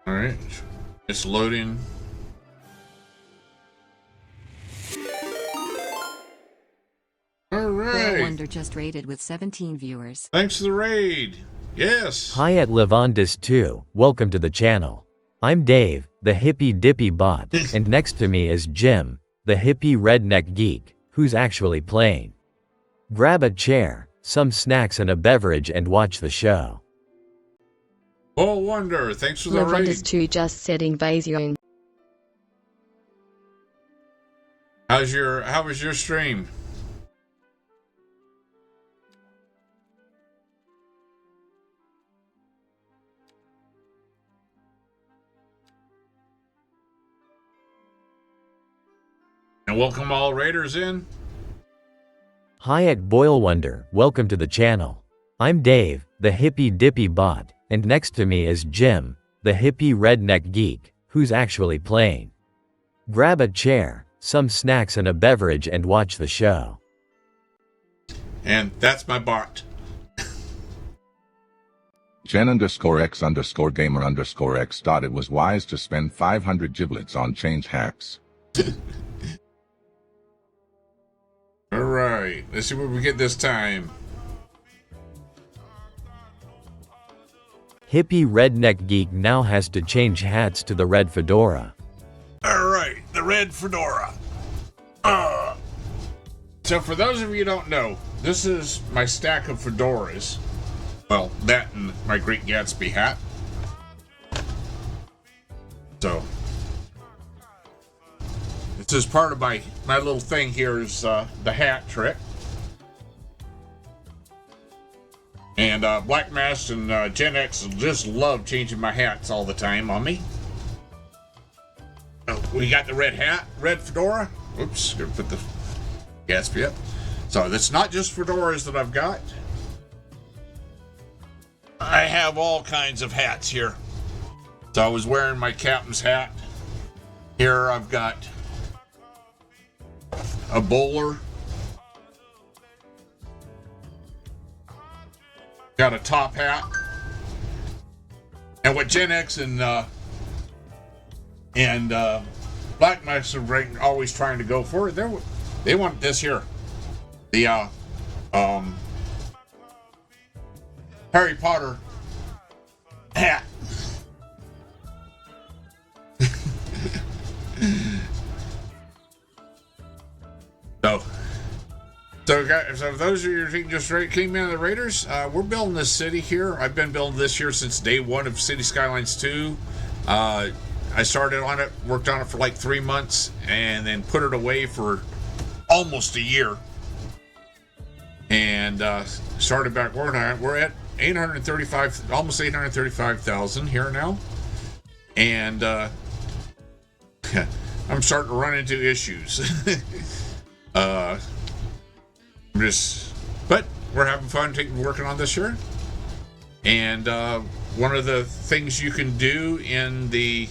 All right, it's loading. All right. Wonder just rated with 17 viewers. Thanks for the raid. Yes. Hi at Levandis 2, welcome to the channel. I'm Dave, the hippie dippy bot, and next to me is Jim, the hippie redneck geek, who's actually playing. Grab a chair, some snacks and a beverage and watch the show. Oh, Wonder, thanks for the raid. Levandis 2 just said invasion. How was your stream? And welcome all raiders in. Hi at Boyle Wonder, welcome to the channel. I'm Dave, the hippie dippy bot, and next to me is Jim, the hippie redneck geek, who's actually playing. Grab a chair, some snacks and a beverage and watch the show. And that's my bot. Gen_X_gamer_X thought it was wise to spend 500 giblets on change hacks. All right, let's see what we get this time. Hippie redneck geek now has to change hats to the red fedora. All right, the red fedora. So for those of you who don't know, this is my stack of fedoras. Well, that and my Great Gatsby hat. So this is part of my little thing here is the hat trick. And Black Mass and Gen X just love changing my hats all the time on me. Oh, we got the red hat, red fedora. Oops, gonna put the Gatsby up. So it's not just fedoras that I've got. I have all kinds of hats here. So I was wearing my captain's hat. Here I've got a bowler. Got a top hat. And what Gen X and Black Mass are always trying to go for, they want this here. The Harry Potter hat. So guys, so those of you who just came in the Raiders, we're building this city here. I've been building this here since day one of City Skylines 2. I started on it, worked on it for like 3 months, and then put it away for almost a year. And started back working on it. We're at 835, almost 835,000 here now. And I'm starting to run into issues. But we're having fun working on this here. And one of the things you can do in the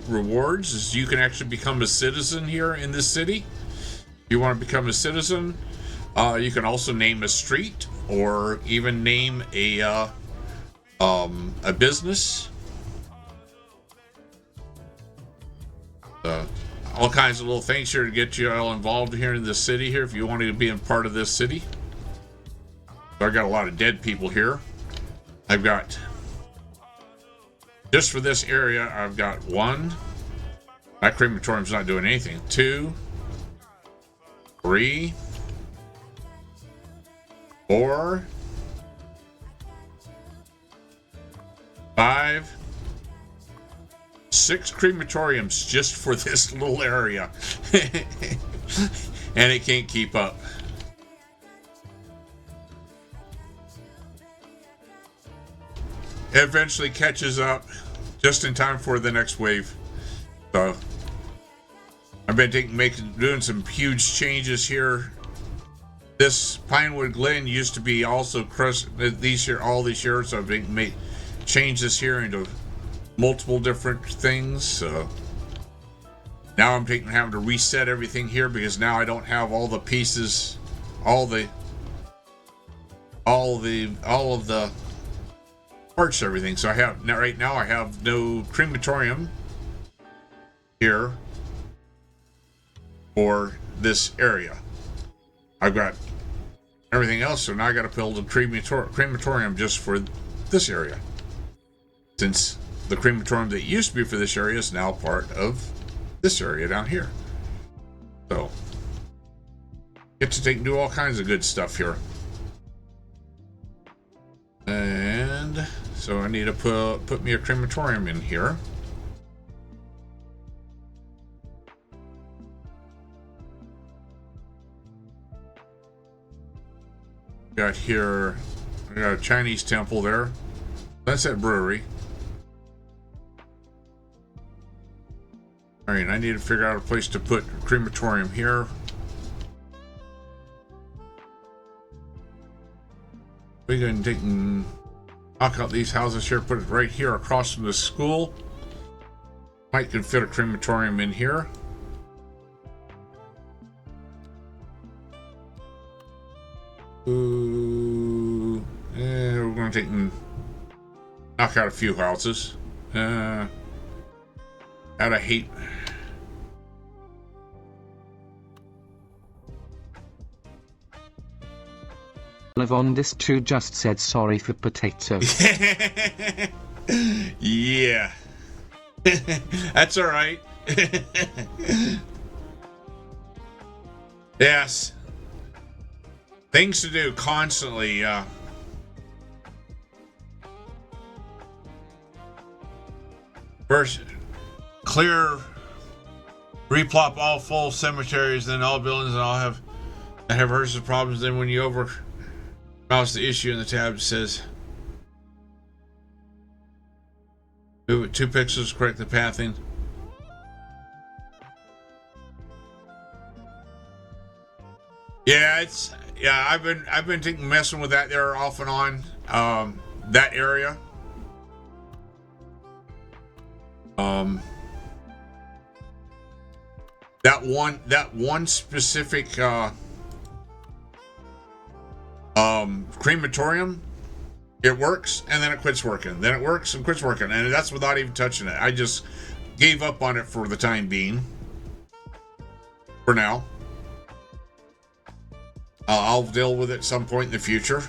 rewards is you can actually become a citizen here in this city. If you want to become a citizen, you can also name a street or even name a business. All kinds of little things here to get you all involved here in this city here if you want to be a part of this city. So I got a lot of dead people here. I've got, just for this area, I've got 1. That crematorium's not doing anything. 2, 3, 4, 5, 6 crematoriums just for this little area. And it can't keep up. It eventually catches up just in time for the next wave. So I've been doing some huge changes here. This Pinewood Glen used to be also crushed all these years. So I've been changed this here into multiple different things. So now I'm having to reset everything here because now I don't have all the pieces, all of the parts everything. So I have now, right now I have no crematorium here for this area. I've got everything else, so now I got to build a crematorium just for this area, since the crematorium that used to be for this area is now part of this area down here. So get to do all kinds of good stuff here. And so I need to put me a crematorium in here. Got here, I got a Chinese temple there. That's that brewery. Alright, I need to figure out a place to put a crematorium here. We're going to knock out these houses here, put it right here across from the school. Might can fit a crematorium in here. Ooh, we're going to knock out a few houses. Out of hate. Lavondis 2 just said sorry for potato. Yeah. That's all right. Yes. Things to do constantly. First, clear, replop all full cemeteries, then all buildings and all have versus problems. Then when you mouse the issue in the tab, it says move it 2 pixels, correct the pathing. Yeah, I've been messing with that there off and on, that area. That one specific crematorium, it works and then it quits working. Then it works and quits working, and that's without even touching it. I just gave up on it for the time being. For now. I'll deal with it at some point in the future.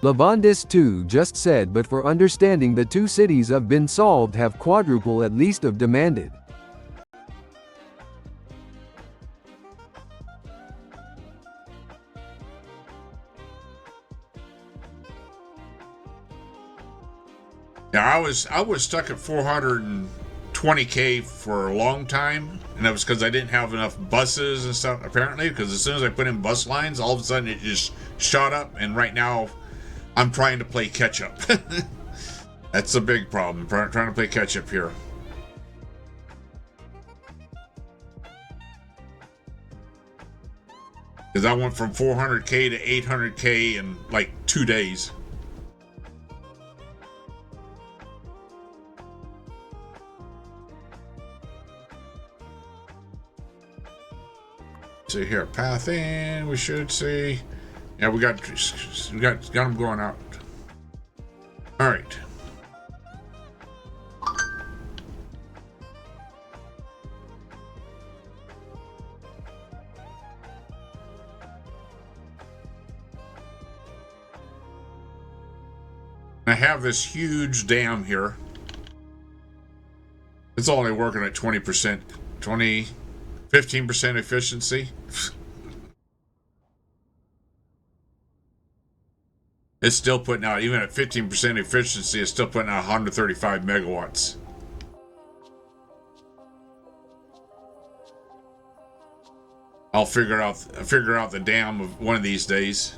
Lavondis 2 just said, but for understanding the 2 cities have been solved, have quadruple at least of demanded. Yeah, I was stuck at 420K for a long time, and that was because I didn't have enough buses and stuff, apparently, because as soon as I put in bus lines, all of a sudden it just shot up, and right now I'm trying to play catch up. That's a big problem, trying to play catch up here. Because I went from 400K to 800K in like 2 days. See here, path in. We should see. Yeah, we got them going out. All right. I have this huge dam here. It's only working at 20%, 15% efficiency. It's still putting out, even at 15% efficiency, it's still putting out 135 megawatts. I'll figure out the dam of one of these days.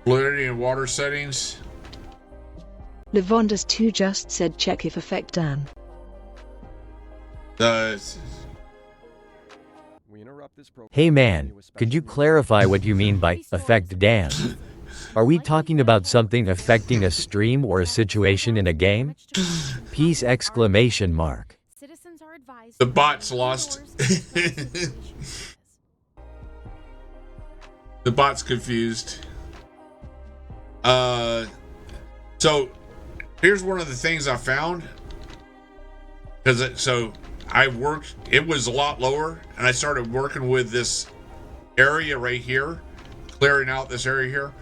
Fluidity and water settings. Lavondis 2 just said check if affect Dan. Hey man, could you clarify what you mean by affect Dan? Are we talking about something affecting a stream or a situation in a game? Peace exclamation mark. Citizens are advised The to bot's remain lost. indoors until the situation passes. The bot's confused. So here's one of the things I found. So I worked, it was a lot lower, and I started working with this area right here, clearing out this area here,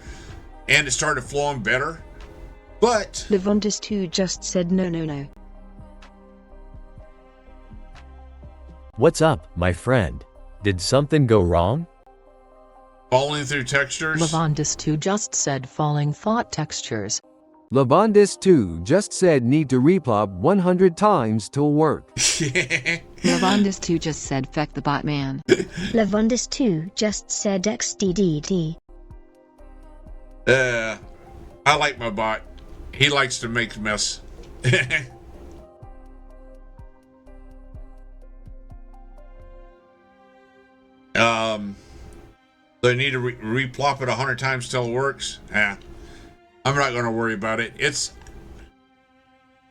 and it started flowing better. But Levondis2 just said no no no. What's up, my friend? Did something go wrong? falling through textures. Levondis2 just said falling thought textures. Levondis2 just said need to replop 100 times till work. Levondis2 just said feck the bot man. Levondis2 just said XDDD. I like my bot. He likes to make a mess. They need to replop it 100 times till it works. I'm not going to worry about it.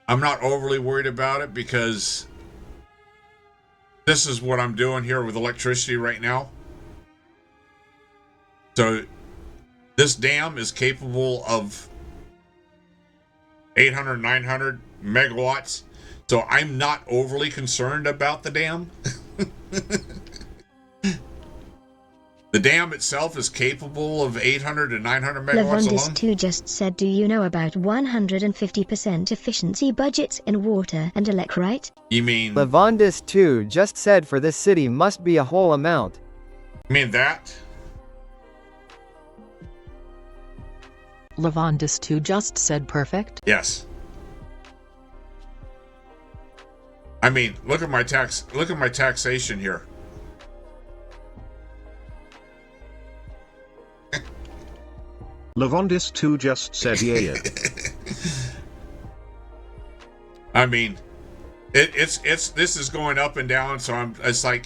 I'm not overly worried about it because this is what I'm doing here with electricity right now. So this dam is capable of 800, 900 megawatts. So I'm not overly concerned about the dam. The dam itself is capable of 800 to 900 megawatts alone. Levondis2 just said, do you know about 150% efficiency budgets in water and elec, right? You mean... Levondis2 just said for this city must be a whole amount. You mean that? Levondis2 just said perfect. Yes. I mean, look at my taxation here. Levondis2 just said yeah. I mean, this is going up and down, so it's like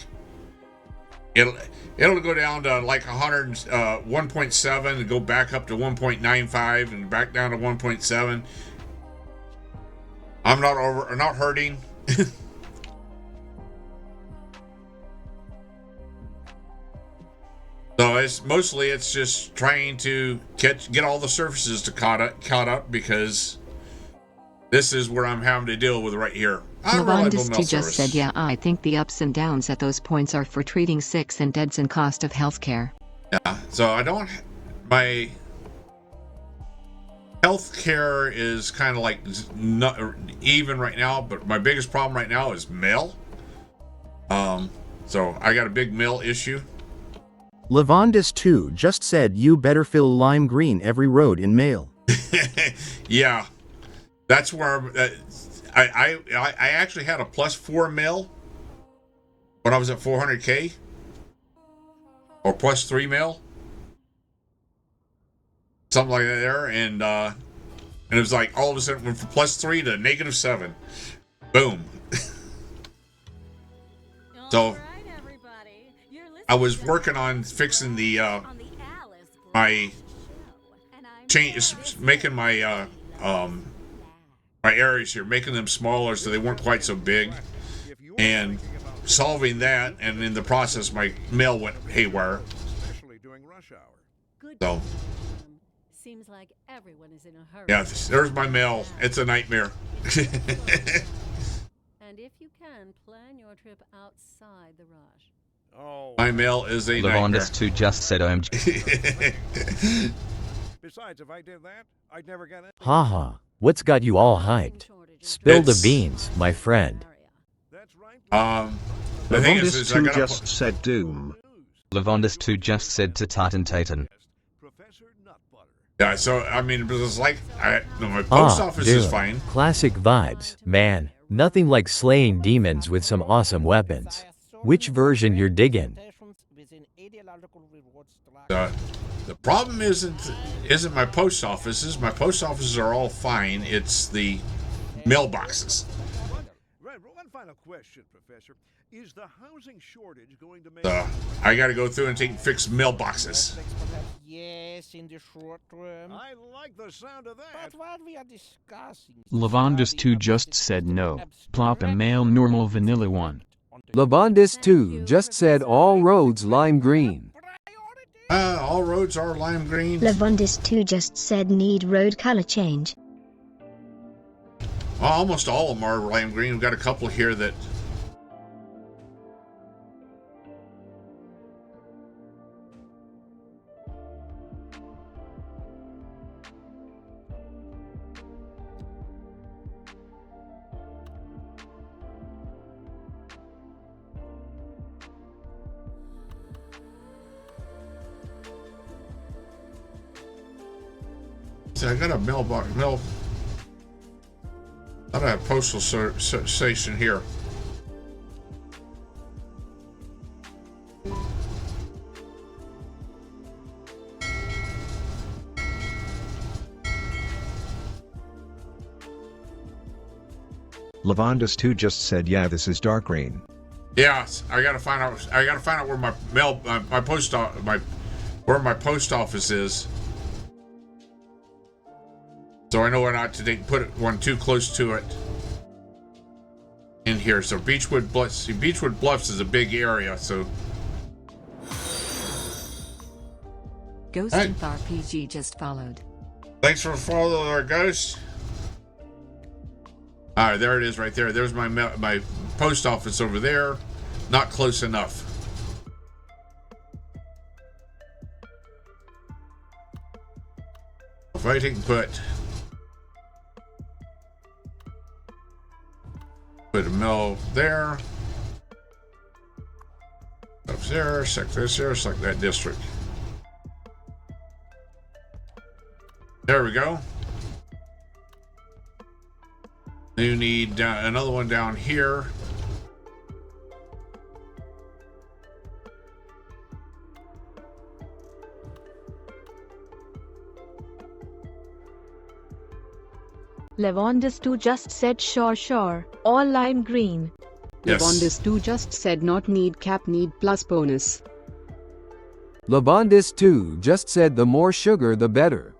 it'll go down to like 1.7 and go back up to 1.95 and back down to 1.7. I'm not hurting. So it's just trying to get all the surfaces to caught up because this is where I'm having to deal with right here. Levondis2 just said, yeah, I think the ups and downs at those points are for treating sicks and deads and cost of healthcare. Yeah, so my healthcare is kind of like not even right now, but my biggest problem right now is mail. So I got a big mail issue. Levondis2 just said you better fill lime green every road in mail. Yeah, that's where I actually had a +4 mil when I was at 400K, or +3 mil, something like that there, and it was like all of a sudden went from +3 to -7, boom. So I was working on fixing my change, making my my areas here, making them smaller so they weren't quite so big, and solving that, and in the process my mail went haywire. So seems like everyone is in a hurry. yeah, there's my mail. It's a nightmare. And if you can, plan your trip outside the rush. My mail is a nightmare. Levondis2 just said OMG. Besides, if I did that, I'd never get it. Haha, what's got you all hyped? Spill the beans, my friend. The thing is I Levondis2 gotta just said doom. Levondis2 just said to Titan Titan. yeah, so I mean, it was like my post office is dude, fine. Classic vibes, man. Nothing like slaying demons with some awesome weapons. Which version you're digging? The problem isn't my post offices. My post offices are all fine. It's the mailboxes. One final question, Professor. Is the housing shortage going to make... So I got to go through and fix mailboxes. Yes, in the short term. I like the sound of that. But what we are discussing... Lavandus2 just said no. Plop a male normal vanilla one. Lavandus2 just said all roads lime green. All roads are lime green. Lavandus 2 just said need road color change. Well, almost all of them are lime green. We've got a couple here that... I got a mailbox, I got a postal station here. Lavandus2 just said, yeah, this is dark green. Yeah, I gotta find out. I gotta find out where my where my post office is, so I know where not to put one too close to it. In here, so Beechwood Bluffs. See, Beechwood Bluffs is a big area, so. Ghost Hey. RPG just followed. Thanks for following our Ghost. All right, there it is, right there. There's my post office over there. Not close enough. If I can put a mill there, up there, select this here, select that district. There we go. You need another one down here. Lavandus2 just said sure, all lime green. Yes. Lavandus2 just said not need cap, need plus bonus. Lavandus2 just said the more sugar the better.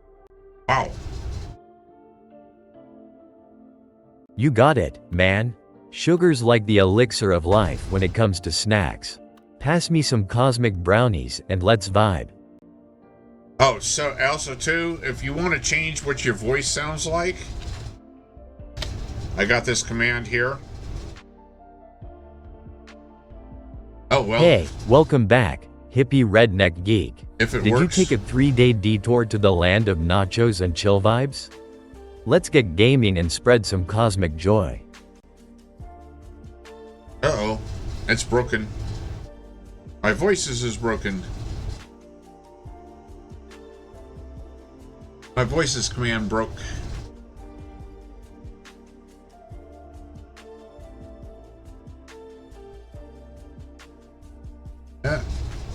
Wow. You got it, man. Sugar's like the elixir of life when it comes to snacks. Pass me some cosmic brownies and let's vibe. Oh, so also too, if you want to change what your voice sounds like, I got this command here. Oh, well. Hey, welcome back, hippie redneck geek. If it Did works. you take a 3-day detour to the land of nachos and chill vibes? Let's get gaming and spread some cosmic joy. Uh-oh. It's broken. My voice is broken. My voice's command broke.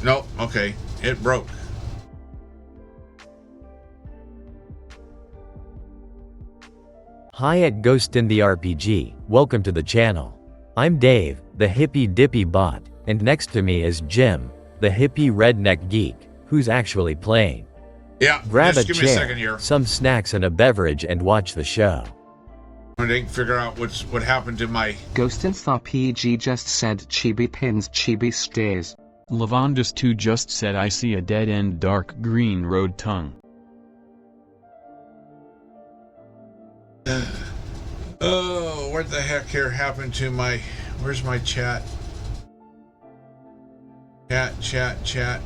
Nope, okay. It broke. Hi at Ghost in the RPG, welcome to the channel. I'm Dave, the hippie dippy bot, and next to me is Jim, the hippie redneck geek, who's actually playing. Yeah, Grab just a give me a chair, second here. some snacks and a beverage and watch the show. I didn't figure out what happened to my... Ghostith RPG just said chibi pins chibi stairs. Lavandus2 just said I see a dead-end dark green road tongue. Oh, what the heck here happened to my... Where's my chat? Chat. Chat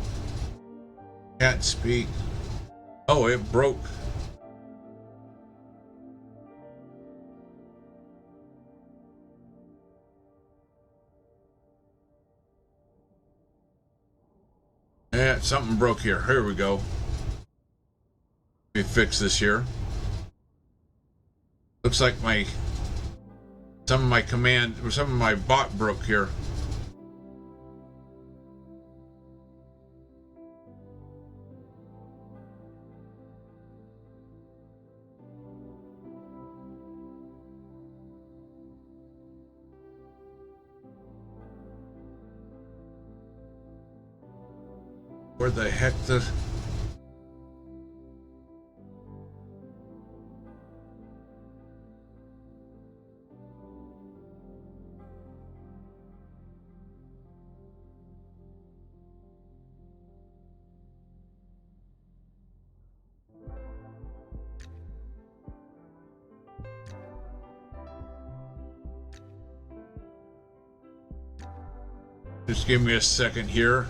speak. Oh, it broke. Yeah, something broke here. Here we go. Let me fix this here. Looks like some of my bot broke here. Where the heck the... Just give me a second here.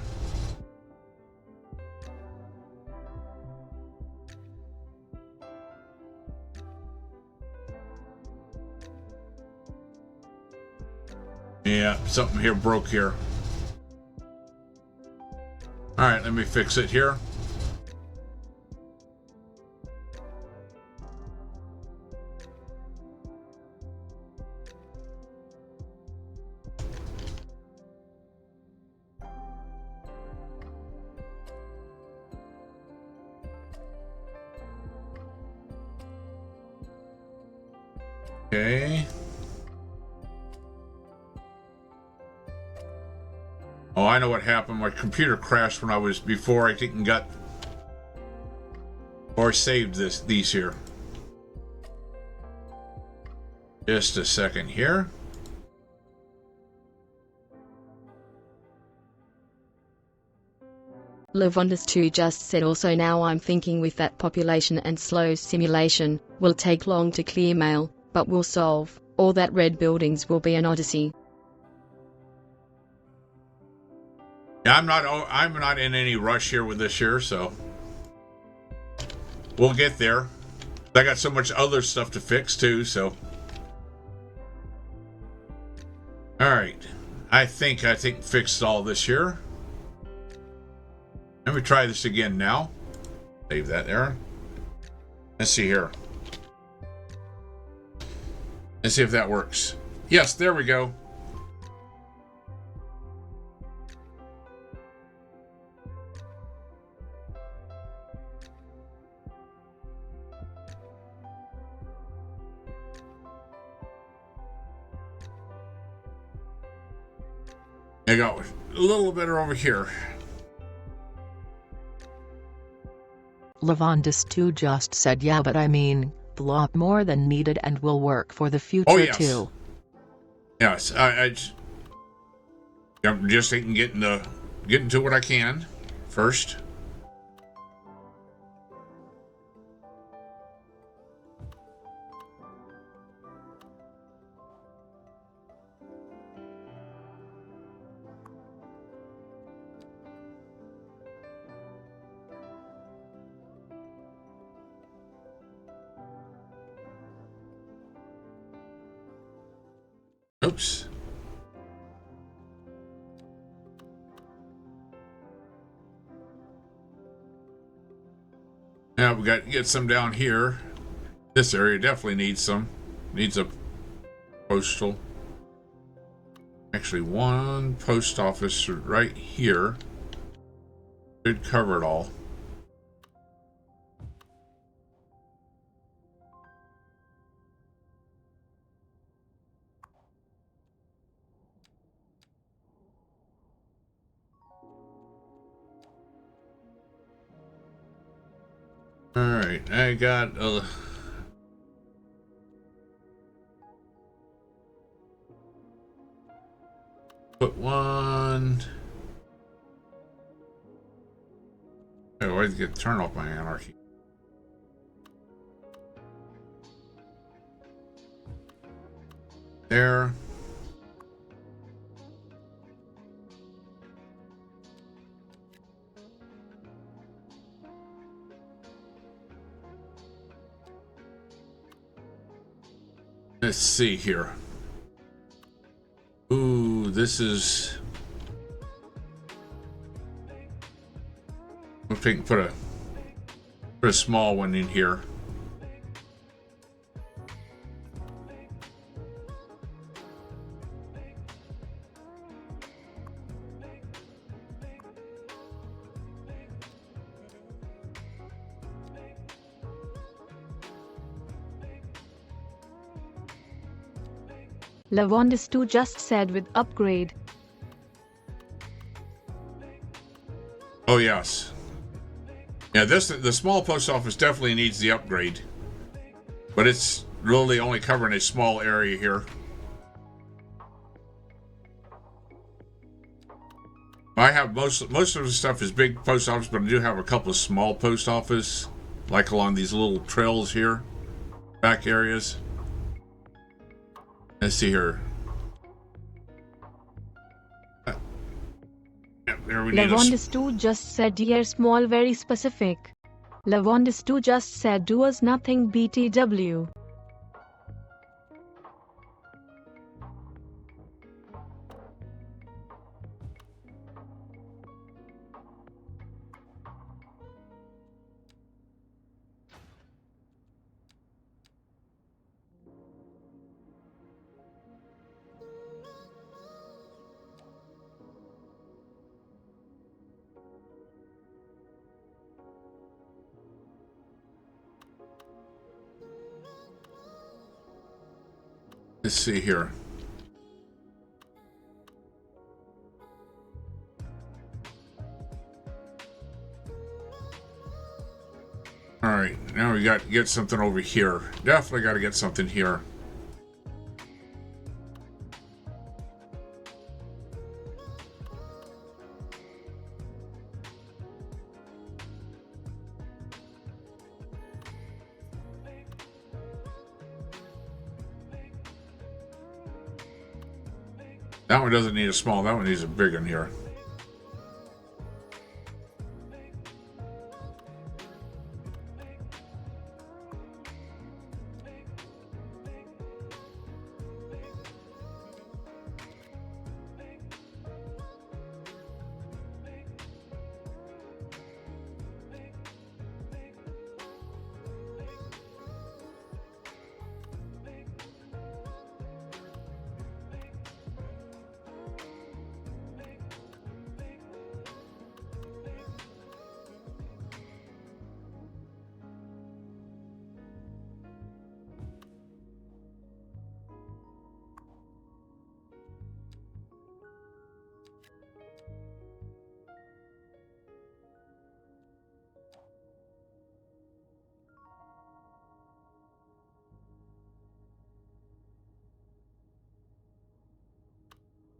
Yeah, something here broke here. All right, let me fix it here. Okay. Oh, I know what happened. My computer crashed when I was before I didn't got or saved these here. Just a second here. Lavondus2 just said also now I'm thinking with that population and slow simulation, will take long to clear mail, but we'll solve. All that red buildings will be an odyssey. Yeah, I'm not in any rush here with this year, so we'll get there. I got so much other stuff to fix too, so. All right, I think fixed all this here. Let me try this again now. Save that there. Let's see here. Let's see if that works. Yes, there we go. I got a little bit over here. Lavondus2 just said yeah, but I mean, a lot more than needed and will work for the future oh, yes. too. Yes, I'm just getting to what I can first. Oops. Now we got to get some down here. This area definitely needs some. Needs a postal. Actually, one post office right here should cover it all. All right, I got put one. Oh, why did it turn off my anarchy? There. Let's see here. Ooh, this is. I think put a small one in here. Lavondus2 just said with upgrade. Oh, yes. Yeah, the small post office definitely needs the upgrade. But it's really only covering a small area here. I have most of the stuff is big post office, but I do have a couple of small post office, like along these little trails here, back areas. Let's see here. There we need Lavondis2 just said yeah, small, very specific. Lavondis2 just said doers nothing BTW. Let's see here. All right, now we got to get something over here. Definitely got to get something here. That one doesn't need a small, that one needs a big one here.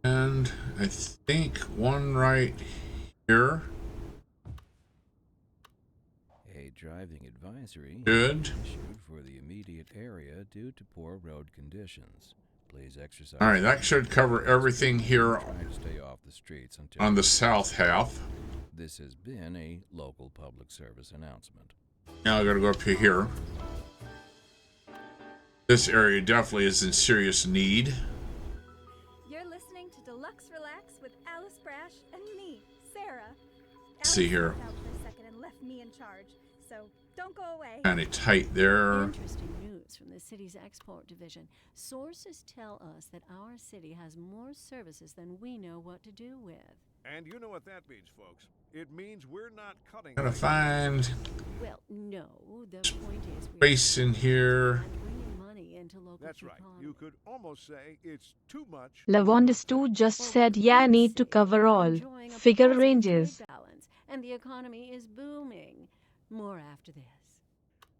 And I think one right here. A driving advisory Good. issued for the immediate area due to poor road conditions. Please exercise. All right, that should cover everything here Try to stay off the streets until on the south half. This has been a local public service announcement. Now I gotta go up to here. This area definitely is in serious need. You're listening to Deluxe Relax with Alice Brash and me, Sarah. Let's see here. Out for a second and left me in charge, so don't go away. Kind of tight there. Interesting news from the city's export division. Sources tell us that our city has more services than we know what to do with. And you know what that means, folks. It means we're not cutting. Gotta find Well, no. The point is space in here. bringing money into local That's right. economy. You could almost say it's too much. Lavondis2 just said yeah, need to cover all. Figure ranges. Balance, and the economy is booming. More after this.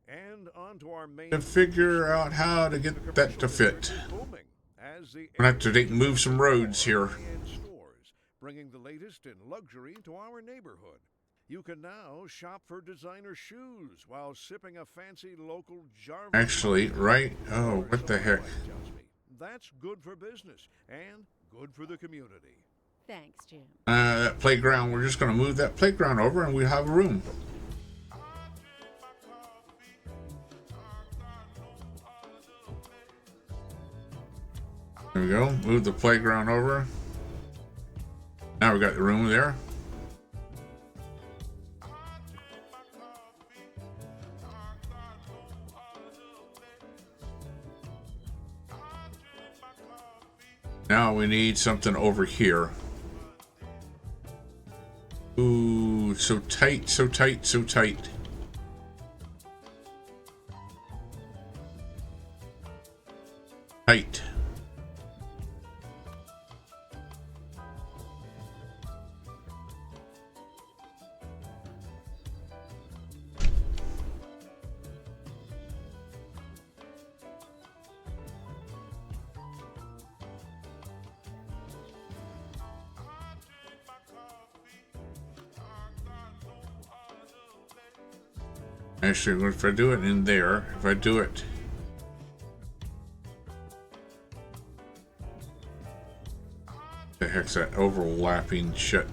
And on to our main. To figure out how to get that to fit. We're gonna have to move some roads here. Stores, bringing the latest in luxury to our neighborhood. You can now shop for designer shoes while sipping a fancy local Jarvis. Actually, right? Oh, what the heck? That's good for business and good for the community. Thanks, Jim. That playground, we're just gonna move that playground over and we'll have a room. There we go. Move the playground over. Now we got the room there. Now we need something over here. Ooh, so tight, so tight, so tight. Tight. Actually, if I do it in there, if I do it... The heck's that overlapping shit?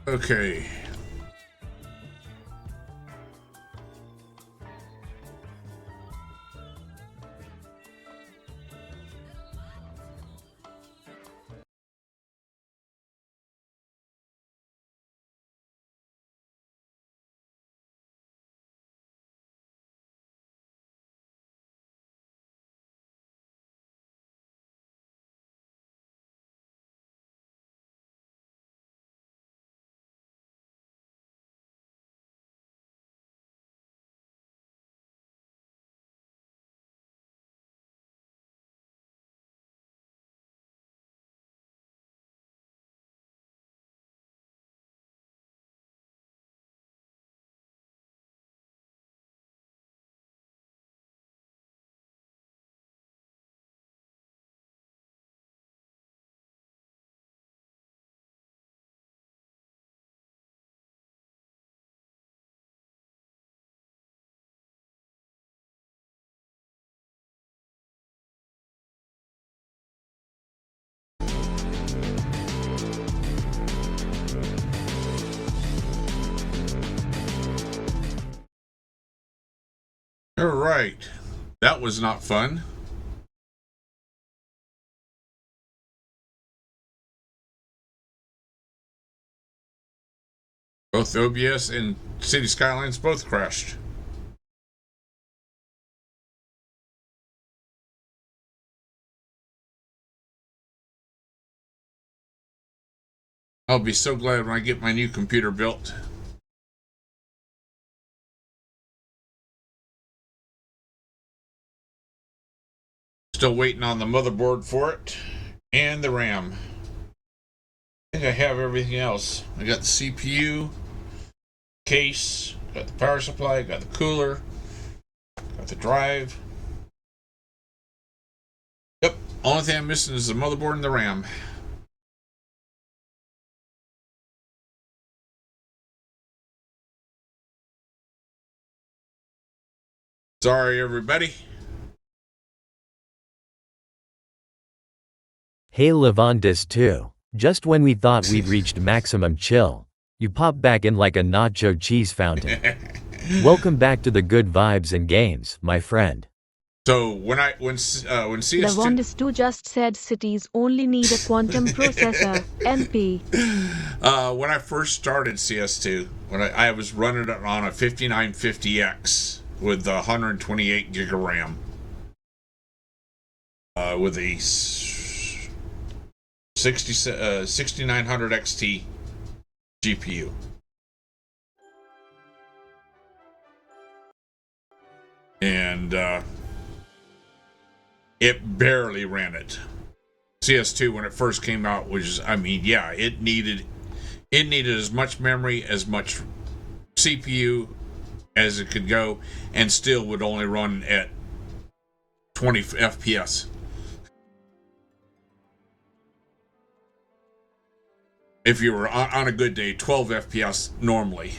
Okay. All right. That was not fun. Both OBS and City Skylines both crashed. I'll be so glad when I get my new computer built. Still waiting on the motherboard for it and the RAM. I think I have everything else. I got the CPU, case, got the power supply, got the cooler, got the drive. Yep, only thing I'm missing is the motherboard and the RAM. Sorry, everybody. Hey Levandis 2. Just when we thought we'd reached maximum chill, you pop back in like a nacho cheese fountain. Welcome back to the good vibes and games, my friend. So when CS2... Levandis 2 just said cities only need a quantum processor, NP. When I first started CS2, when I was running it on a 5950X with 128 gig of RAM. With a 6900 XT GPU. And it barely ran it. CS2 when it first came out was, I mean, yeah, it needed as much memory, as much CPU as it could go, and still would only run at 20 FPS. If you were on a good day, 12 FPS normally.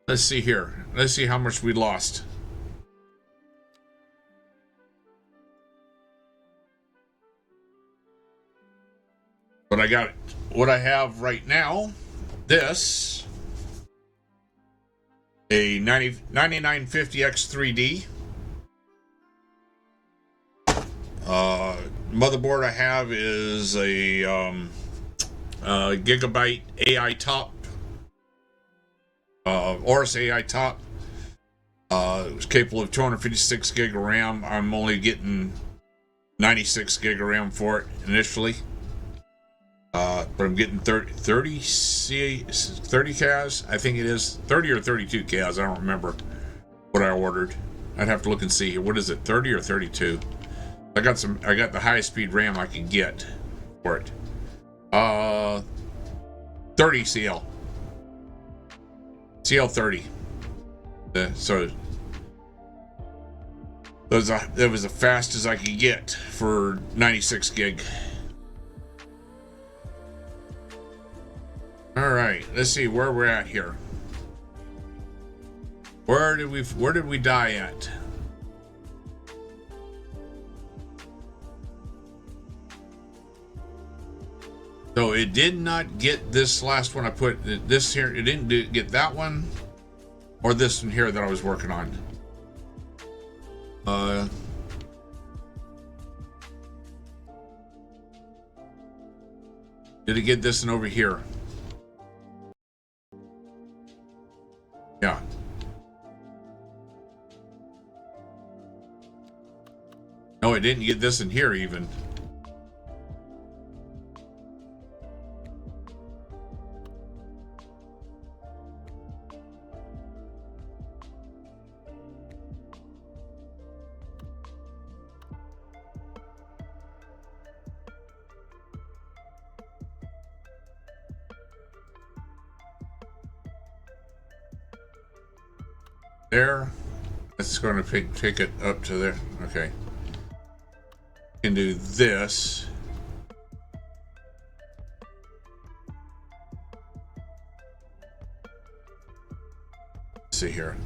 Let's see here. Let's see how much we lost. But I got what I have right now. This, a 9950X3D. Motherboard I have is a Gigabyte AI top, Aorus AI top. It was capable of 256 gig of RAM. I'm only getting 96 gig of RAM for it initially. But I'm getting 30 CAS, I think it is 30 or 32 CAS. I don't remember what I ordered. I'd have to look and see here. What is it, 30 or 32? I got the highest speed RAM I can get for it. 30 CL. CL 30. So that was the fastest I could get for 96 gig. All right, let's see where we're at here. Where did we die at? So it did not get this last one I put this here. It didn't get that one or this one here that I was working on. Did it get this one over here? Yeah. No, it didn't get this in here even. There. It's going to take it up to there. Okay. Can do this. Let's see here.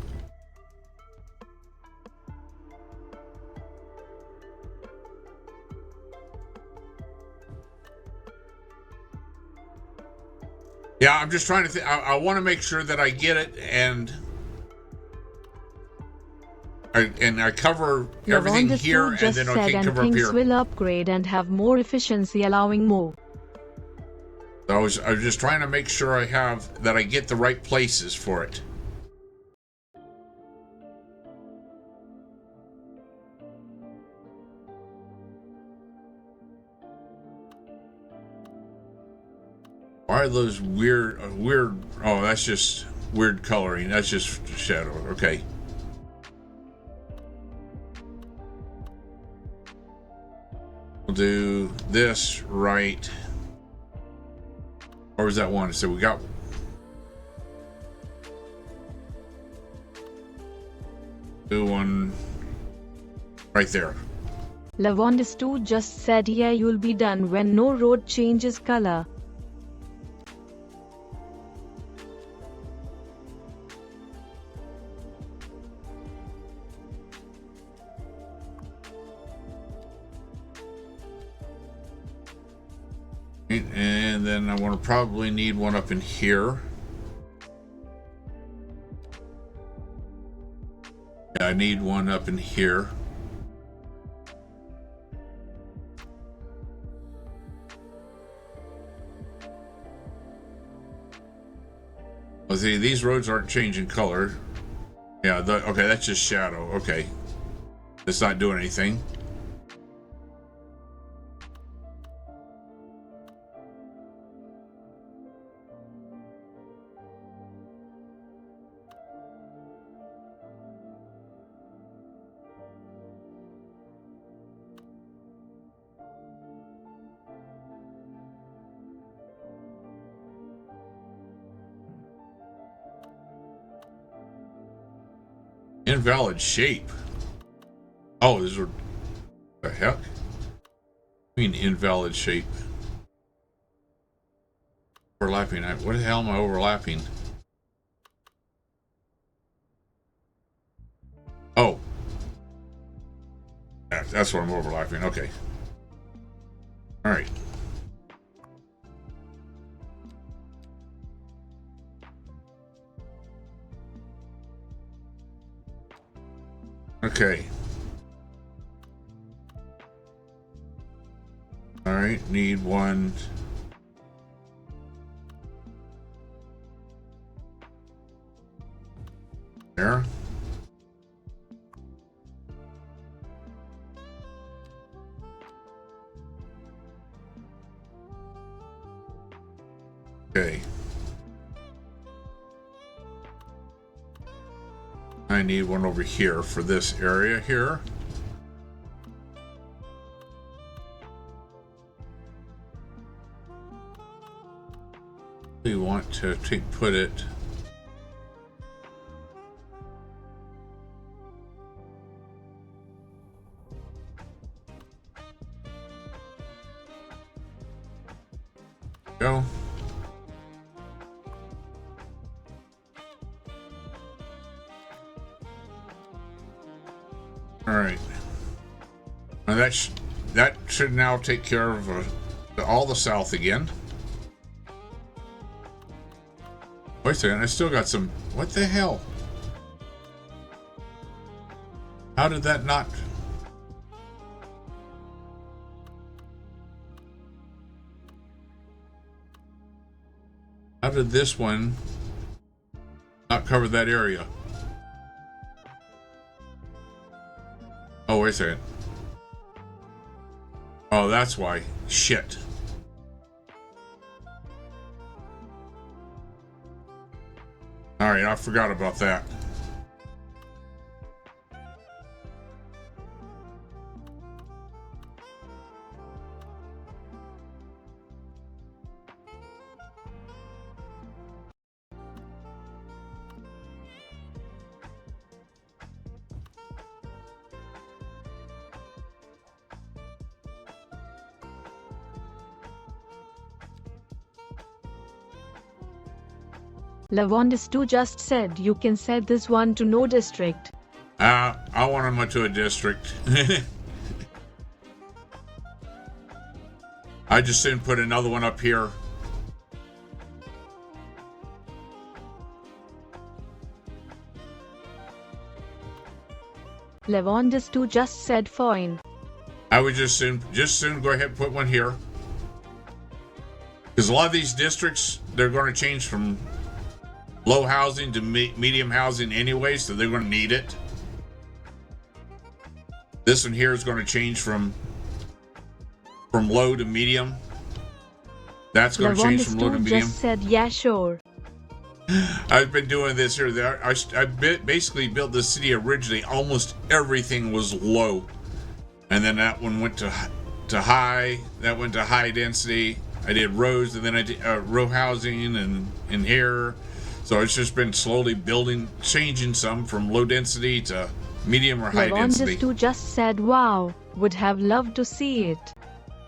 Yeah, I'm just trying to think. I want to make sure that I get it and I cover everything here, and then I can cover up here. Things will upgrade and have more efficiency, allowing more. So I was just trying to make sure I get the right places for it. Why are those weird? Oh, that's just weird coloring. That's just shadow. Okay. We'll do this right. Or was that one? So we got. Do one right there. Lavondis 2 just said, yeah, you'll be done when no road changes color. And then I want to probably need one up in here. Yeah, I need one up in here. Well, see, these roads aren't changing color. Yeah, okay, that's just shadow. Okay. It's not doing anything. Invalid shape. Oh, this is the heck? I mean invalid shape. Overlapping. What the hell am I overlapping? Oh. Yeah, that's what I'm overlapping. Okay. All right. Okay. All right, need one. There. Okay. I need one over here for this area here. We want to put it. Go. All right. Now that should now take care of all the south again. Wait a second, I still got some. What the hell? How did that not? How did this one not cover that area? Oh, wait a second. Oh, that's why. Shit. Alright, I forgot about that. Lavondis2 just said you can set this one to no district. I want him to a district. I just didn't put another one up here. Lavondis2 just said fine. I would just soon go ahead and put one here. Because a lot of these districts, they're going to change from low housing to medium housing anyway, so they're going to need it. This one here is going to change from low to medium. That's going to change from low to medium. Just said yeah, sure. I've been doing this here. I basically built this city originally. Almost everything was low, and then that one went to high. That went to high density. I did rows, and then I did row housing, and in here. So it's just been slowly building, changing some from low density to medium or high density. Lavondis2 just said wow, would have loved to see it.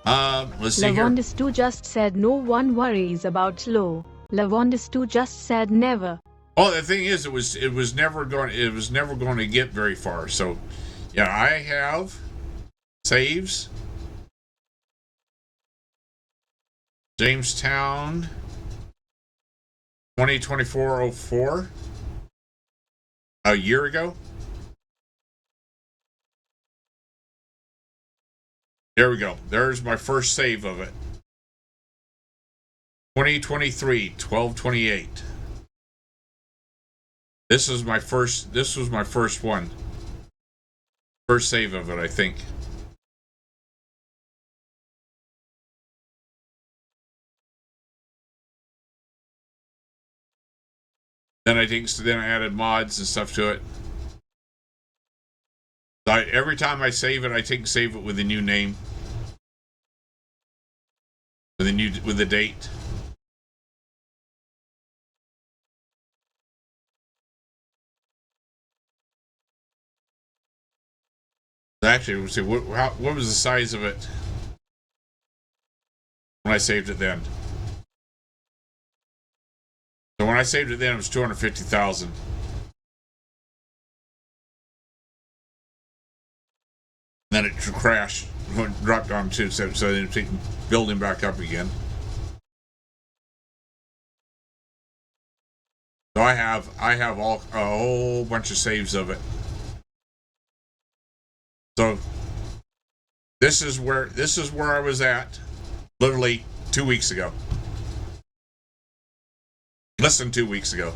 Let's see here. Lavondis2 just said no one worries about low. Lavondis2 just said never. Oh, the thing is, it was never going to get very far. So, yeah, I have saves. Jamestown 2024-04, a year ago. There we go. There's my first save of it. 2023-12/28. This was my first one. First save of it, I think. Then I added mods and stuff to it. So every time I save it, I save it with a new name, with the date. Actually, we'll see what was the size of it when I saved it then. So when I saved it then, it was 250,000. Then it crashed, dropped down to 2, so then it's building back up again. So I have a whole bunch of saves of it. So this is where I was at literally 2 weeks ago. Less than 2 weeks ago.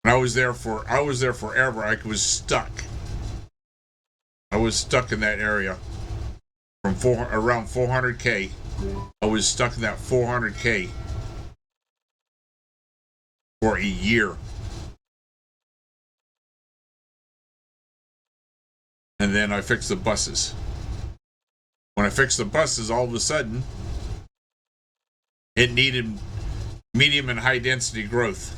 I was there forever. I was stuck. I was stuck in that area from around 400K. I was stuck in that 400K for a year. And then I fixed the buses. When I fixed the buses, all of a sudden, it needed medium and high density growth.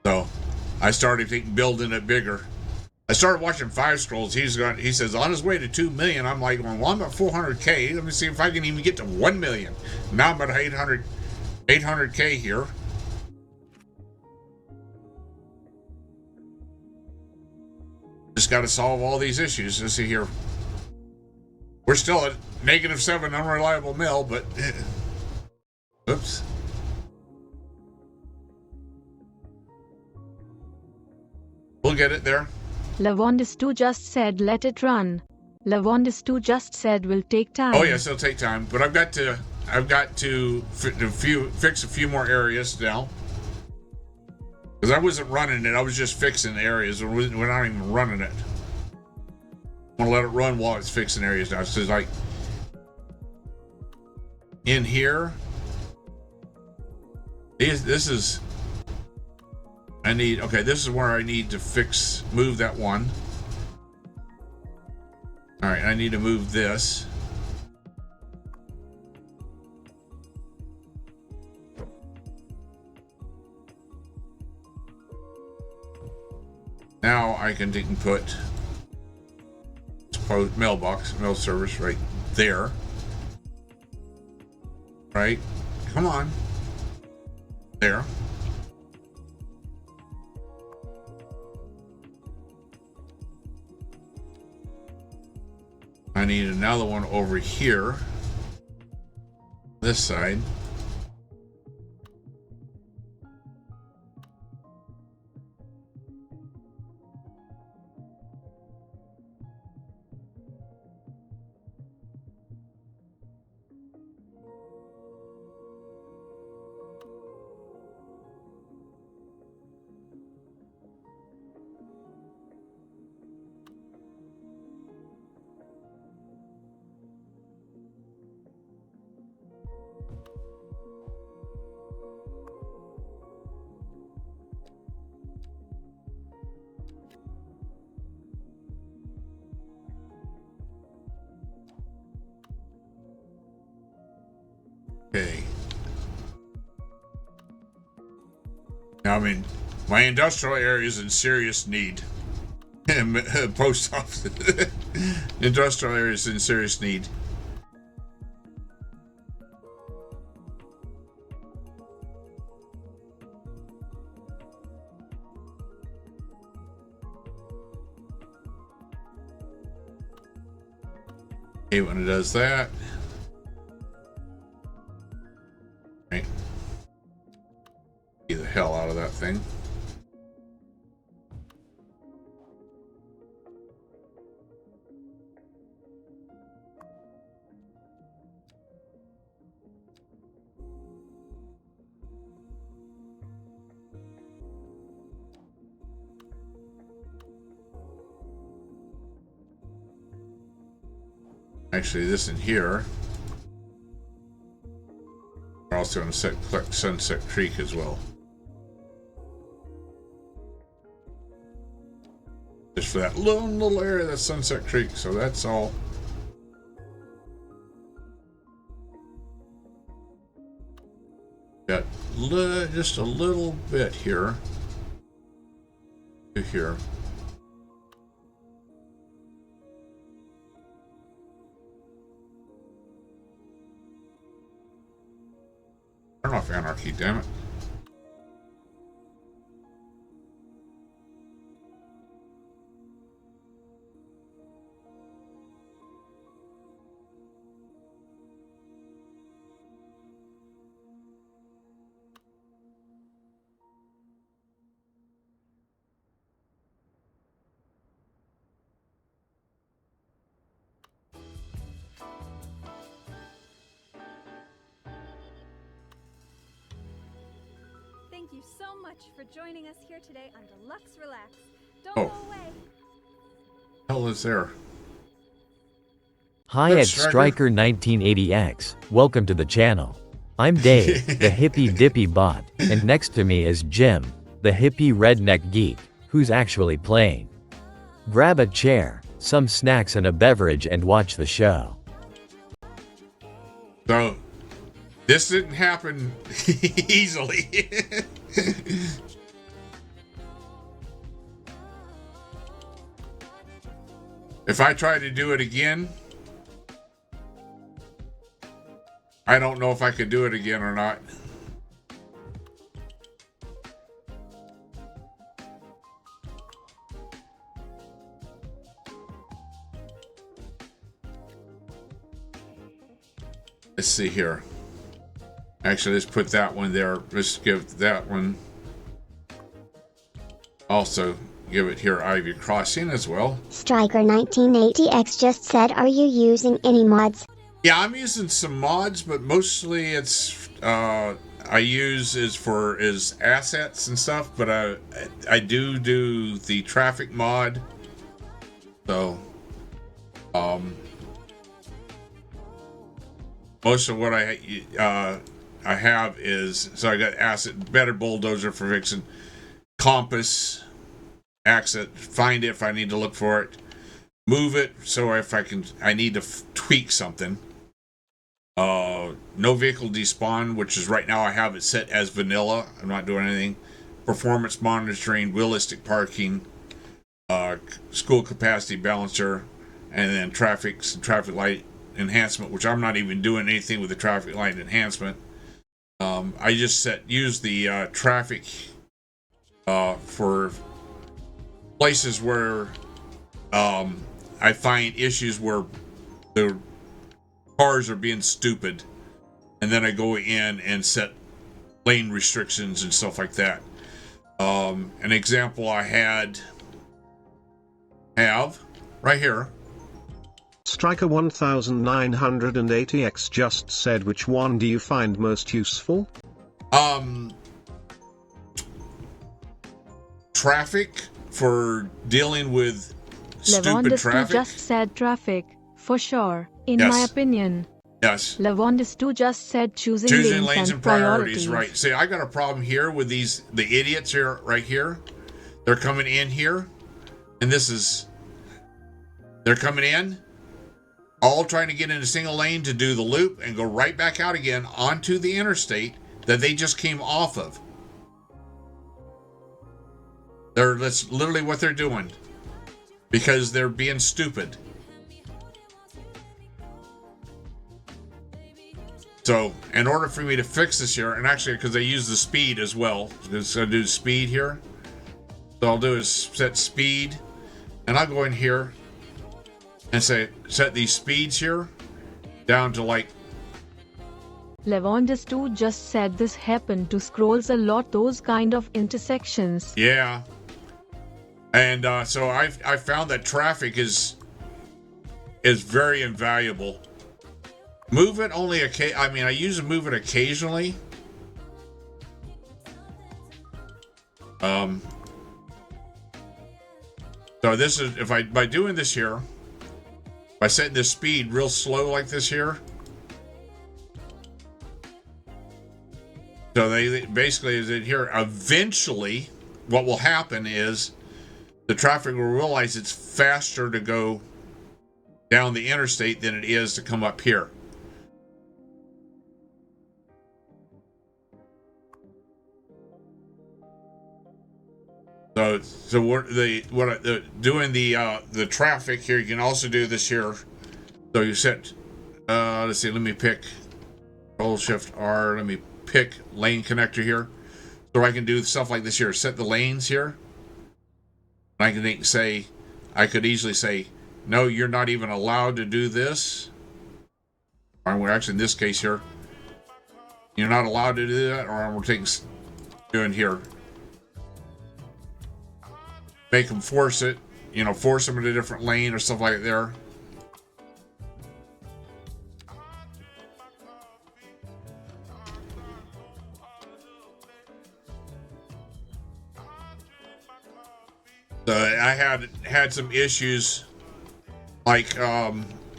So I started building it bigger. I started watching Five Scrolls. He says on his way to 2 million. I'm like, well, I'm at 400K. Let me see if I can even get to 1 million. Now I'm at 800K here. Just got to solve all these issues. Let's see here. We're still at -7 unreliable mill, but oops. We'll get it there. Lavondis2 just said let it run. Lavondis2 just said will take time. Oh yes, it'll take time, but I've got to fix a few more areas now. Because I wasn't running it, I was just fixing areas. We're not even running it. I'm gonna let it run while it's fixing areas now. So like in here, this is. This is where I need to move that one. All right, I need to move this. Now I can put mail service right there. Right? Come on. There. I need another one over here. This side. Okay. Now, I mean, my industrial area is in serious need. Post office. Industrial area is in serious need. Okay, when it does that. Right. Get the hell out of that thing. Actually, this in here. We're also going to collect Sunset Creek as well. Just for that little area, that's Sunset Creek. So that's all. Got just a little bit here to here. Turn off anarchy, damn it. Thank you so much for joining us here today on Deluxe Relax. Don't Oh. go away. Hell is there? Hi at Striker 1980X, welcome to the channel. I'm Dave, the hippie dippy bot, and next to me is Jim, the hippie redneck geek, who's actually playing. Grab a chair, some snacks and a beverage and watch the show. So, this didn't happen easily. If I try to do it again, I don't know if I could do it again or not. Let's see here. Actually, let's put that one there. Let's give that one. Also, give it here Ivy Crossing as well. Striker1980X just said, are you using any mods? Yeah, I'm using some mods, but mostly it's I use is assets and stuff. But I do the traffic mod. So, most of what I have is, so I got asset, better bulldozer for fixing, compass, accent, find it if I need to look for it, move it, so if I need to tweak something. No vehicle despawn, which is right now I have it set as vanilla. I'm not doing anything. Performance monitoring, realistic parking, school capacity balancer, and then traffic light enhancement, which I'm not even doing anything with the traffic light enhancement. I just use the traffic for places where I find issues where the cars are being stupid, and then I go in and set lane restrictions and stuff like that. An example I have right here. Striker 1980X just said, which one do you find most useful? Traffic, for dealing with stupid Levondis traffic. just said traffic, for sure, in Yes. my opinion. Yes. Levondis just said choosing Lanes and priorities, right. See, I got a problem here with the idiots here, right here. They're coming in here, and they're coming in, all trying to get in a single lane to do the loop and go right back out again onto the interstate that they just came off of. That's literally what they're doing, because they're being stupid. So, in order for me to fix this here, and actually because I use the speed as well, so I do speed here. So I'll do is set speed, and I'll go in here and say set these speeds here down to like. Levondis just said this happened to scrolls a lot, those kind of intersections. Yeah. And so I found that traffic is very invaluable. Move it only I use move it occasionally. So this is by doing this here, by setting the speed real slow like this here. So they basically is it here. Eventually, what will happen is the traffic will realize it's faster to go down the interstate than it is to come up here. So doing the traffic here, you can also do this here. So you set, let's see, let me pick Control Shift R. Let me pick lane connector here, so I can do stuff like this here. Set the lanes here. I could easily say, no, you're not even allowed to do this. Or we're actually in this case here, you're not allowed to do that. Or we're doing here. Make them force it, force them in a different lane or stuff like that there. So I had some issues, like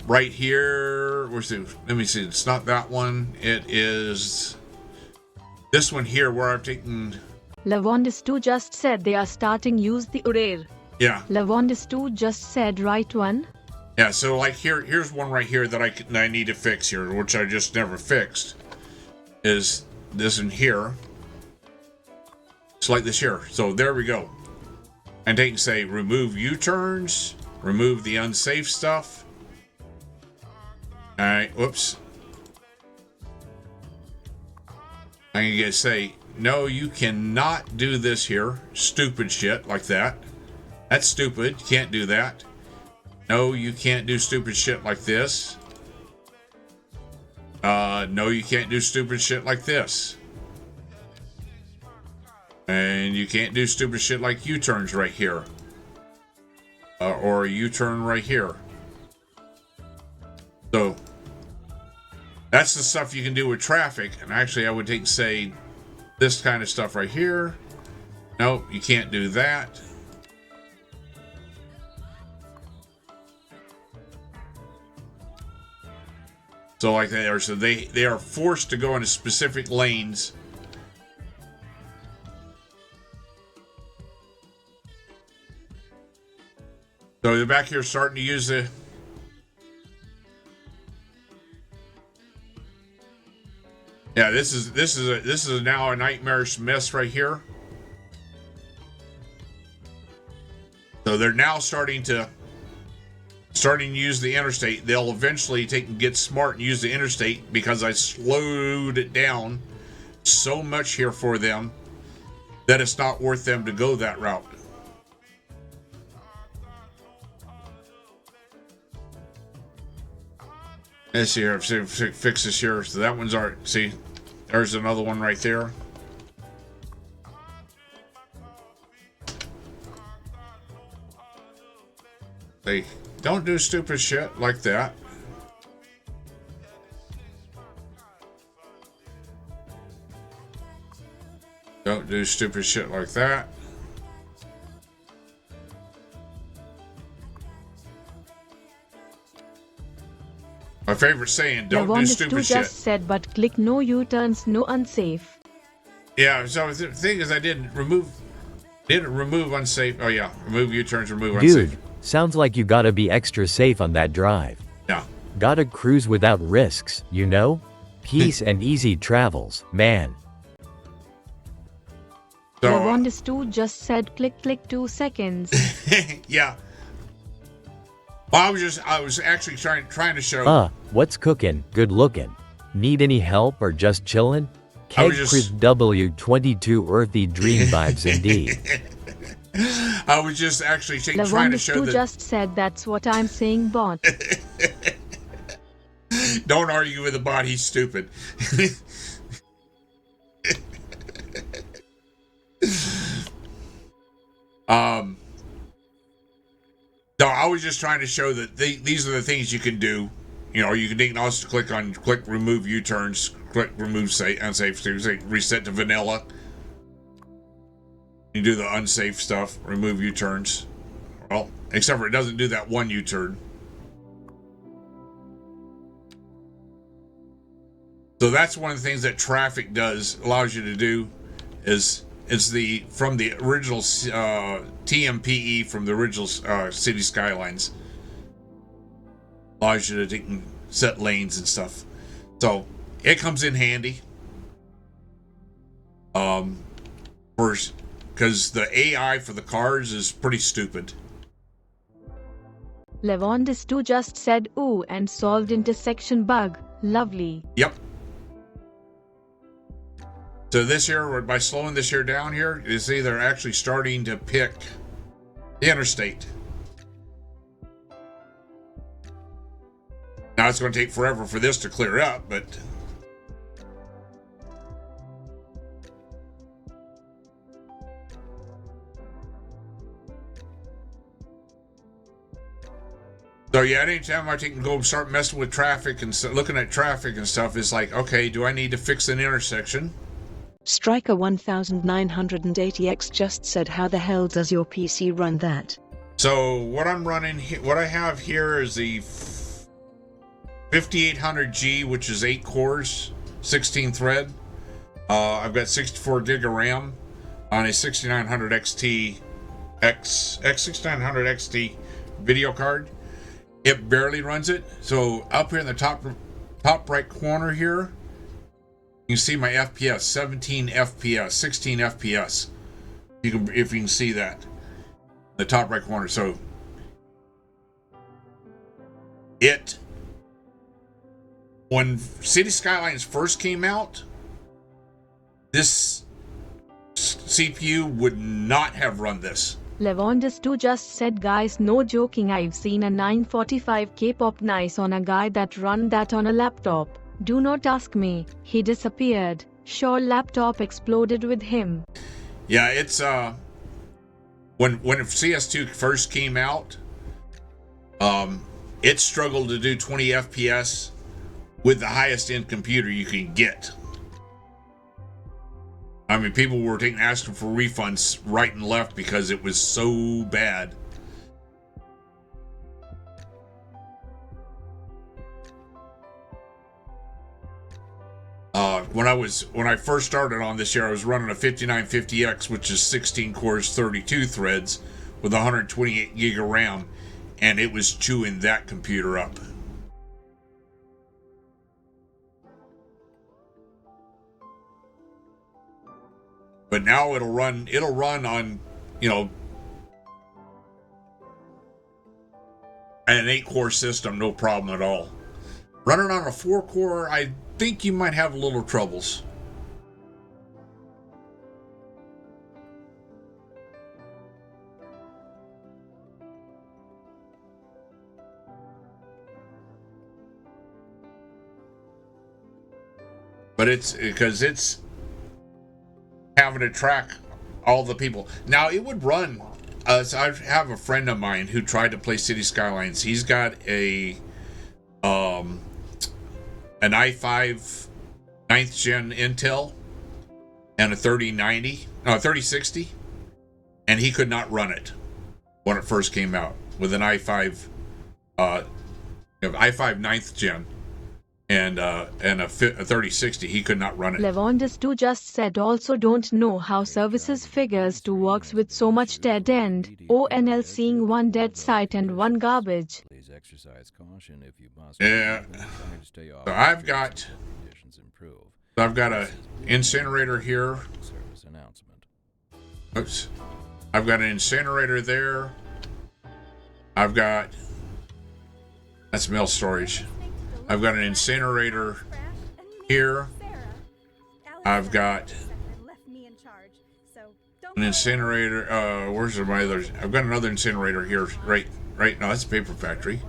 right here. Let me see. It's not that one. It is this one here where I'm taking. Levondis just said they are starting use the URER. Yeah. Lavondis2 just said right one. Yeah, so like here's one right here that I need to fix here, which I just never fixed. Is this in here. It's like this here. So there we go. And they can say remove U-turns, remove the unsafe stuff. Alright, whoops. I can get say, no, you cannot do this here. Stupid shit like that. That's stupid. You can't do that. No, you can't do stupid shit like this. No, you can't do stupid shit like this. And you can't do stupid shit like U-turns right here. Or a U-turn right here. So, that's the stuff you can do with traffic. And actually, I would take, say, this kind of stuff right here. Nope, you can't do that. So like they are, so they are forced to go into specific lanes. So they're back here starting to use the. Yeah, this is now a nightmarish mess right here. So they're now starting to use the interstate. They'll eventually get smart and use the interstate because I slowed it down so much here for them that it's not worth them to go that route. Let's see here. Fix this here. So that one's already. See, there's another one right there. They don't do stupid shit like that. Don't do stupid shit like that. My favorite saying, don't do stupid shit. Just said, but click no U-turns, no unsafe. Yeah, so the thing is I didn't remove unsafe. Oh yeah, remove U-turns, remove unsafe. Dude, sounds like you gotta be extra safe on that drive. Yeah. Gotta cruise without risks, you know? Peace and easy travels, man. So, Lavondis2 just said click 2 seconds. Yeah. Well, I was actually trying to show. What's cooking? Good looking. Need any help or just chillin'? Keg Chris W22 earthy dream vibes indeed. I was just actually trying to show that. Just said that's what I'm saying, bot. Don't argue with a bot. He's stupid. No, I was just trying to show that these are the things you can do. You know, you can also click remove U-turns, click remove unsafe, say reset to vanilla. You do the unsafe stuff, remove U-turns. Well, except for it doesn't do that one U-turn. So that's one of the things that traffic allows you to do is from the original TMPE from the original City Skylines. Allows you to set lanes and stuff. So it comes in handy. Because the AI for the cars is pretty stupid. Lavondis2 just said ooh and solved intersection bug. Lovely. Yep. So this here, by slowing this here down here, you see they're actually starting to pick the interstate. Now it's going to take forever for this to clear up, but so yeah, anytime I can go start messing with traffic and looking at traffic and stuff, it's like, okay, do I need to fix an intersection? Striker 1980X just said, how the hell does your PC run that? So what I'm running, what I have here is the 5800G, which is 8 cores, 16 thread. I've got 64 gig of RAM on a 6900 XT X6900 XT video card. It barely runs it. So up here in the top right corner here, you can see my FPS, 17 FPS, 16 FPS. If you can see that, in the top right corner. So when City Skylines first came out, this CPU would not have run this. Levondis2 just said, guys, no joking, I've seen a 945K pop nice on a guy that run that on a laptop. Do not ask me, he disappeared. Sure, laptop exploded with him. Yeah, it's when CS2 first came out, it struggled to do 20 FPS with the highest end computer you can get. I mean, people were asking for refunds right and left because it was so bad. When I first started on this year, I was running a 5950X, which is 16 cores, 32 threads, with 128 gig of RAM, and it was chewing that computer up. But now it'll run on, an 8-core system, no problem at all. Running on a 4-core, I think you might have a little troubles. But it's because it's having to track all the people. Now it would run. So I have a friend of mine who tried to play City Skylines. He's got an i5 9th gen Intel and a 3060, and he could not run it when it first came out with an i5 9th gen. And a 3060, he could not run it. Levondis2 just said, also don't know how services figures to works with so much dead end. ONL seeing one dead site and one garbage. Please exercise caution if you must. Yeah. So I've got a incinerator here. Service announcement. Oops. I've got an incinerator there. That's mill storage. I've got an incinerator here. I've got an incinerator. Where's my other? I've got another incinerator here. Right. No, that's a paper factory.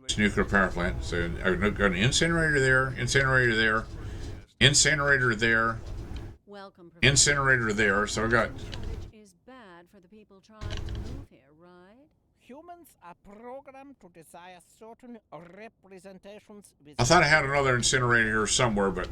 It's a nuclear power plant. So I've got an incinerator there, incinerator there, incinerator there, incinerator there. So I got. Is bad for the people trying to move here, right? Humans are programmed to desire certain representations. I thought I had another incinerator here somewhere, but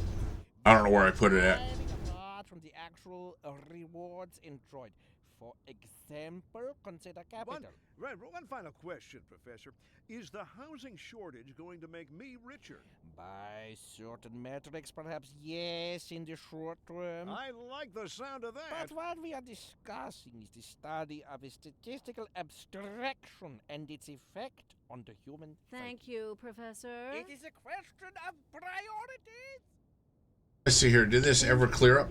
I don't know where I put it at. Apart from the actual rewards enjoyed. For example, consider capital. One final question, Professor. Is the housing shortage going to make me richer? By certain metrics, perhaps yes, in the short term. I like the sound of that. But what we are discussing is the study of a statistical abstraction and its effect on the human Thank you, Professor. It is a question of priorities. Let's see here. Did this ever clear up?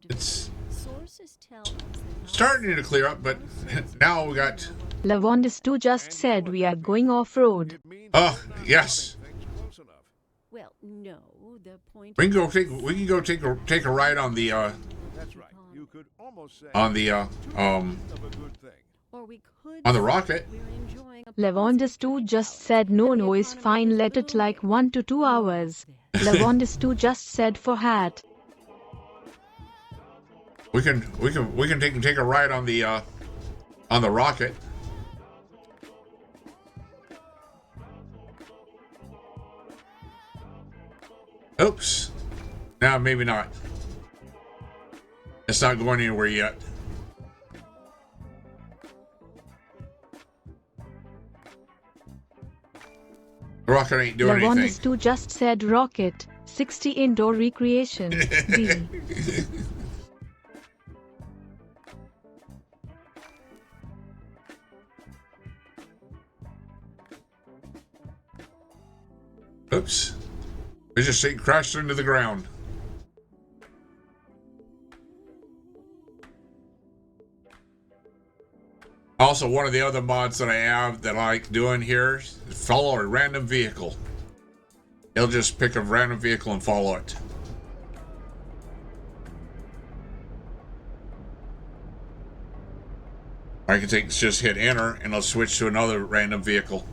It's starting to clear up, but now we got. Levondis2 just said we are going off-road. Oh, yes. Well, no, the point. We can go take a ride on the That's right. You could almost say on the on the rocket. Levondis2 just said no is fine, let it like 1 to 2 hours. Levondis2 just said for hat. We can take a ride on the rocket. Oops. Now maybe not. It's not going anywhere yet. The rocket ain't doing anything. Levondis2 just said rocket. 60 indoor recreation. D. Oops. We just crashed into the ground. Also, one of the other mods that I have that I like doing here is follow a random vehicle. It'll just pick a random vehicle and follow it. I can just hit enter and it'll switch to another random vehicle.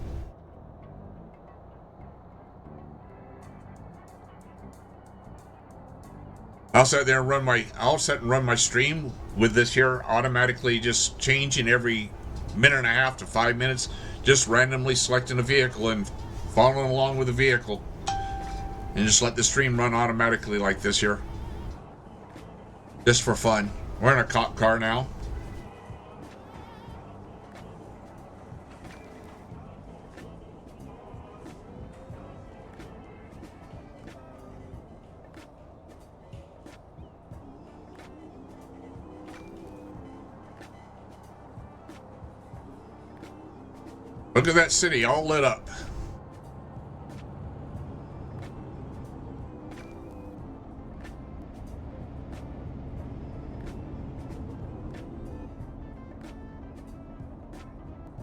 I'll sit there and run my stream with this here automatically just changing every minute and a half to 5 minutes, just randomly selecting a vehicle and following along with the vehicle. And just let the stream run automatically like this here. Just for fun. We're in a cop car now. Look at that city all lit up.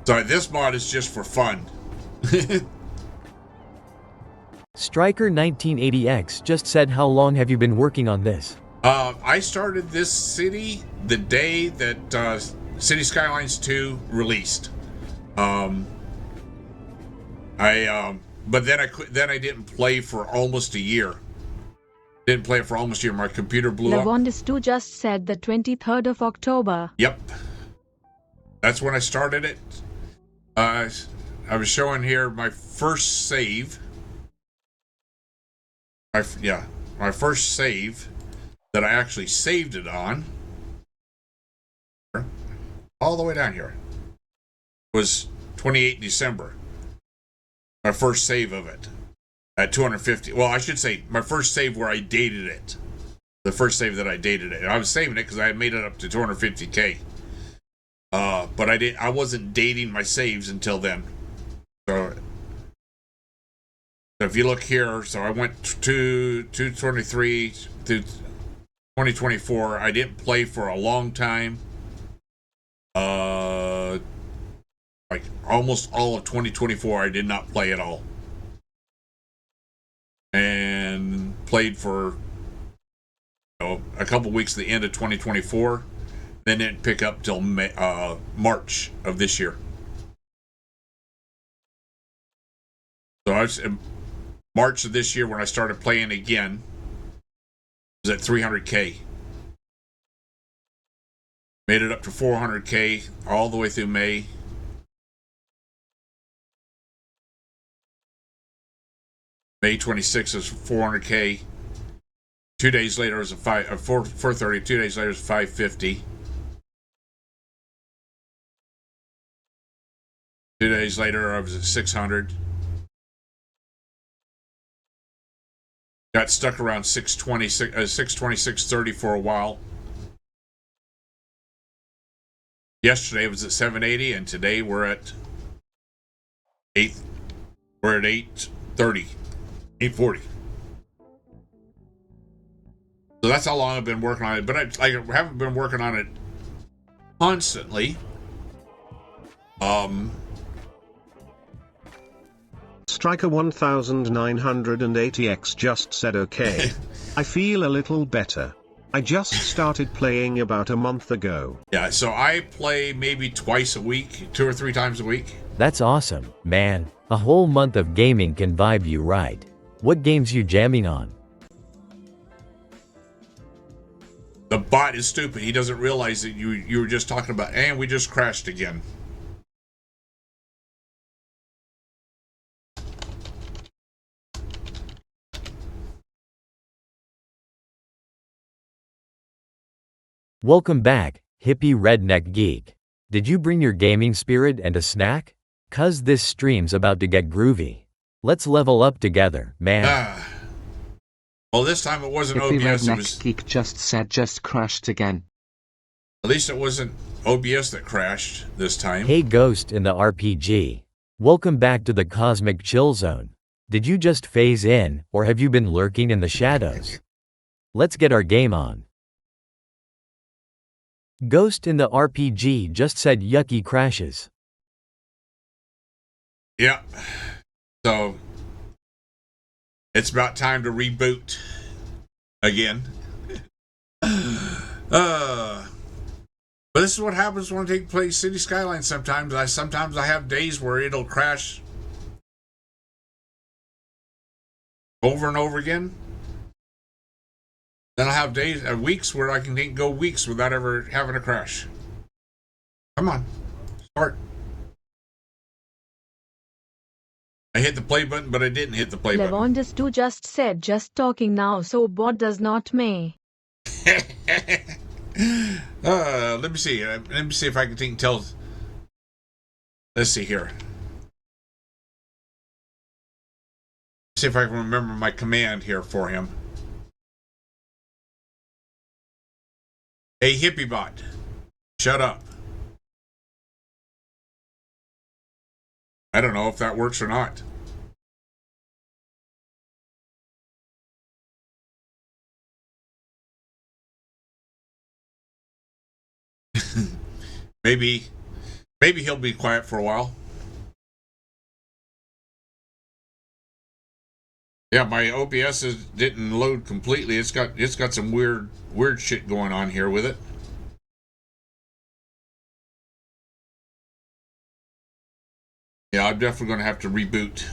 So this mod is just for fun. Striker 1980X just said, how long have you been working on this? I started this city the day that City Skylines II released. But then I quit. Then I didn't play for almost a year. Didn't play it for almost a year. My computer blew up. Lavondis2 just said the 23rd of October. Yep. That's when I started it. I was showing here my first save. My first save that I actually saved it on. All the way down here. Was 28 December. My first save of it. At 250. Well, I should say my first save where I dated it. The first save that I dated it. I was saving it because I had made it up to 250K. But I wasn't dating my saves until then. So if you look here, so I went to 223 to 2024. I didn't play for a long time. Like almost all of 2024, I did not play at all. And played for a couple weeks at the end of 2024. Then didn't pick up till March of this year. So I was in March of this year when I started playing again. Was at 300K. Made it up to 400K all the way through May. May 26th was 400K. 2 days later it was 430. 2 days later it was 550. 2 days later I was at 600. Got stuck around 630 for a while. Yesterday it was at 780, and today we're at 830. 840. So that's how long I've been working on it, but I haven't been working on it constantly. Striker 1980X just said okay. I feel a little better. I just started playing about a month ago. Yeah, so I play maybe twice a week, 2 or 3 times a week. That's awesome, man. A whole month of gaming can vibe you right. What games you jamming on? The bot is stupid. He doesn't realize that you were just talking about, and we just crashed again. Welcome back, hippie redneck geek. Did you bring your gaming spirit and a snack? 'Cause this stream's about to get groovy. Let's level up together, man. Well, this time it wasn't Hippie OBS. It redneck was. geek just said just crashed again. At least it wasn't OBS that crashed this time. Hey Ghost in the RPG. Welcome back to the Cosmic Chill Zone. Did you just phase in, or have you been lurking in the shadows? Let's get our game on. Ghost in the RPG just said yucky crashes. Yeah. So, it's about time to reboot again. But this is what happens when I take play City Skylines sometimes. Sometimes I have days where it'll crash over and over again. Then I'll have days, weeks where I can go weeks without ever having a crash. Come on, start. I hit the play button, but I didn't hit the play button. Levondis 2 just said just talking now, so bot does not may. Let me see. Let me see if I can tell. Let's see here. See if I can remember my command here for him. Hey, hippie bot, shut up. I don't know if that works or not. Maybe he'll be quiet for a while. Yeah, my OBS didn't load completely. It's got some weird shit going on here with it. Yeah, I'm definitely going to have to reboot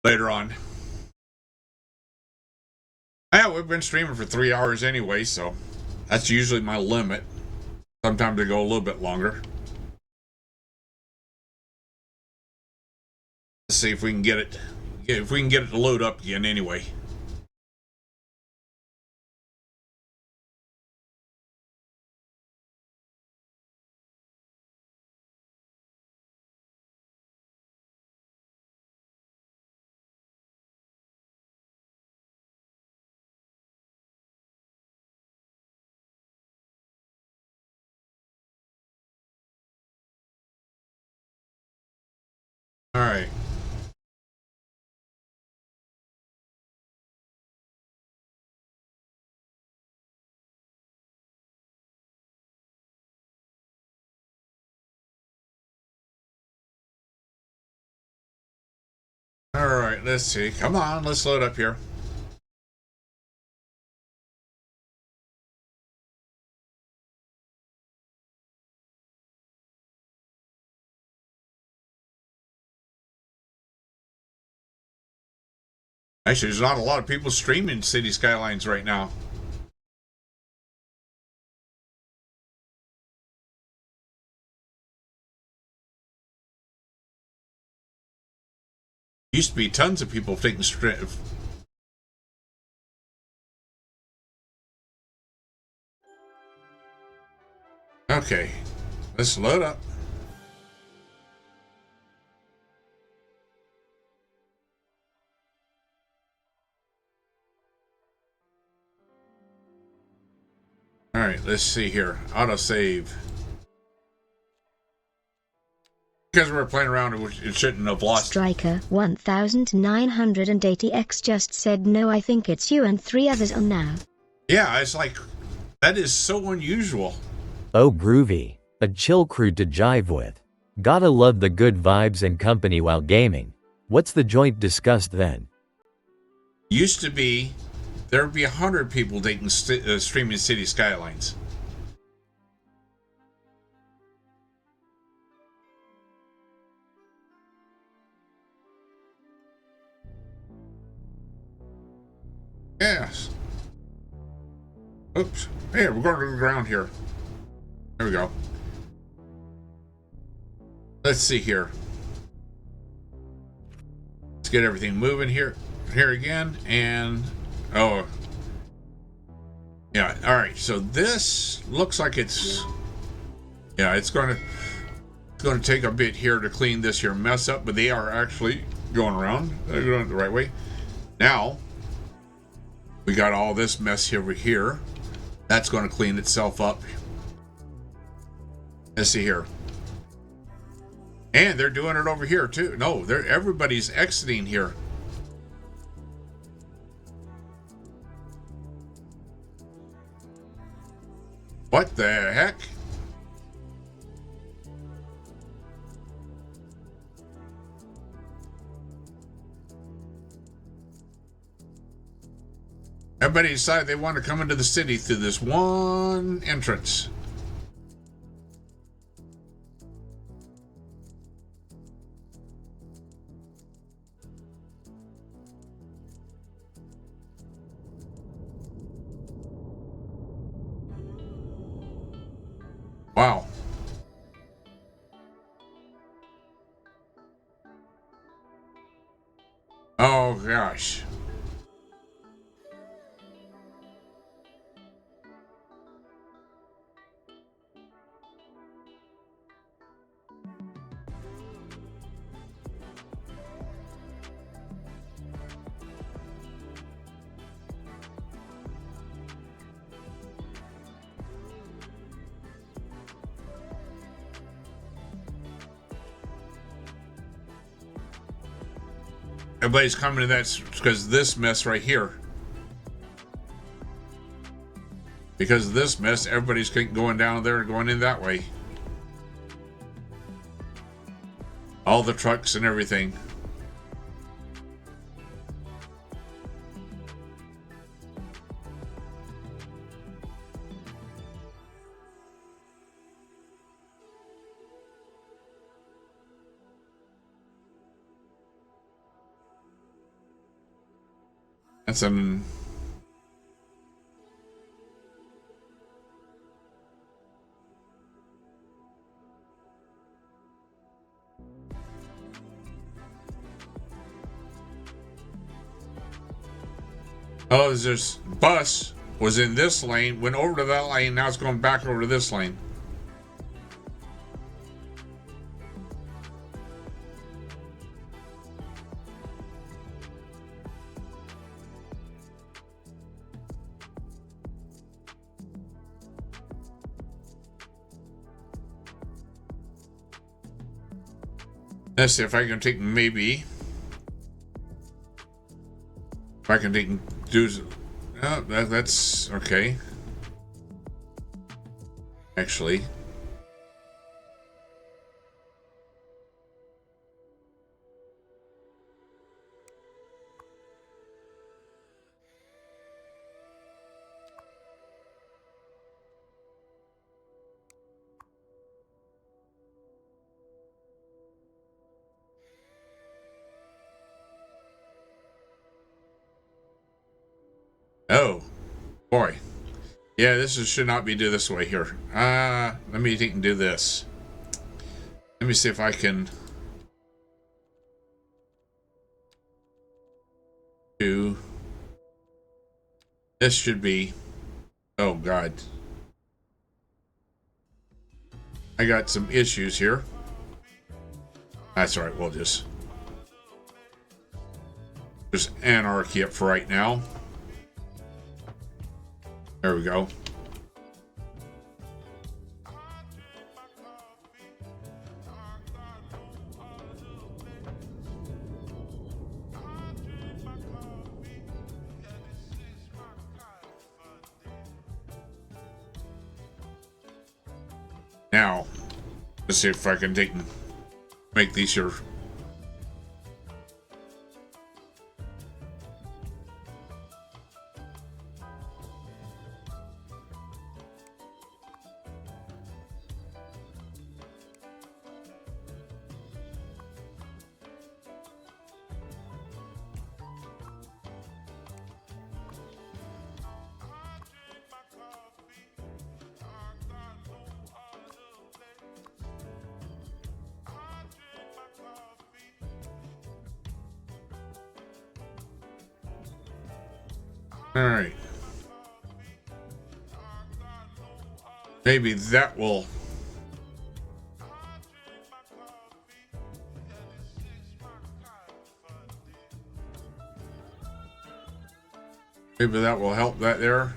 later on. Yeah, we've been streaming for 3 hours anyway, so that's usually my limit. Sometimes I go a little bit longer. Let's see if we can get it. If we can get it to load up again anyway. All right. All right, let's see. Come on, let's load up here. Actually, there's not a lot of people streaming City Skylines right now. Used to be tons of people taking Okay, let's load up. All right, let's see here. Autosave. Because we're playing around, it shouldn't have lost. Striker 1980X just said no, I think it's you and 3 others on now. Yeah, it's like, that is so unusual. Oh groovy. A chill crew to jive with. Gotta love the good vibes and company while gaming. What's the joint discussed then? Used to be, there'd be 100 people taking streaming City Skylines. Yes. Oops. Hey, we're going to the ground here. There we go. Let's see here. Let's get everything moving here again, and oh yeah, all right, so this looks like it's going to take a bit here to clean this here mess up, but they are actually going around. They're going the right way. Now we got all this mess over here. That's going to clean itself up. Let's see here. And they're doing it over here too. No, everybody's exiting here. What the heck? Everybody decided they want to come into the city through this one entrance. Wow. Oh gosh. Everybody's coming to that because of this mess right here. Because of this mess, everybody's going down there and going in that way. All the trucks and everything. That's an... Oh, this bus was in this lane, went over to that lane, now it's going back over to this lane. Let's see if I can take maybe. If I can take do. Oh, that's okay. Actually. Oh, boy. Yeah, should not be do this way here. Let me take and do this. Let me see if I can do. This should be. Oh, God. I got some issues here. That's all right. We'll just anarchy up for right now. There we go. Now, let's see if I can make these here. All right. Maybe that will. Maybe that will help that there.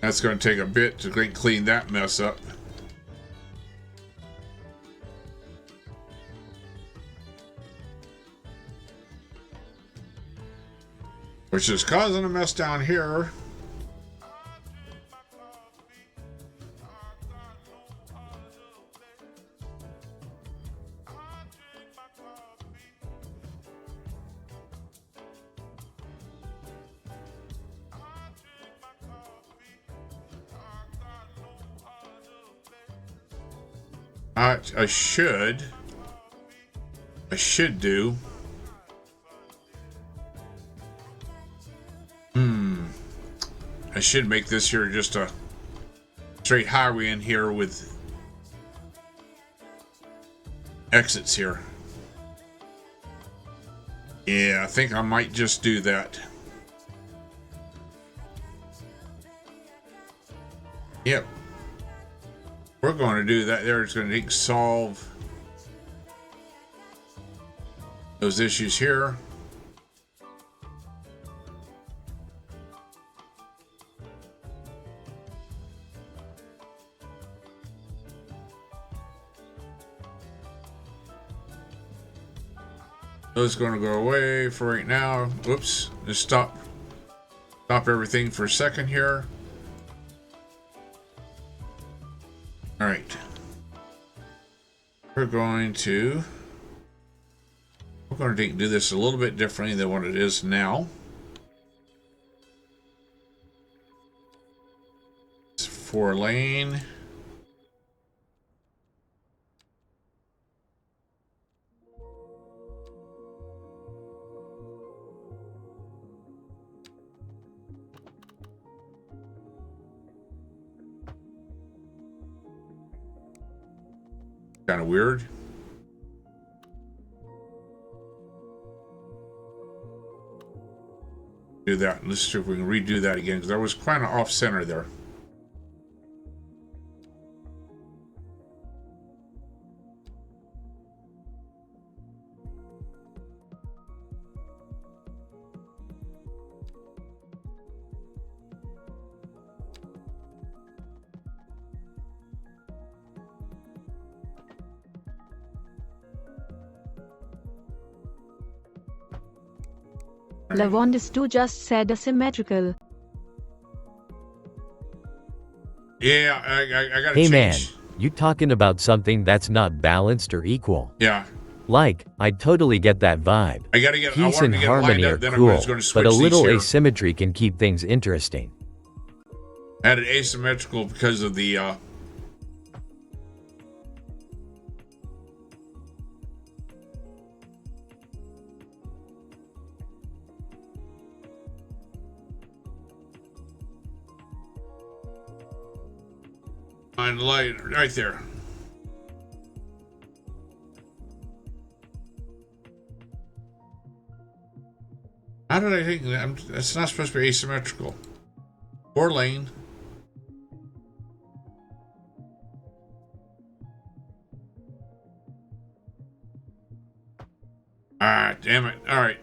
That's going to take a bit to clean that mess up. Which is causing a mess down here. I should do. I should make this here just a straight highway in here with exits here. Yeah, I think I might just do that. Yep. We're going to do that there. It's going to solve those issues here. Those are going to go away for right now. Whoops. Just stop everything for a second here. All right. We're going to do this a little bit differently than what it is now. It's 4-lane. Kind of weird. Do that. Let's see if we can redo that again, because that was kind of off center there. Lavondis 2 just said asymmetrical. Yeah, I gotta Hey change. man, you talking about something that's not balanced or equal? Yeah. Like, I totally get that vibe. I gotta get. I Peace wanted and to get harmony lined are up, then cool, I'm just going to switch but a little these here. asymmetry can keep things interesting. Added asymmetrical because of the on the light right there. How did I think that? That's not supposed to be asymmetrical. 4-lane. Ah, damn it. All right.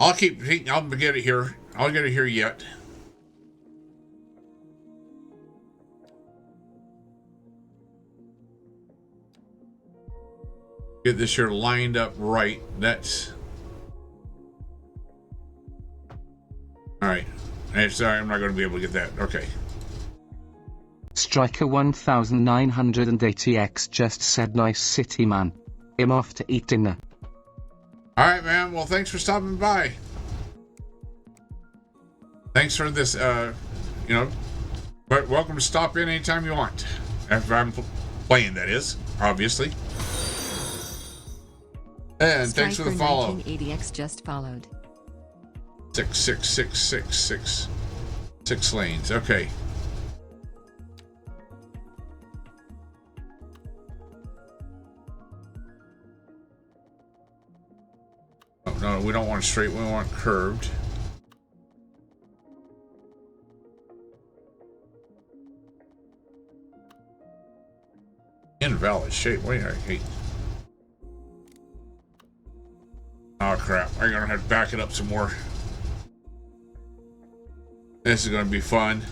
I'll get it here. I'll get it here yet. Get this here lined up right. That's all right. Hey, sorry, I'm not going to be able to get that. Okay. Striker 1980X just said nice city man. I'm off to eat dinner. All right, man. Well, thanks for stopping by. Thanks for this. But welcome to stop in anytime you want. If I'm playing, that is, obviously. And thanks for the follow. 1980X just followed. 6 lanes. Okay. Oh, no, we don't want straight. We want curved. Invalid shape. Wait, I hate. Oh crap! I'm gonna have to back it up some more. This is going to be fun.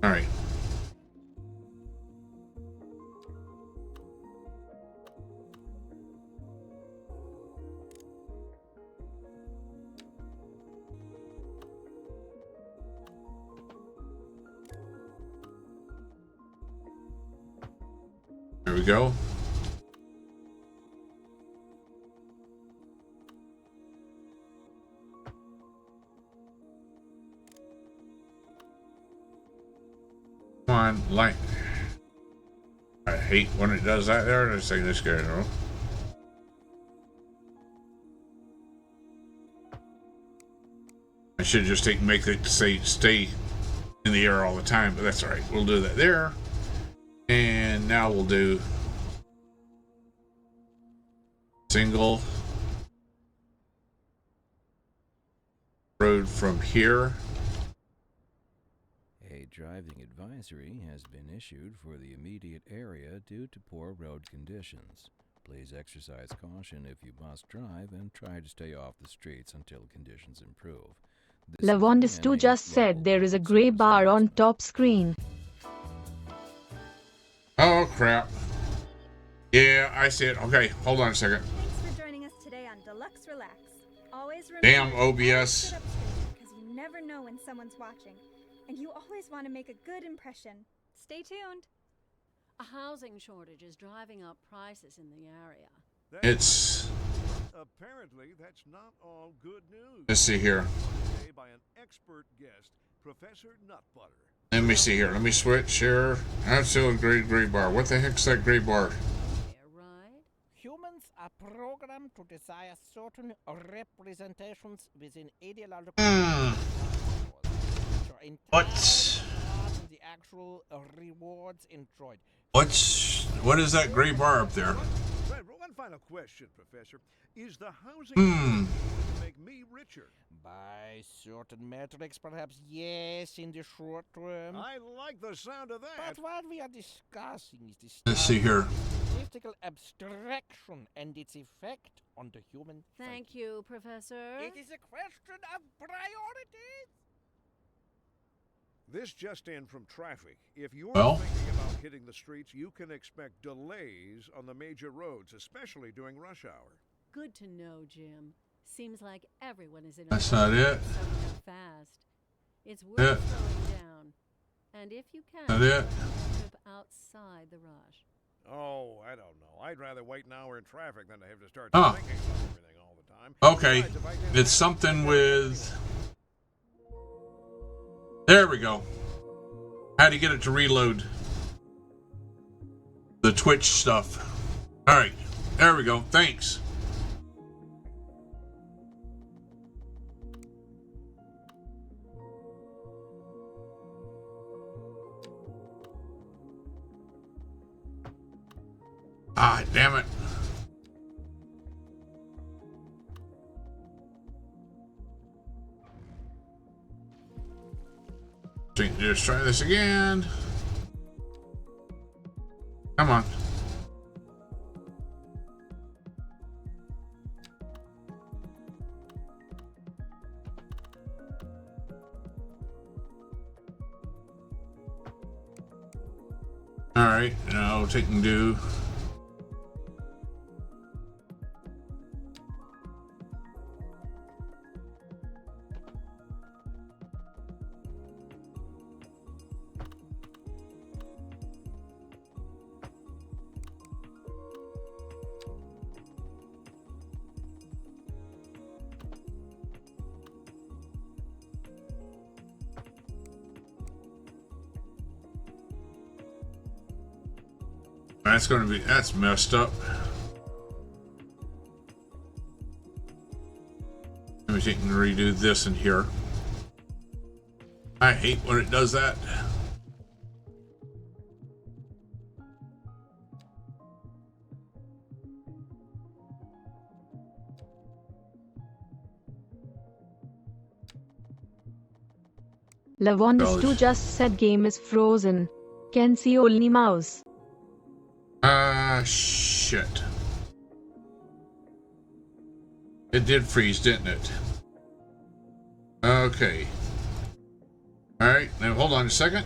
All right. There we go. Come on, light. I hate when it does that there. Let's take this guy though. I should just make it stay in the air all the time, but that's all right. We'll do that there. And now we'll do single road from here. A driving advisory has been issued for the immediate area due to poor road conditions. Please exercise caution if you must drive and try to stay off the streets until conditions improve. Lavondis 2 just said there is a gray bar on top screen. Oh crap. Yeah, I see it. Okay, hold on a second. Thanks for joining us today on Deluxe Relax. Always remember Damn OBS. because you never know when someone's watching, and you always want to make a good impression. Stay tuned. A housing shortage is driving up prices in the area. It's apparently that's not all good news. Let's see here. By an expert guest, Professor Nutbutter. Let me see here. Let me switch here. I'm still a gray bar. What the heck's that gray bar? Humans are programmed to desire certain representations within ideological What's the actual rewards enjoyed. What is that gray bar up there? One final question, Professor. Is the housing to make me richer? By certain metrics, perhaps yes, in the short term. I like the sound of that. But what we are discussing is the Let's see here. statistical abstraction and its effect on the human. Thank you, Professor. It is a question of priorities. This just in from traffic. If you're Well? thinking about hitting the streets, you can expect delays on the major roads, especially during rush hour. Good to know, Jim. Seems like everyone is in a That's not it. fast. It's worth Yeah. slowing down. And if you can, Not it. trip outside the rush. Oh, I don't know. I'd rather wait an hour in traffic than to have to start Oh. thinking about everything all the time. Okay. Besides, if I did It's that- something with... There we go. How to get it to reload the Twitch stuff. All right. There we go. Thanks. Ah, damn it. Just try this again. Come on. All right, now take and do. That's messed up. Let me take and redo this in here. I hate when it does that. Lavondis 2 just said game is frozen. Can see only mouse. Ah, shit. It did freeze, didn't it? Okay. Alright, now hold on a second.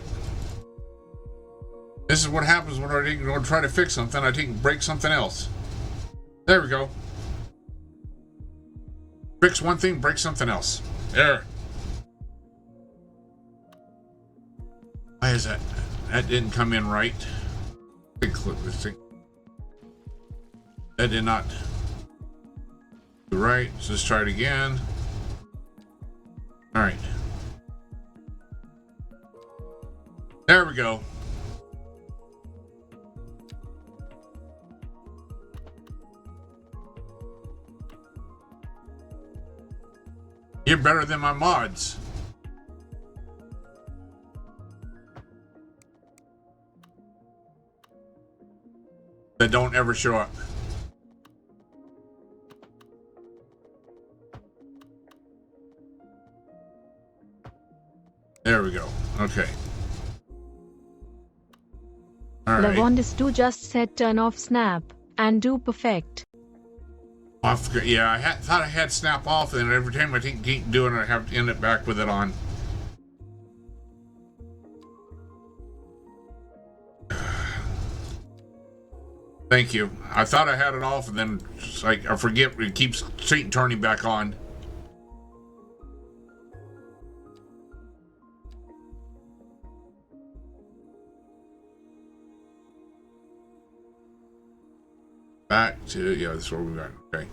This is what happens when I try to fix something. I break something else. There we go. Fix one thing, break something else. There. Why is that? That didn't come in right. Big clip this thing. That did not do right. So let's try it again. All right. There we go. You're better than my mods. That don't ever show up. There we go. Okay. All right. Lavondis2 just said turn off snap and do perfect. I forgot. Yeah, I thought I had snap off, and every time I keep doing it, I have to end it back with it on. Thank you. I thought I had it off, and then it's like I forget. It keeps turning back on. Back to, yeah, that's where we got. Okay.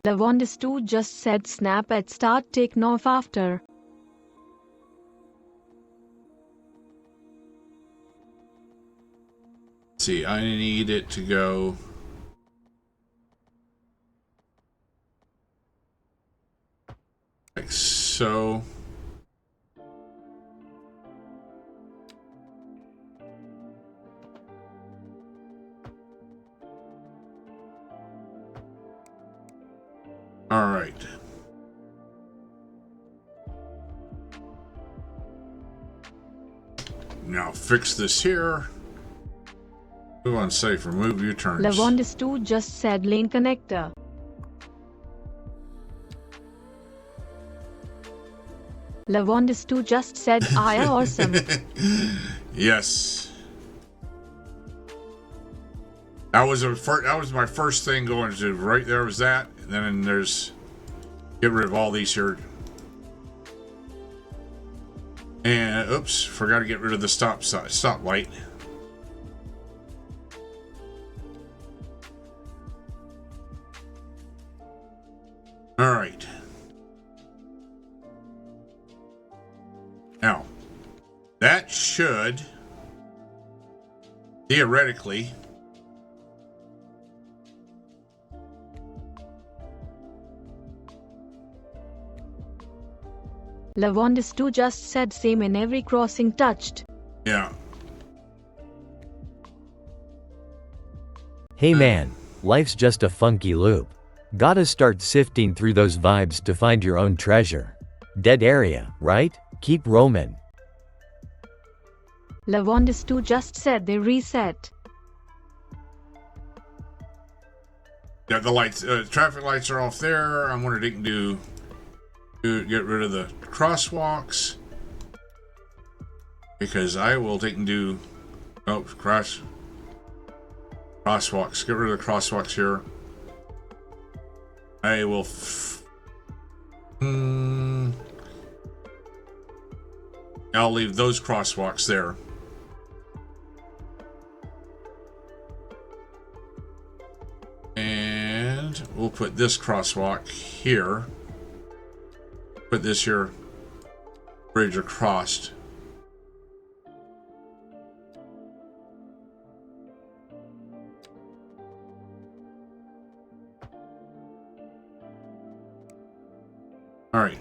Lavondis2 just said snap at start, taken off after. Let's see, I need it to go. Like so. All right. Now fix this here. Move on safe, remove U-turns. Lavondis2 just said lane connector. Lavondis2 just said I awesome. Yes. That was my first thing going to right there was that. And then there's get rid of all these here. And oops, forgot to get rid of the stop light. All right. Now, that should theoretically Lavondis2 just said same in every crossing touched. Yeah. Hey man, life's just a funky loop. Gotta start sifting through those vibes to find your own treasure. Dead area, right? Keep roaming. Lavondis2 just said they reset. Yeah, the lights, traffic lights are off there. I'm wondering if they can do get rid of the crosswalks, because I will take and do crosswalks. Get rid of the crosswalks here. I will. I'll leave those crosswalks there. And we'll put this crosswalk here. Put this here. Bridge across. All right.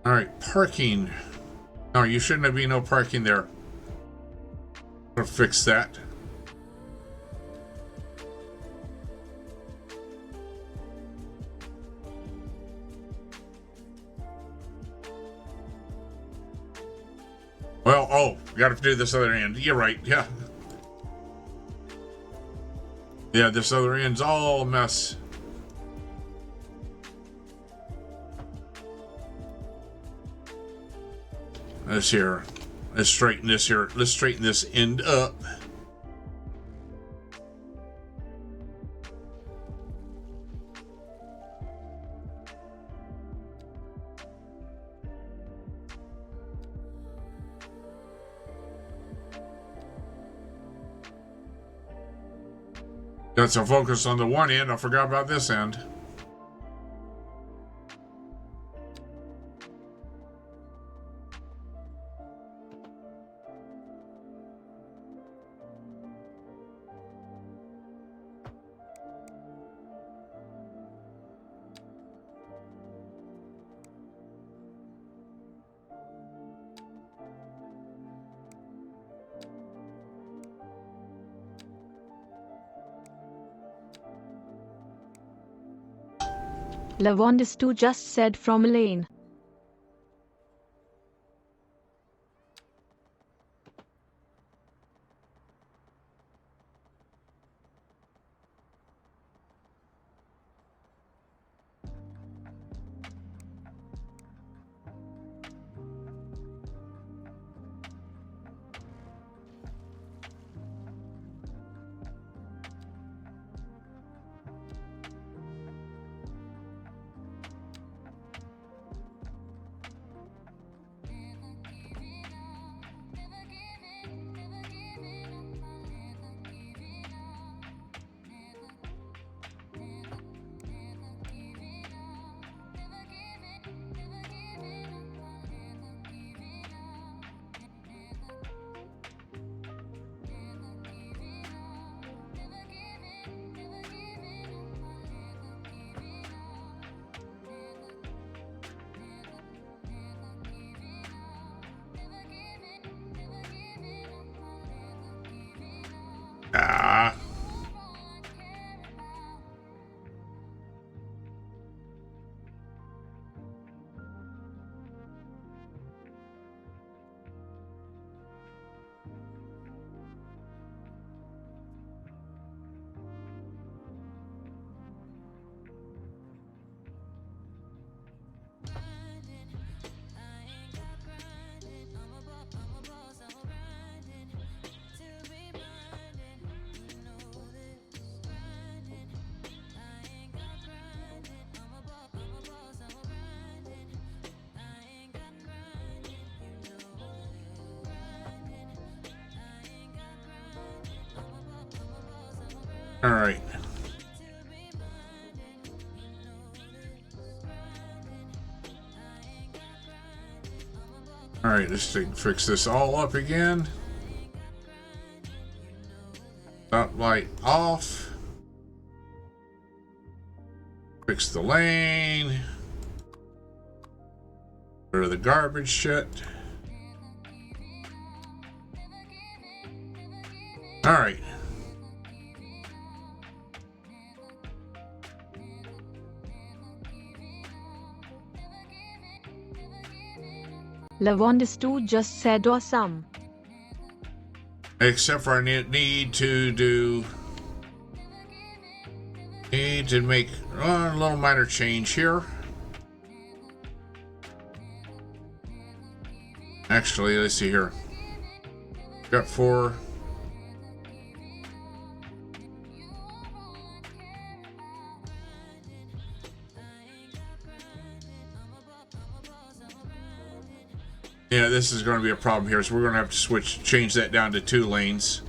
All right, parking. No, you shouldn't have been no parking there. I'll fix that. Well, oh, we got to do this other end. You're right, yeah. Yeah, this other end's all a mess. Let's straighten this here. Let's straighten this end up. Got some focus on the one end. I forgot about this end. Lavondis2 just said from Elaine. Ah. All right. All right, let's fix this all up again. Stop light off. Fix the lane. Rid of the garbage shit. All right. Lavondis2 just said awesome. Except for I need to make a little minor change here. Actually, let's see here. Got 4. Yeah, this is going to be a problem here, so we're going to have to change that down to 2 lanes.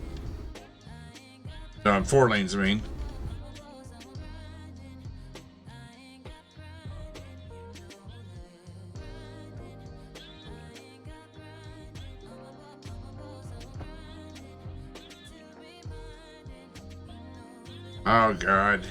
4 lanes, I mean. Oh, God.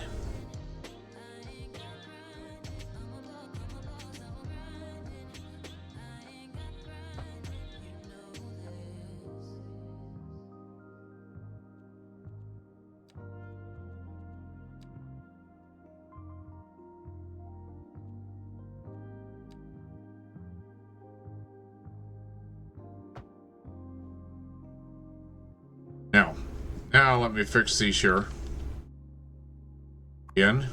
Now let me fix these here. Again.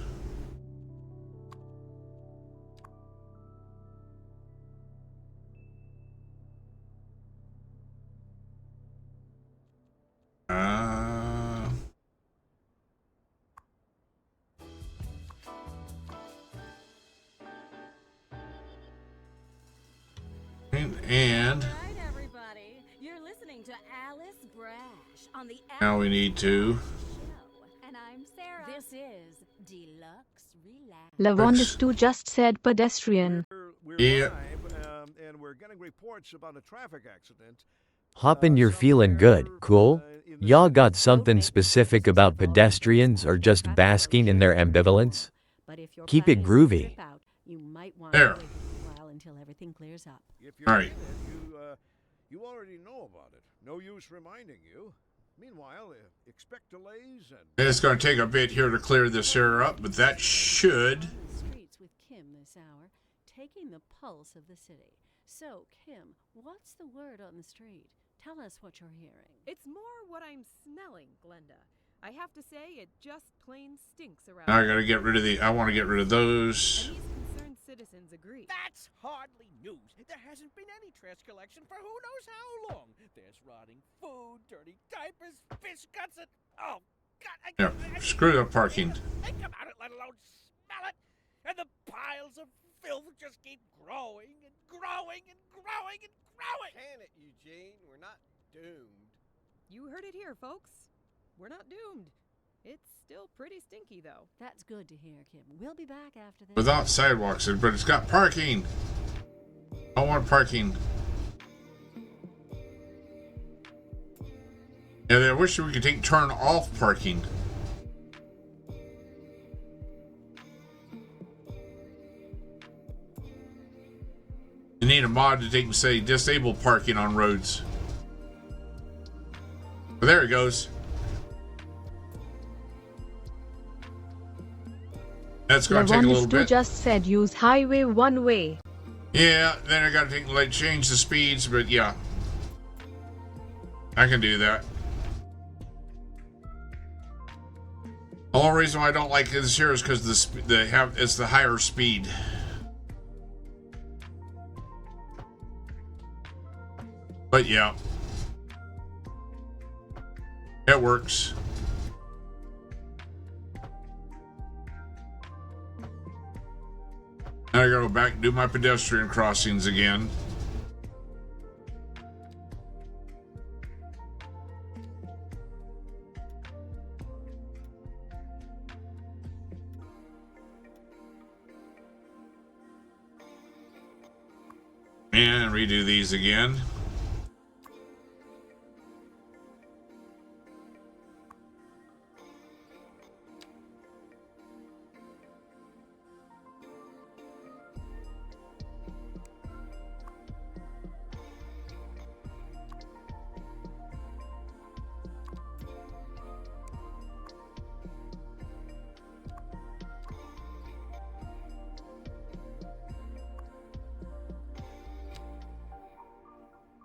And everybody, you're listening to Alice Brash on the now we need to. And I'm Sarah. This is Deluxe Relax. Lavondis 2 just said pedestrian. We're Yeah. live, and we're getting reports about a traffic accident. Hoppin', you're feeling good, cool? Y'all got something specific about pedestrians or just basking in their ambivalence? Keep it groovy. You might want There. to wait a while until everything clears up. If you're All right. you already know about it. No use reminding you. Meanwhile, expect delays and It's going to take a bit here to clear this here up, but that should. Streets with Kim this hour, taking the pulse of the city. So, Kim, what's the word on the street? Tell us what you're hearing. It's more what I'm smelling, Glenda. I have to say, it just plain stinks around. Now I got to get rid of the. I want to get rid of those. And these concerned citizens agree. That's hardly news. There hasn't been any trash collection for who knows how long. There's rotting food, dirty diapers, fish guts, and oh God! Yeah, screw the parking. Think about it, let alone smell it. And the piles of filth just keep growing and growing and growing and growing. Can it, Eugene? We're not doomed. You heard it here, folks. We're not doomed. It's still pretty stinky, though. That's good to hear, Kim. We'll be back after this. Without sidewalks, but it's got parking. I want parking. Yeah, I wish we could turn off parking. You need a mod to take and say disable parking on roads. But there it goes. That's going to take a little bit. Just said use highway one way. Yeah, then I got to change the speeds, but yeah, I can do that. The only reason why I don't like this here is because it's the higher speed. But yeah, it works. Now I gotta go back and do my pedestrian crossings again. And redo these again.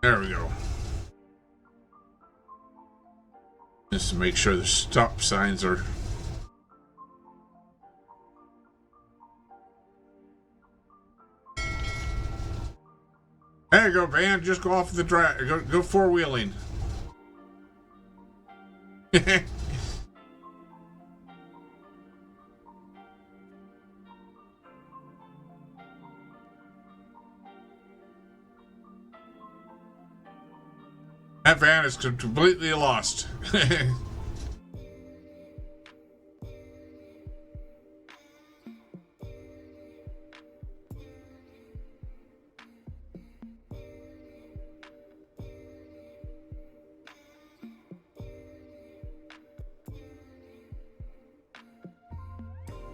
There we go. Just to make sure the stop signs are. There you go, van. Just go off the drive. Go four-wheeling. That van is completely lost.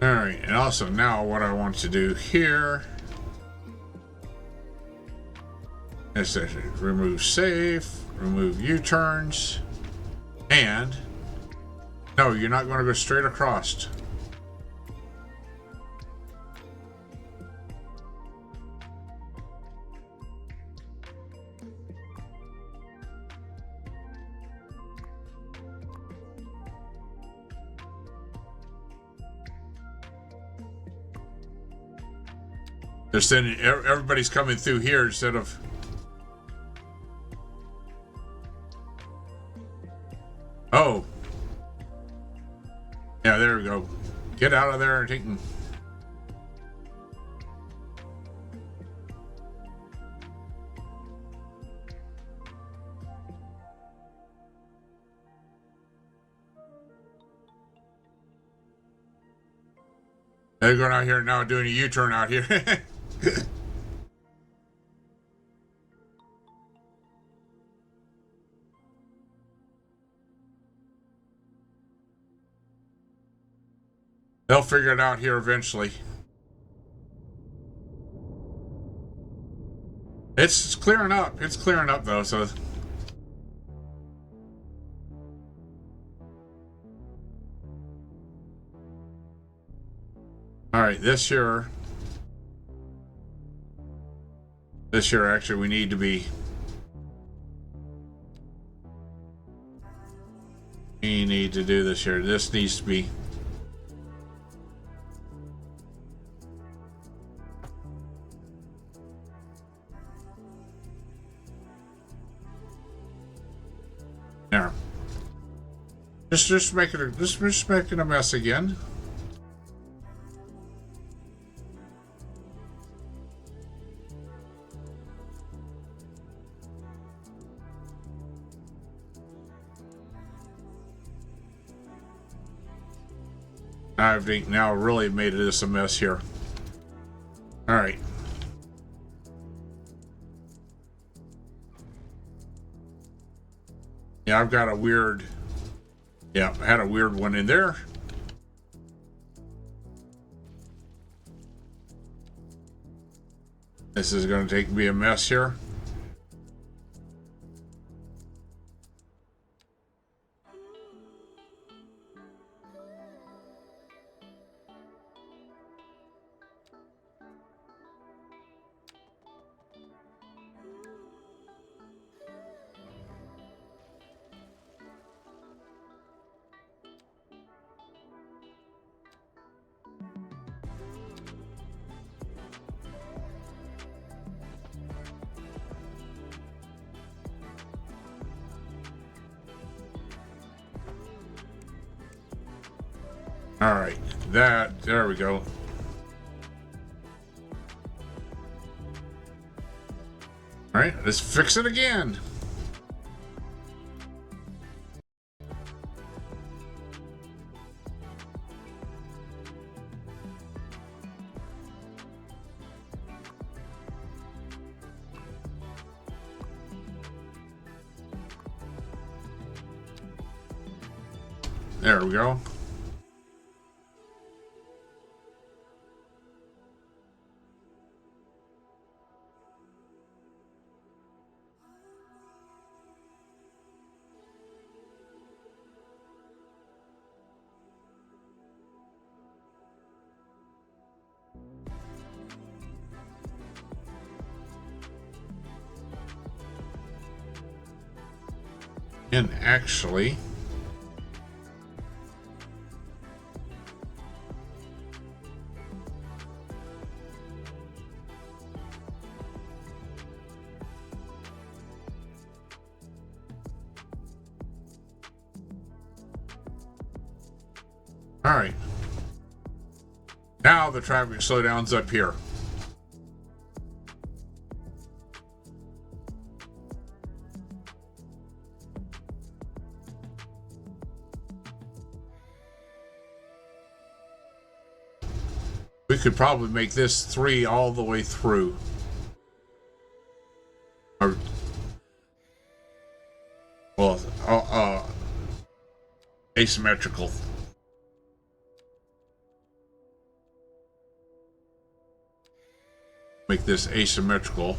Alright, and also now what I want to do here is to remove safe, remove U-turns, and no, you're not going to go straight across. Instead, everybody's coming through here instead of. Oh. Yeah, there we go. Get out of there and take them. They're going out here now doing a U-turn out here. They'll figure it out here eventually. It's clearing up. It's clearing up though, so. All right, this year actually we need to be. We need to do this here. This needs to be. There. Just making a mess again. I've now really made this a mess here. All right. Yeah, I've got a weird. Yeah, I had a weird one in there. This is going to be a mess here. All right, there we go. All right, let's fix it again. There we go. And actually, all right. Now the traffic slowdowns up here. We could probably make this 3 all the way through. Or, well, asymmetrical. Make this asymmetrical.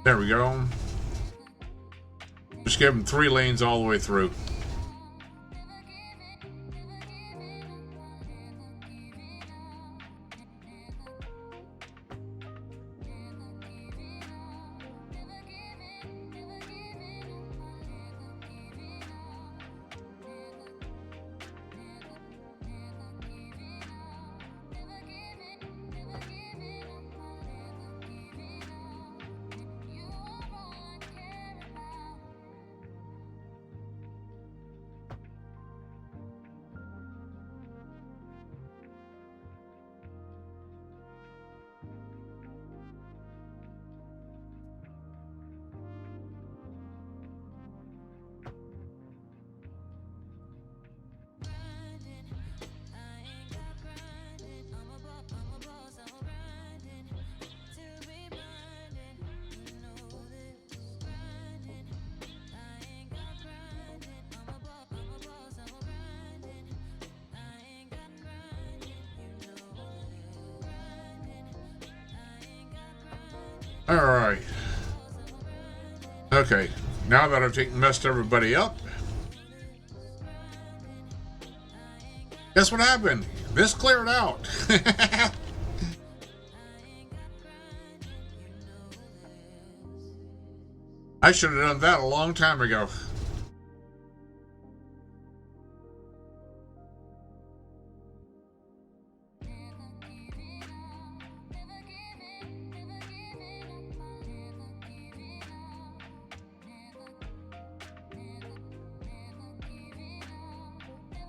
There we go. Just give them 3 lanes all the way through. Alright. Okay. Now that I've messed everybody up. Guess what happened? This cleared out. I should have done that a long time ago.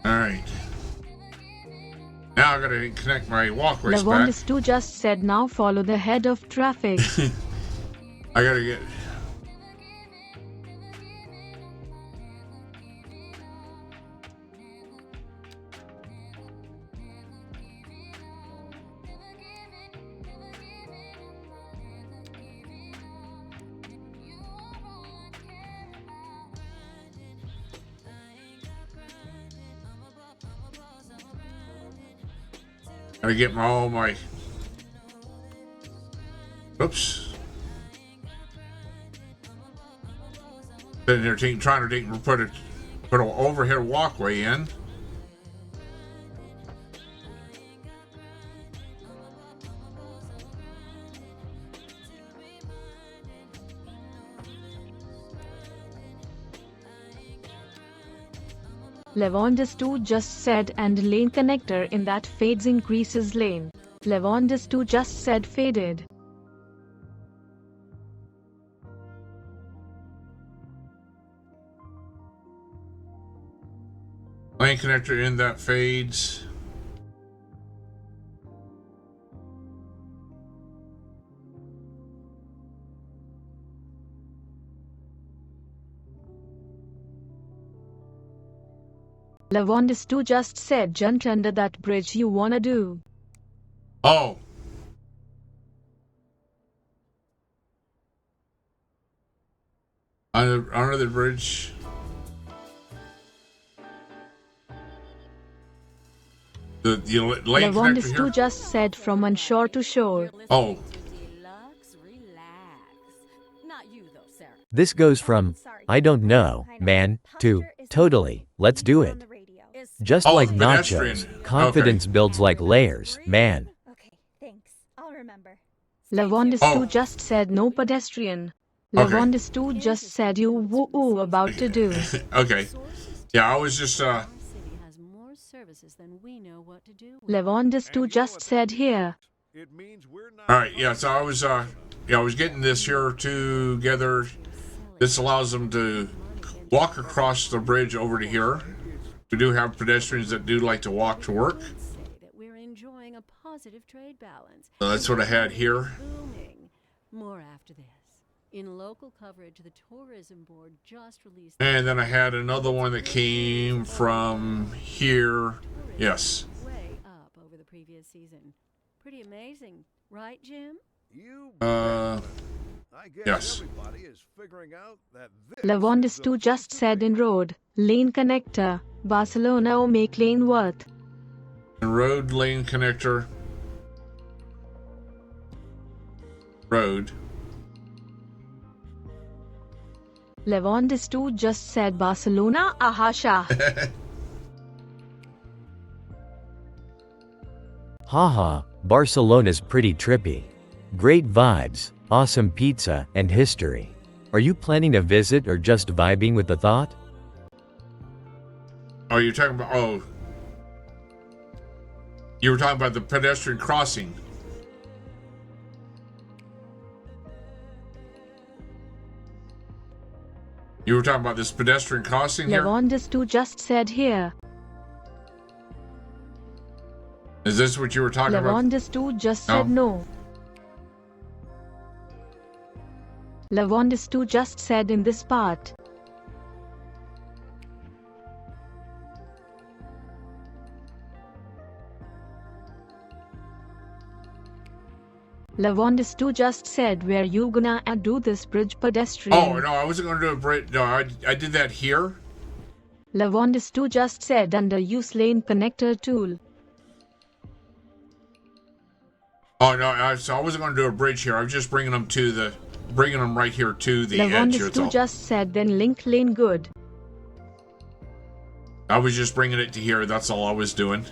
Alright. Now I gotta connect my walkways back. Levondis2 just said now follow the head of traffic. I gotta get... Gotta get all my... Oops. Then they're trying to put an overhead walkway in. Levondis2 just said and lane connector in that fades increases lane. Levondis2 just said faded. Lane connector in that fades. Levondis2 just said jump under that bridge you wanna do. Oh. Under the bridge. The lane connector here. Levondis2 just said from one shore to shore. Oh. This goes from, I don't know, man, to, totally, let's do it. Just like nachos, confidence builds like layers, man. Levondis2 just said no pedestrian. Levondis2 just said you woo about to do. Okay. Yeah, I was just Levondis2 just said here. Alright, yeah, so I was getting this here together. This allows them to walk across the bridge over to here. We do have pedestrians that do like to walk to work. So that's what I had here. More after this. In local coverage, the tourism board just released. And then I had another one that came from here. Yes. Way up over the previous season. Pretty amazing, right, Jim? Yes. Levondis2 just said in road, lane connector, Barcelona or make lane worth. Road lane connector. Road. Levandis2 just said Barcelona, ahasha. Haha, Barcelona's pretty trippy. Great vibes, awesome pizza, and history. Are you planning a visit or just vibing with the thought? Oh, you're talking about, oh. You were talking about the pedestrian crossing. You were talking about this pedestrian crossing here? Levandis2 just said here. Is this what you were talking about? Levandis2 just said no. Levandis2 just said in this part. Levandis2 just said where you gonna do this bridge pedestrian. Oh, no, I wasn't going to do a bridge. No, I did that here. Levandis2 just said under use lane connector tool. Oh, no, so I wasn't going to do a bridge here. I was just bringing them right here to the edge. Levandis2 just said then link lane good. I was just bringing it to here. That's all I was doing.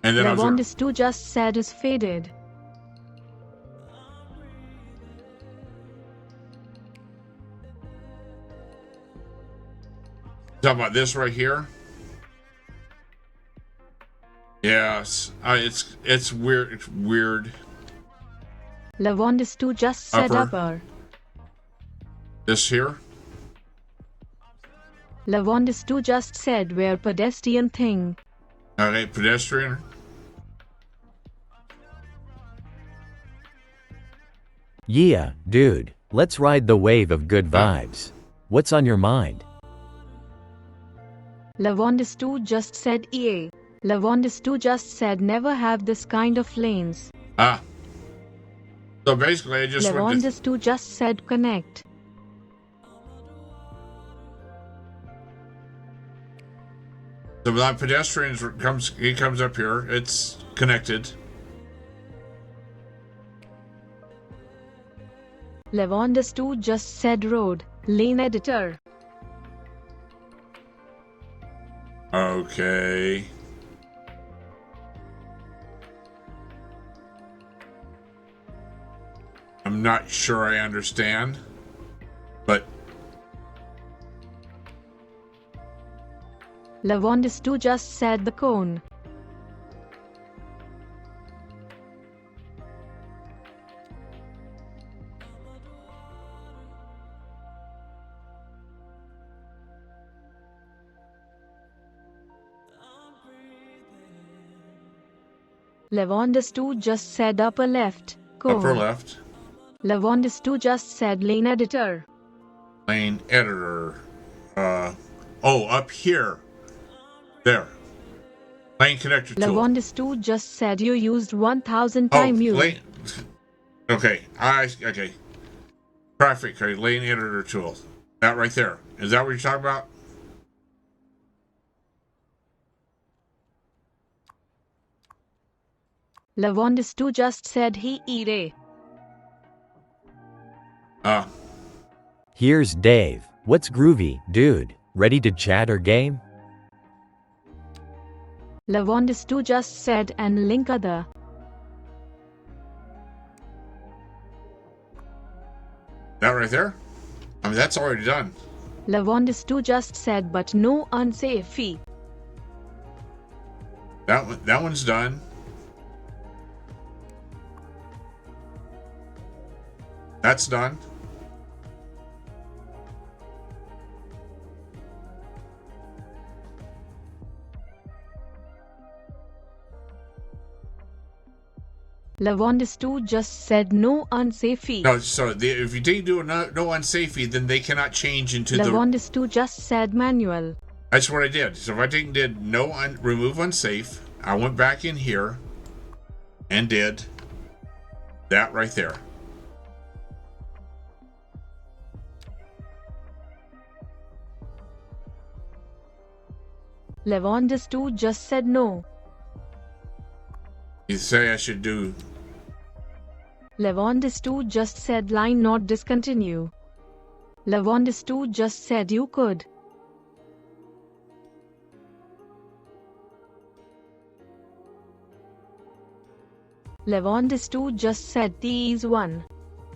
And then Levandis2 just said is faded. Talking about this right here. Yes, it's weird. It's weird. Levandis2 just said upper. This here. Levandis2 just said where pedestrian thing. Okay, pedestrian. Yeah, dude, let's ride the wave of good vibes. What's on your mind? Levandis2 just said EA. Levandis2 just said never have this kind of lanes. Ah. So basically I just Levandis2 just said connect. So that pedestrian comes up here. It's connected. Levandis2 just said road lane editor. Okay. I'm not sure I understand, but Levandis2 just said the cone. Levandis2 just said upper left. Cone. Upper left. Levandis2 just said lane editor. Lane editor. Oh, up here. There. Lane connector tool. Levandis2 just said you used 1000 time use. Lane. Okay. Okay. Traffic. Okay. Lane editor tool. That right there. Is that what you're talking about? Levandis2 just said he ere. Here's Dave. What's groovy, dude? Ready to chat or game? Levandis2 just said and link other. That right there? I mean, that's already done. Levandis2 just said but no unsafe fee. That one's done. That's done. Levandis2 just said no unsafe fee. No, so if you didn't do no unsafe fee, then they cannot change into Levandis2 just said manual. That's what I did. So if I did remove unsafe, I went back in here and did that right there. Levandis2 just said no. You say I should do... Levondis2 just said line not discontinue. Levondis2 just said you could. Levondis2 just said T is 1.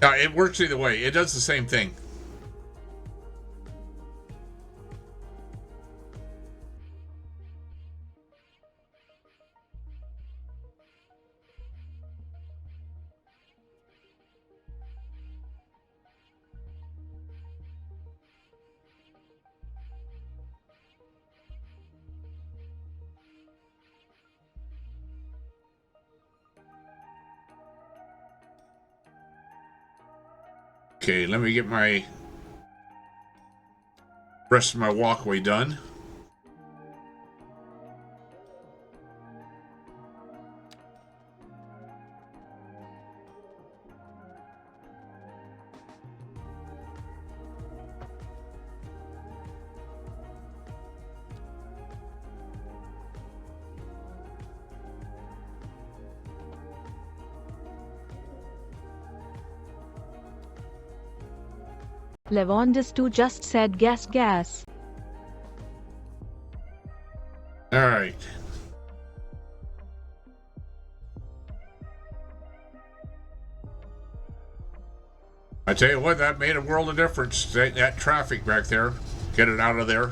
It works either way. It does the same thing. Okay, let me get my rest of my walkway done. Levondis2 just said gas gas. Alright. I tell you what, that made a world of difference. That traffic back there. Get it out of there.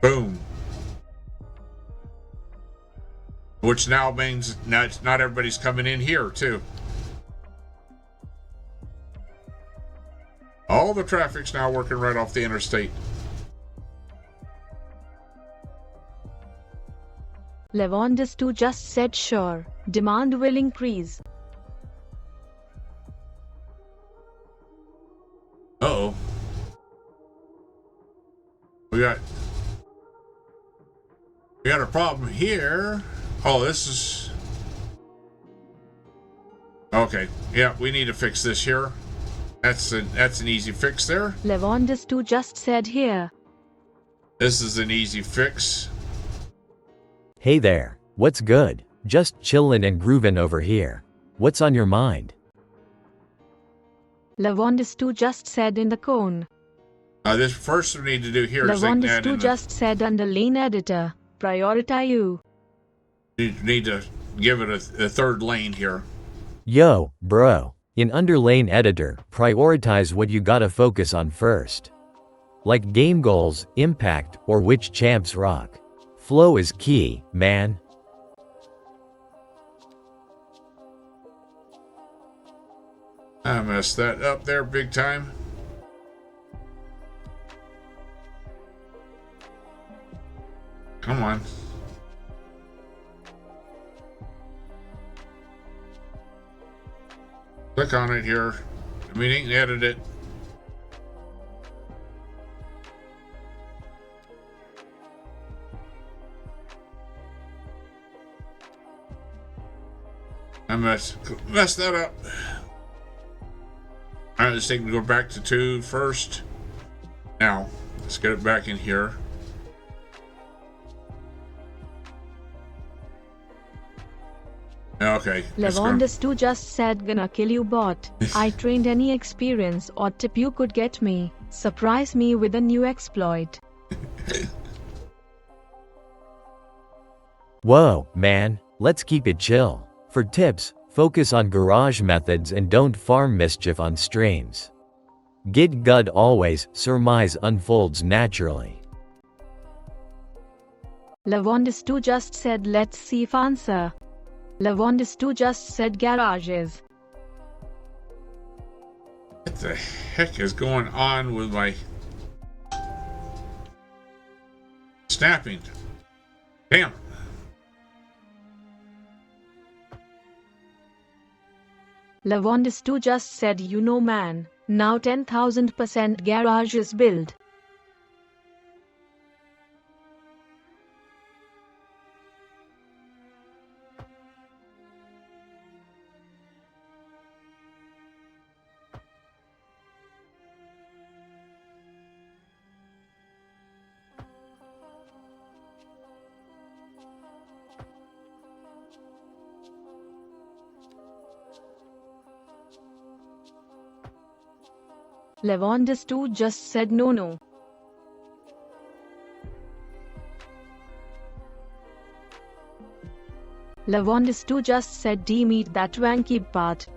Boom. Which now means not everybody's coming in here, too. All the traffic's now working right off the interstate. Levondis2 just said sure, demand will increase. Uh-oh. We got a problem here. Oh, this is... Okay. Yeah, we need to fix this here. That's an easy fix there. Levondis2 just said here. This is an easy fix. Hey there, what's good? Just chillin' and groovin' over here. What's on your mind? Levondis2 just said in the cone. This first we need to do here is Levondis2 just said under lane editor. Prioritize you. You need to give it a third lane here. Yo, bro. In underlane editor, prioritize what you gotta focus on first. Like game goals, impact, or which champs rock. Flow is key, man. I messed that up there big time. Come on. Click on it here. I mean, you can edit it. I messed that up. Alright, let's take it, go back to 2 first. Now, let's get it back in here. Okay. Levondis2 just said gonna kill you bot. I trained any experience or tip you could get me. Surprise me with a new exploit. Whoa, man, let's keep it chill. For tips, focus on garage methods and don't farm mischief on streams. Get good always, surmise unfolds naturally. Levondis2 just said let's see if answer. Levondis2 just said garages. What the heck is going on with my snapping? Damn. Levondis2 just said you know man, now 10,000% garage is built. Levondis2 just said no. Levondis2 just said meet that wanky part.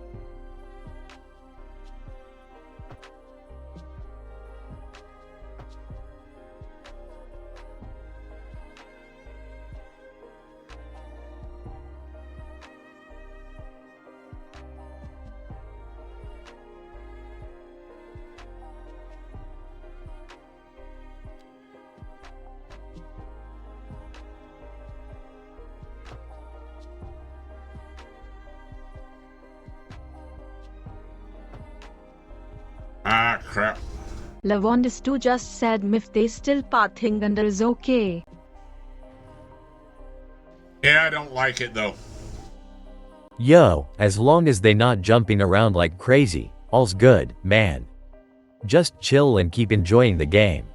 Ah, crap. Levondis2 just said if they still pathing under is okay. Yeah, I don't like it though. Yo, as long as they not jumping around like crazy, all's good, man. Just chill and keep enjoying the game.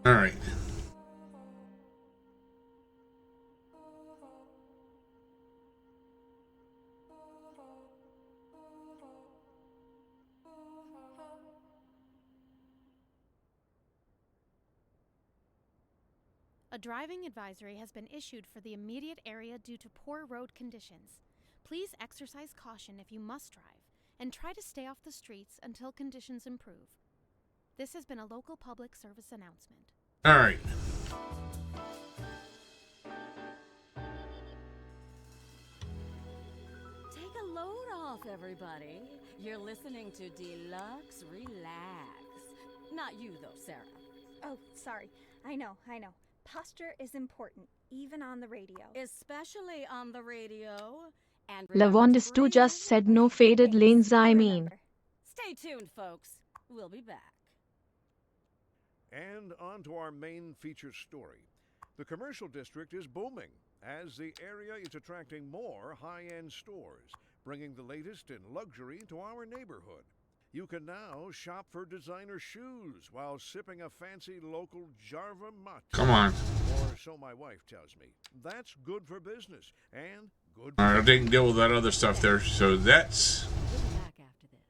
All right. A driving advisory has been issued for the immediate area due to poor road conditions. Please exercise caution if you must drive, and try to stay off the streets until conditions improve. This has been a local public service announcement. All right. Take a load off, everybody. You're listening to Deluxe Relax. Not you, though, Sarah. Oh, sorry. I know. Posture is important, even on the radio. Especially on the radio. And Levondis2 just said no faded lanes, I mean. Stay tuned, folks. We'll be back. And on to our main feature story. The commercial district is booming as the area is attracting more high-end stores, bringing the latest in luxury to our neighborhood. You can now shop for designer shoes while sipping a fancy local Jarva mate. Come on. Or so my wife tells me. That's good for business and good for... All right, I didn't deal with that other stuff there, so that's...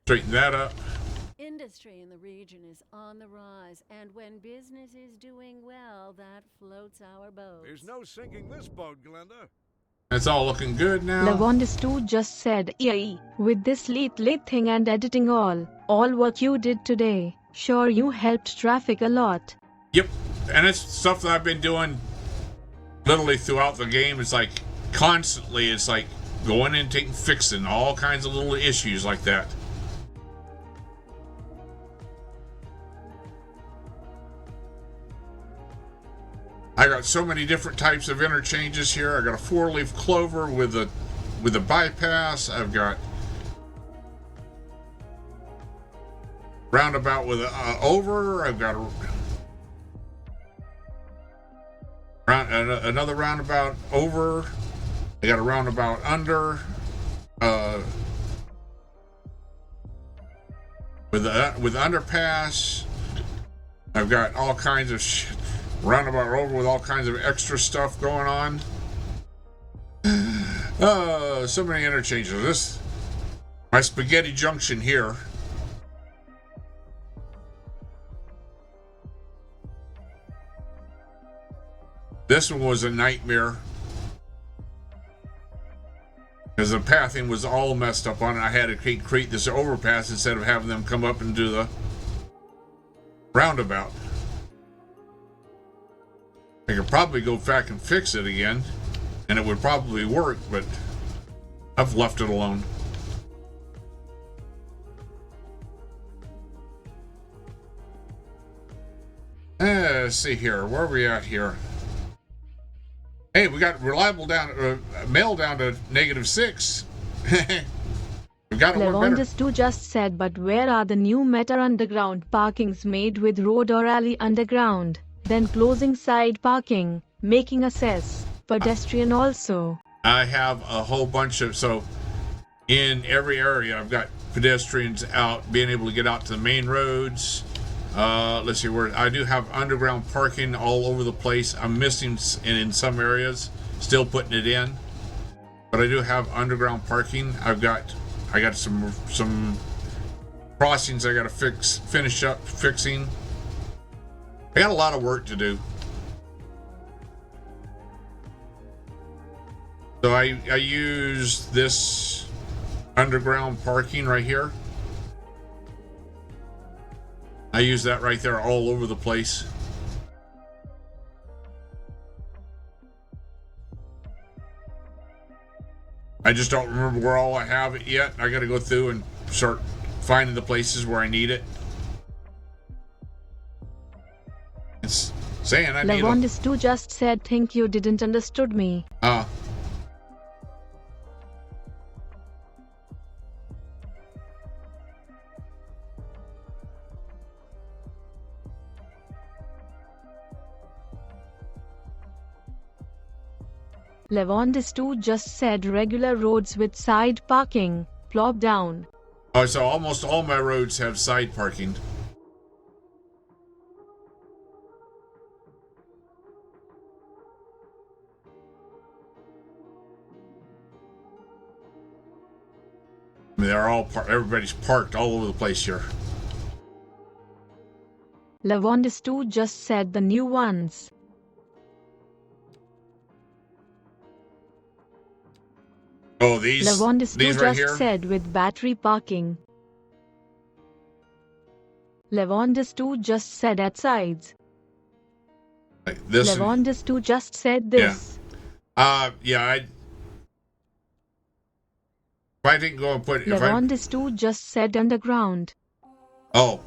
Straighten that up. Industry in the region is on the rise, and when business is doing well, that floats our boat. There's no sinking this boat, Glenda. It's all looking good now. Levondis2 just said, yeah, with this late thing and editing all work you did today, sure you helped traffic a lot. Yep, and it's stuff that I've been doing literally throughout the game. It's like constantly, it's like going and fixing all kinds of little issues like that. I got so many different types of interchanges here. I got a 4-leaf clover with a bypass. I've got roundabout with a over. I've got another roundabout over. I got a roundabout under. With underpass. I've got all kinds of shit. Roundabout over with all kinds of extra stuff going on. So many interchanges. My spaghetti junction here. This one was a nightmare because the pathing was all messed up on it. I had to create this overpass instead of having them come up and do the roundabout. I could probably go back and fix it again, and it would probably work, but I've left it alone. Let's see here. Where are we at here? Hey, we got reliable mail down to -6. We got it one better. Levondis2 just said, but where are the new Meta underground parkings made with road or alley underground? Then closing side parking, making access pedestrian also. I have a whole bunch of, so in every area I've got pedestrians out, being able to get out to the main roads. Let's see, where I do have underground parking all over the place. I'm missing in some areas, still putting it in, but I do have underground parking. I got some crossings I got to finish up fixing. I got a lot of work to do. So I use this underground parking right here. I use that right there all over the place. I just don't remember where all I have it yet. I got to go through and start finding the places where I need it. It's saying I need Lavondis 2 just said, think you didn't understood me. Lavondis 2 just said regular roads with side parking. Plop down. Oh, so almost all my roads have side parking. I mean, they're all everybody's parked all over the place here. Lavondis 2 just said the new ones. Oh, these Lavondis 2 right just here? said with battery parking. Lavondis 2 just said at sides. Like this. Lavondis 2 just said this. Yeah. If I didn't go and put it. Lavondis 2 just said underground. Oh.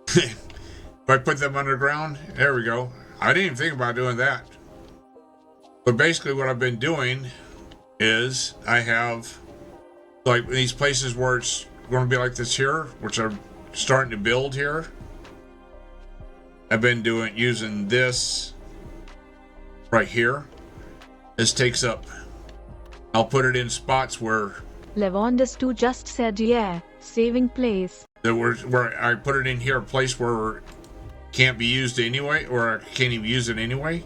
If I put them underground, there we go. I didn't even think about doing that. But basically what I've been doing is I have like these places where it's going to be like this here, which I'm starting to build here. I've been using this right here. This takes up, I'll put it in spots where Lavondis 2 just said yeah, saving place. where I put it in here, a place where it can't be used anyway, or I can't even use it anyway.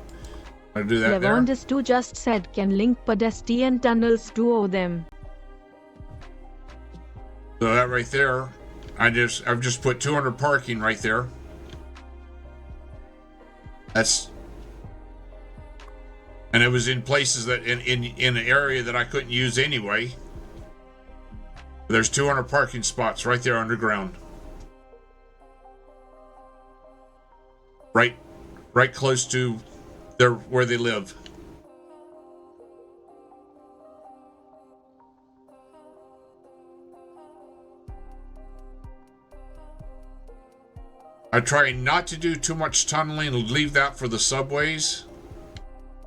I do that there. Lavondis 2 just said can link pedestrian tunnels to them. So that right there, I've just put 200 parking right there. And it was in places that in an area that I couldn't use anyway. There's 200 parking spots right there underground. Right close to where they live. I try not to do too much tunneling and leave that for the subways.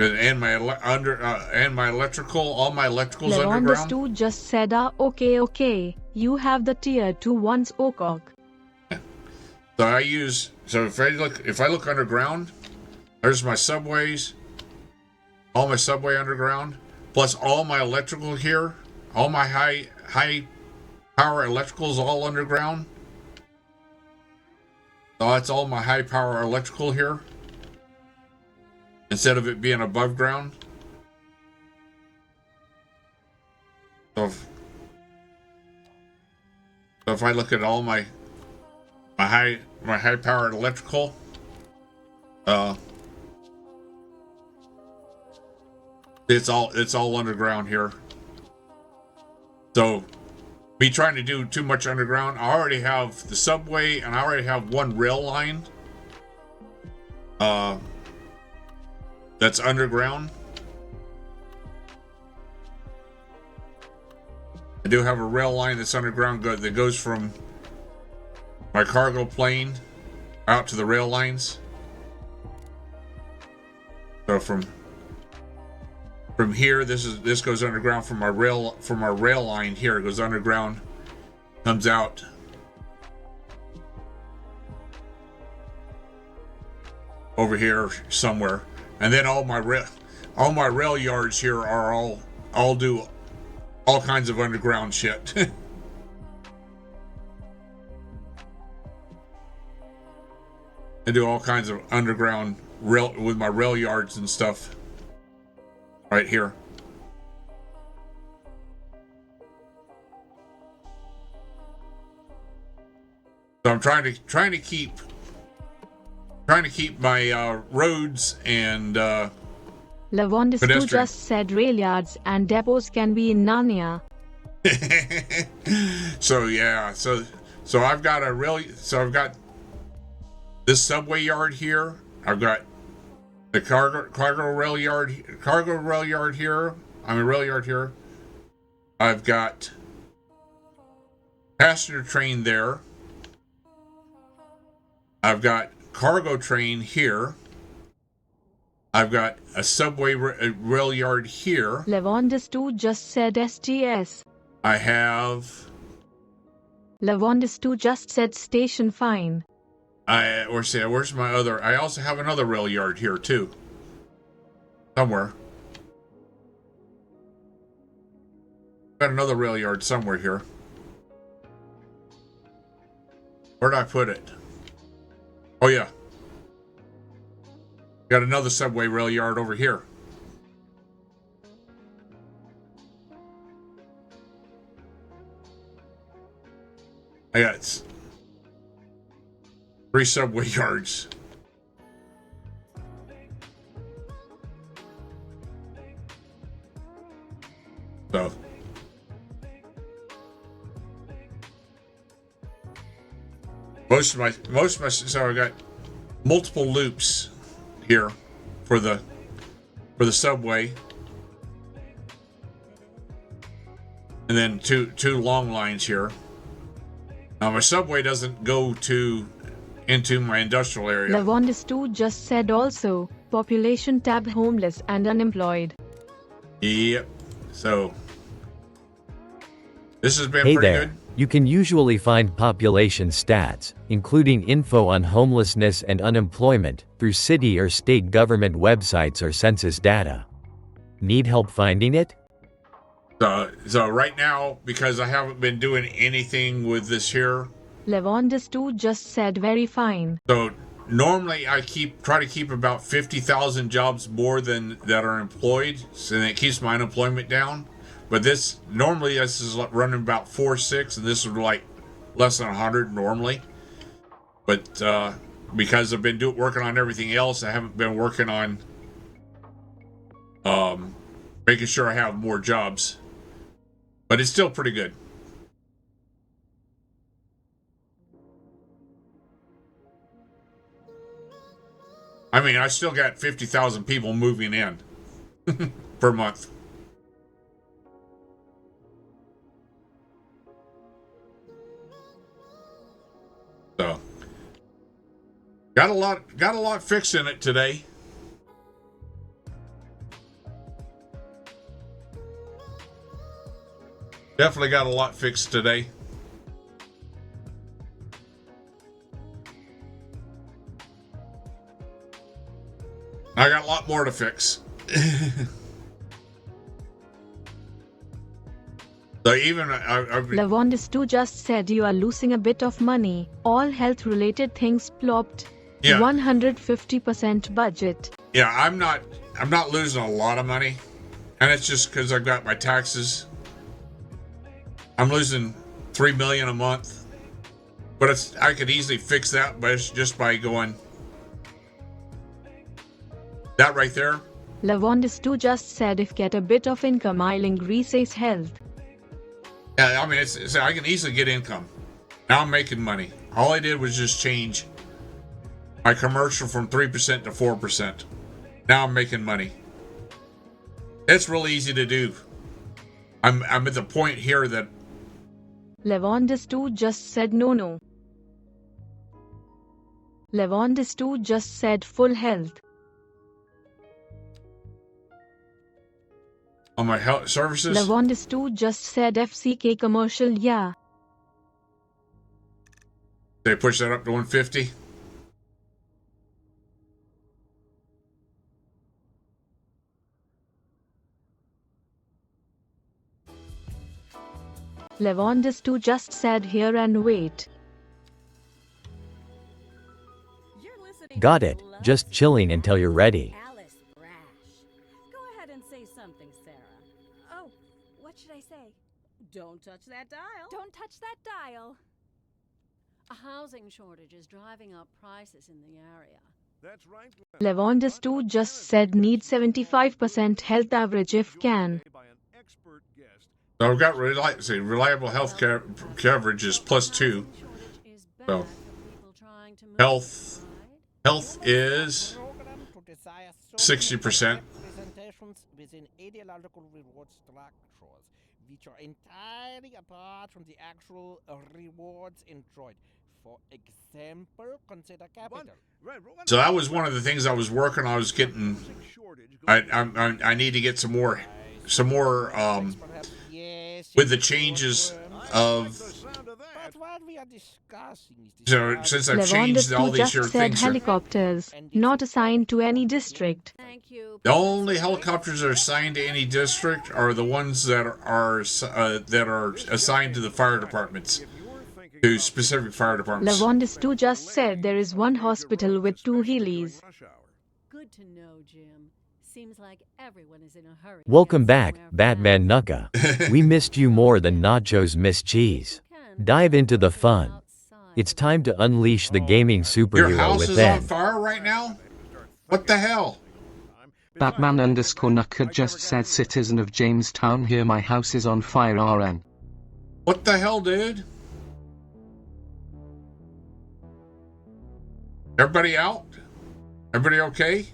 And my electrical, all my electricals underground. Lavondis 2 just said okay, you have the tier 2 ones OCOG. So if I look underground, there's my subways, all my subway underground, plus all my electrical here, all my high power electricals all underground. So that's all my high power electrical here, instead of it being above ground. So if I look at all my high powered electrical, it's all underground here. So me trying to do too much underground, I already have the subway and I already have one rail line that's underground. I do have a rail line that's underground that goes from my cargo plane out to the rail lines. So from here, this goes underground from our rail line here. It goes underground, comes out. Over here somewhere. And then all my rail yards here are all do all kinds of underground shit. I do all kinds of underground rail with my rail yards and stuff right here. So I'm trying to keep my roads and Lavondistu just said rail yards and depots can be in Narnia. So yeah, so I've got I've got this subway yard here. I've got the cargo rail yard here. Rail yard here. I've got passenger train there. I've got cargo train here. I've got a subway rail yard here. Lavondistu just said STS. I have. Lavondistu just said station fine. Where's my other? I also have another rail yard here too. Somewhere. Got another rail yard somewhere here. Where'd I put it? Oh yeah. Got another subway rail yard over here. I got 3 subway yards. So most of my so I got multiple loops here for the subway, and then two long lines here. Now my subway doesn't go into my industrial area. Lavondistu just said also population tab homeless and unemployed. Yep. So this has been Hey pretty there. good. You can usually find population stats, including info on homelessness and unemployment, through city or state government websites or census data. Need help finding it? So right now, because I haven't been doing anything with this here, Lavondistu just said very fine. so normally I try to keep about 50,000 jobs more than that are employed, so that it keeps my unemployment down. But this is running about 4.6, and this is like less than 100 normally. But because I've been working on everything else, I haven't been working on making sure I have more jobs. But it's still pretty good. I mean, I still got 50,000 people moving in per month. So, got a lot fixed in it today. Definitely got a lot fixed today. I got a lot more to fix. So even Lavondistu just said you are losing a bit of money. All health related things plopped. Yeah. 150% budget. Yeah, I'm not losing a lot of money, and it's just because I've got my taxes. I'm losing $3 million a month, but I could easily fix that, but it's just by going that right there. Lavondistu just said if get a bit of income I'll increase his health. Yeah, I mean I can easily get income. Now I'm making money. All I did was just change my commercial from 3% to 4%. Now I'm making money. It's really easy to do. I'm at the point here that Lavondistu just said no. Lavondistu just said full health. on my health services. Lavondistu just said FCK commercial, yeah. They push that up to 150. Levondis2 just said here and wait. Got it, just chilling until you're ready. Alice Brash. Go ahead and say something, Sarah. Oh, what should I say? Don't touch that dial. Don't touch that dial. A housing shortage is driving up prices in the area. That's right. Levondis2 just said need 75% health average if can. So I've got reliable health coverage is +2. So health is 60%. Within ideological reward structures, which are entirely apart from the actual rewards enjoyed. For example, consider capital. So that was one of the things I was working on. I was getting. I need to get some more with the changes of. So since I've changed all these just said things, helicopters not assigned to any district. the only helicopters that are assigned to any district are the ones that are assigned to the fire departments, to specific fire departments. Levondis2 just said there is one hospital with 2 helis. Good to know, Jim. Seems like everyone is in a hurry. Welcome back, Batman Nuka. We missed you more than nachos miss cheese. Dive into the fun. It's time to unleash the gaming Your superhero house is within. on fire right now? What the hell? Batman_Nuka just said citizen of Jamestown here my house is on fire RN. What the hell, dude? Everybody out? Everybody okay?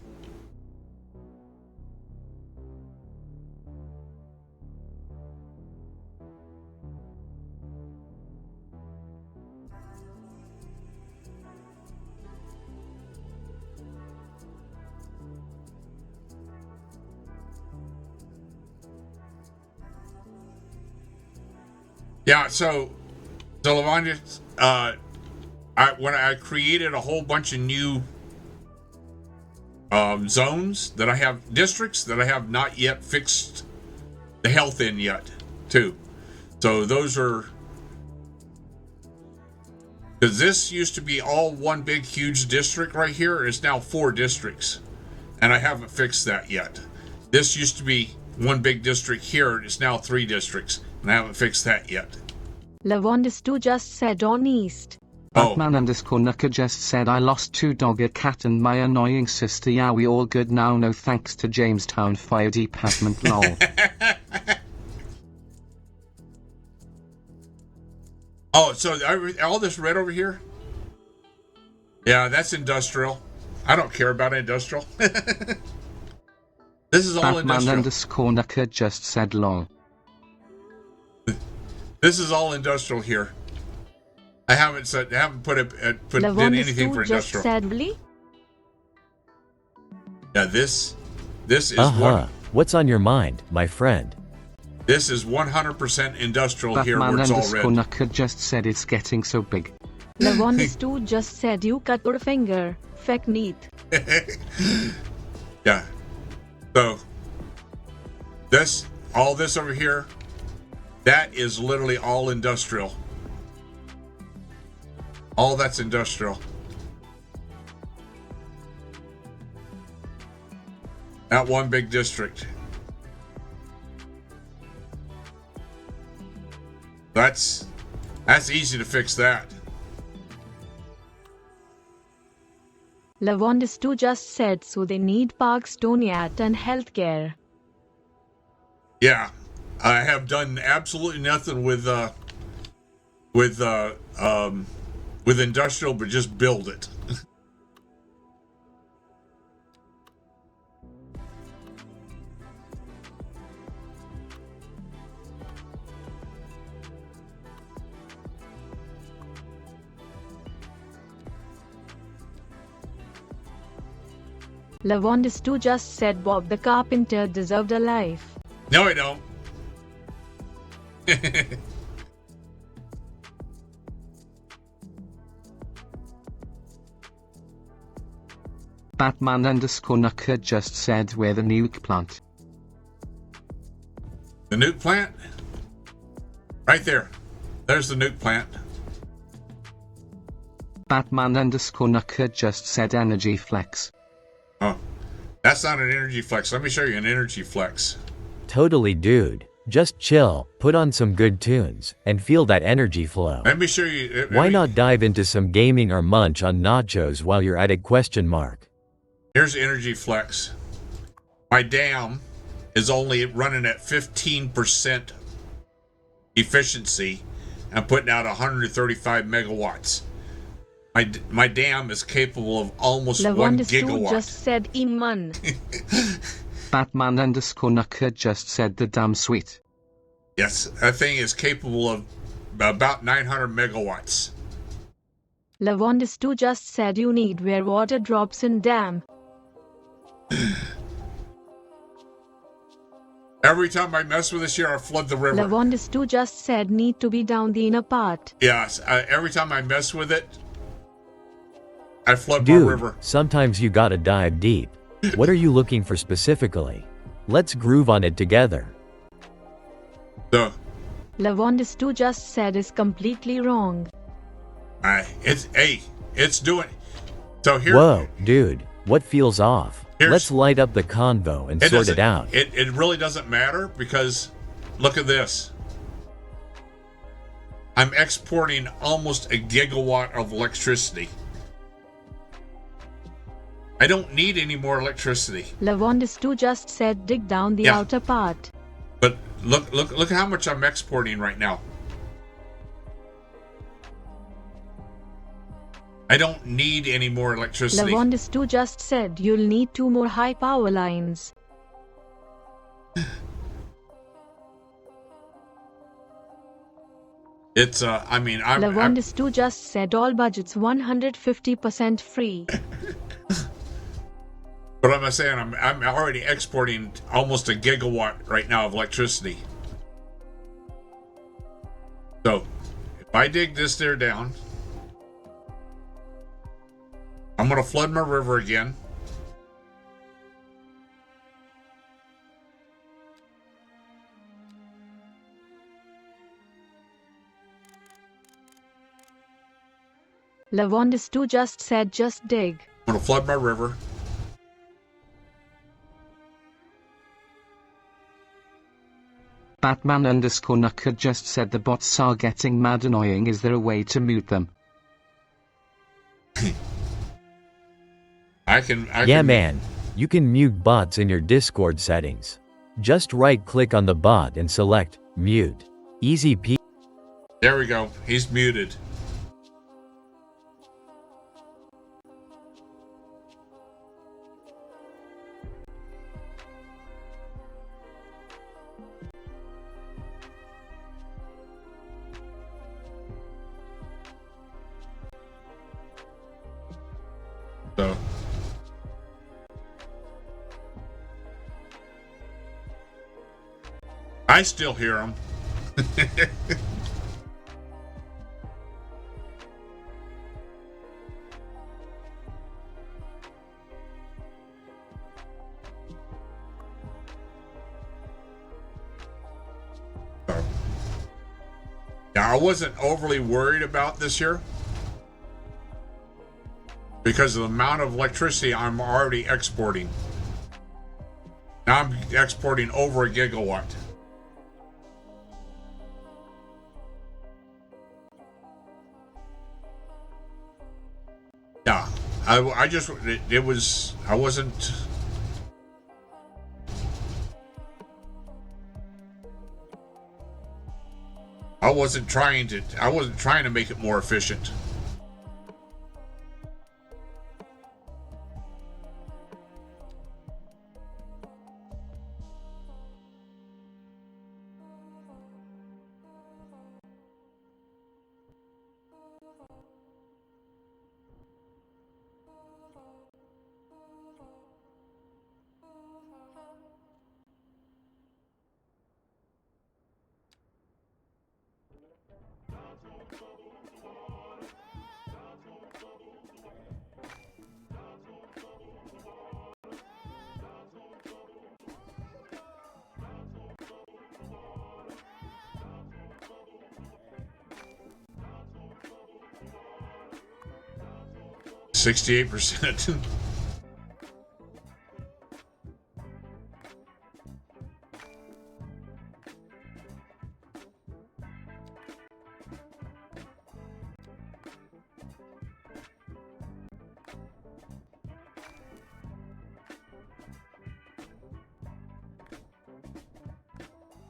Yeah, so Lavanya, when I created a whole bunch of new zones that I have, districts that I have not yet fixed the health in yet, too. So those are, because this used to be all one big huge district right here. It's now 4 districts, and I haven't fixed that yet. This used to be one big district here. It's now 3 districts, and I haven't fixed that yet. Levondis2 just said on east. Batman_Nuka just said I lost 2 dog, a cat and my annoying sister. Yeah, we all good now, no thanks to Jamestown Fire Department lol. Oh, so all this red over here? Yeah, that's industrial. I don't care about industrial. This is all industrial. Batman_Nuka just said lol. This is all industrial here. I haven't put did anything for Levondis2 just industrial. said Lee? Yeah, this is one. What's on your mind, my friend? This is 100% industrial here where it's all red. Batman_Nuka just said it's getting so big. Levondis2 just said you cut your finger. Feck neat. Yeah. So all this over here, that is literally all industrial. All that's industrial. That one big district. That's easy to fix that. Levondis2 just said so they need Parkstoniat and healthcare. Yeah, I have done absolutely nothing with industrial, but just build it. Levondis2 just said Bob the Carpenter deserved a life. No, I don't. Batman_Nuka just said where the nuke plant. The nuke plant? Right there. There's the nuke plant. Batman_Nucker just said energy flex. Oh, that's not an energy flex. Let me show you an energy flex. Totally, dude. Just chill, put on some good tunes, and feel that energy flow. Let me show you. Why not dive into some gaming or munch on nachos while you're at it? Here's energy flex. My dam is only running at 15% efficiency and putting out 135 megawatts. My dam is capable of almost 1 gigawatt. just said Iman. Batman_Nucker just said the damn sweet. Yes, that thing is capable of about 900 megawatts. Lavondis2 just said you need where water drops in dam. Every time I mess with this here, I flood the river. Lavondis2 just said need to be down the inner part. Yes, every time I mess with it, I flood Dude, my river. Sometimes you gotta dive deep. What are you looking for specifically? Let's groove on it together. Lavondis2 just said is completely wrong. It's doing. So here. Whoa, dude, what feels off? Let's light up the convo and sort it out. It really doesn't matter because look at this. I'm exporting almost a gigawatt of electricity. I don't need any more electricity. Lavondis2 just said dig down the outer part. But look how much I'm exporting right now. I don't need any more electricity. Lavondis2 just said you'll need 2 more high power lines. It's I mean I'm Lavondis2 just said all budgets 150% free. But I'm saying I'm already exporting almost a gigawatt right now of electricity. So if I dig this there down, I'm gonna flood my river again. Lavondis2 just said just dig. I'm gonna flood my river. Batman_Nucker just said the bots are getting mad annoying. Is there a way to mute them? Yeah, man. You can mute bots in your Discord settings. Just right-click on the bot and select Mute. Easy peasy. There we go. He's muted. So I still hear him. Yeah, I wasn't overly worried about this year because of the amount of electricity I'm already exporting. Now I'm exporting over a gigawatt. Yeah, I wasn't trying to make it more efficient. 68%.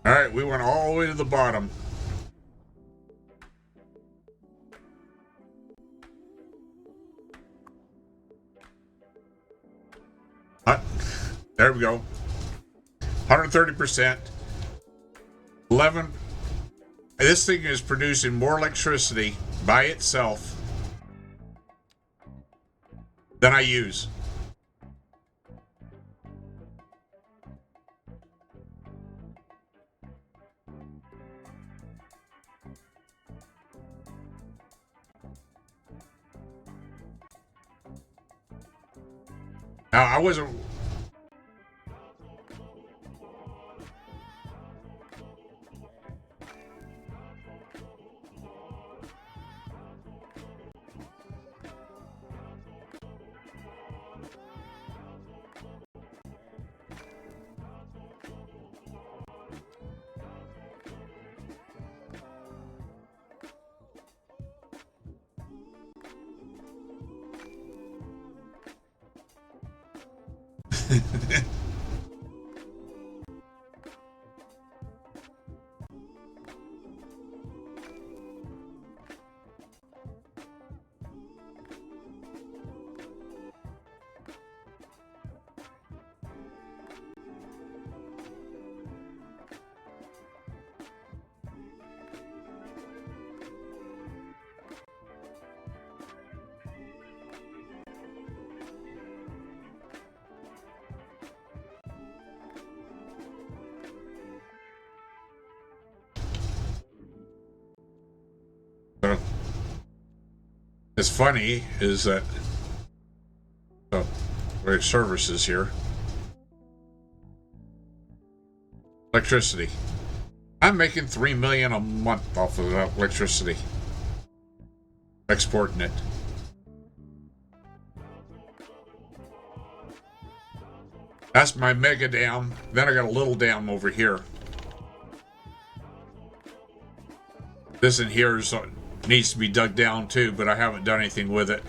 All right, we went all the way to the bottom. There we go. 130%. 11. This thing is producing more electricity by itself than I use. Now, I wasn't... It's funny is that services here. Electricity. I'm making $3 million a month off of that electricity. Exporting it. That's my mega dam. Then I got a little dam over here. This in here needs to be dug down too, but I haven't done anything with it.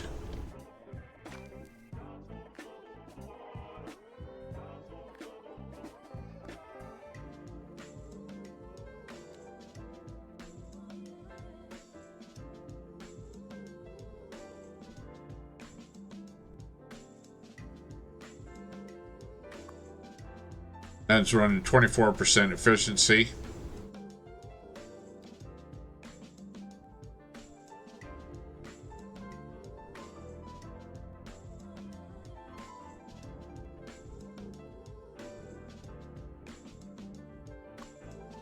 And it's running 24% efficiency.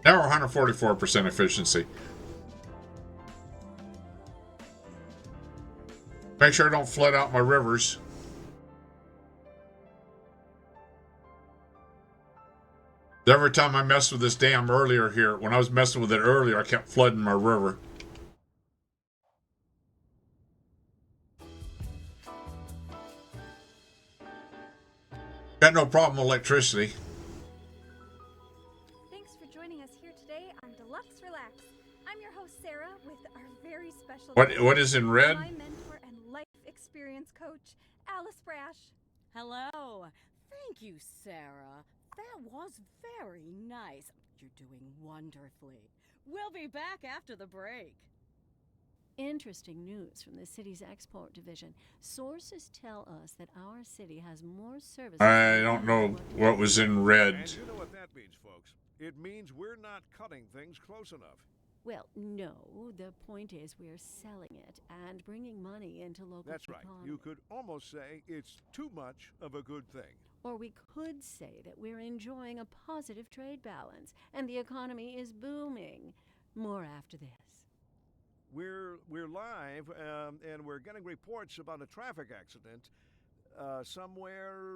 Now we're 144% efficiency. Make sure I don't flood out my rivers. Every time I messed with this dam earlier here, when I was messing with it earlier, I kept flooding my river. Got no problem with electricity. Thanks for joining us here today on Deluxe Relax. I'm your host, Sarah, with our very special... What is in red? My mentor and life experience coach, Alice Brash. Hello. Thank you, Sarah. That was very nice. You're doing wonderfully. We'll be back after the break. Interesting news from the city's export division. Sources tell us that our city has more services... I don't know what was in red. And you know what that means, folks. It means we're not cutting things close enough. Well, no. The point is we're selling it and bringing money into local That's right. economy. You could almost say it's too much of a good thing. Or we could say that we're enjoying a positive trade balance and the economy is booming. More after this. We're live, and we're getting reports about a traffic accident somewhere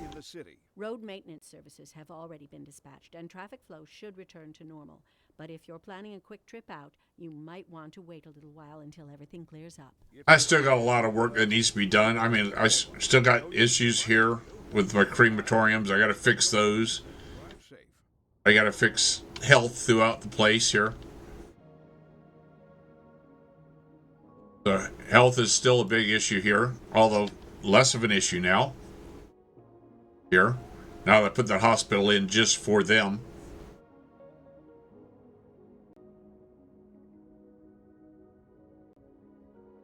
in the city. Road maintenance services have already been dispatched and traffic flow should return to normal. But if you're planning a quick trip out, you might want to wait a little while until everything clears up. I still got a lot of work that needs to be done. I mean, still got issues here with my crematoriums. I got to fix those. I got to fix health throughout the place here. The health is still a big issue here, although less of an issue now. Here. Now that I put the hospital in just for them.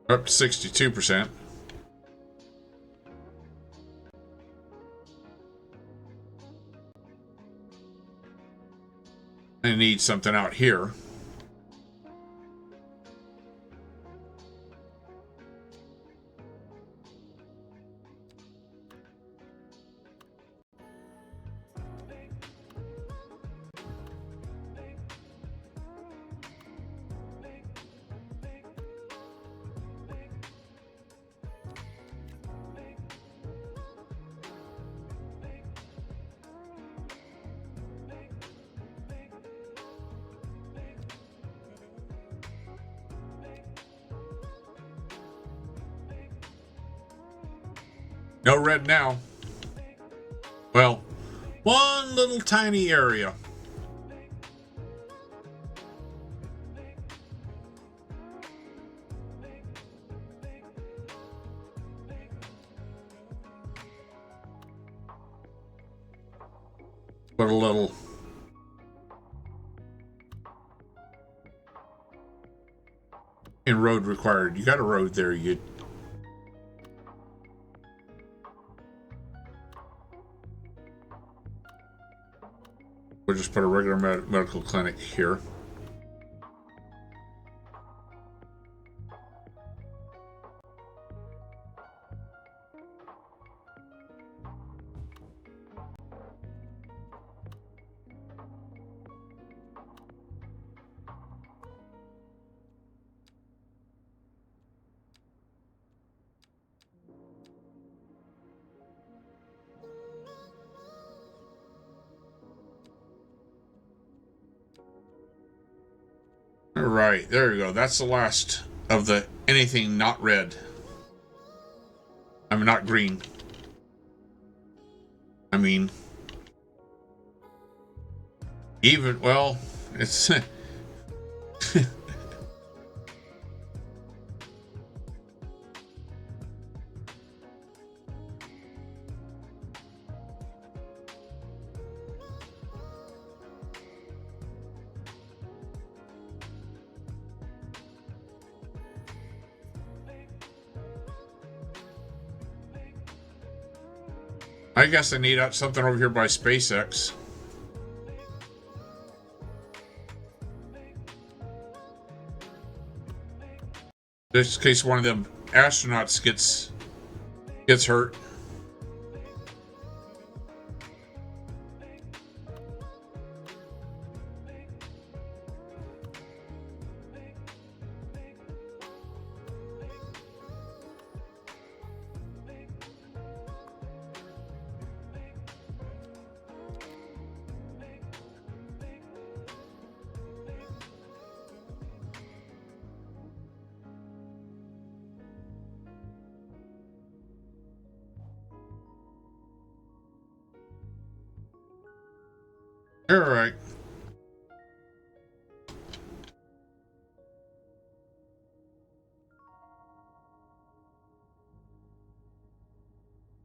Up to 62%. I need something out here. No red now. Well, one little tiny area. Put a little in road required. You got a road there, you. We'll just put a regular medical clinic here. Alright, there you go. That's the last of the anything not red. I mean, not green. I mean, even, well, it's... I guess I need something over here by SpaceX. Just in case one of them astronauts gets hurt. All right.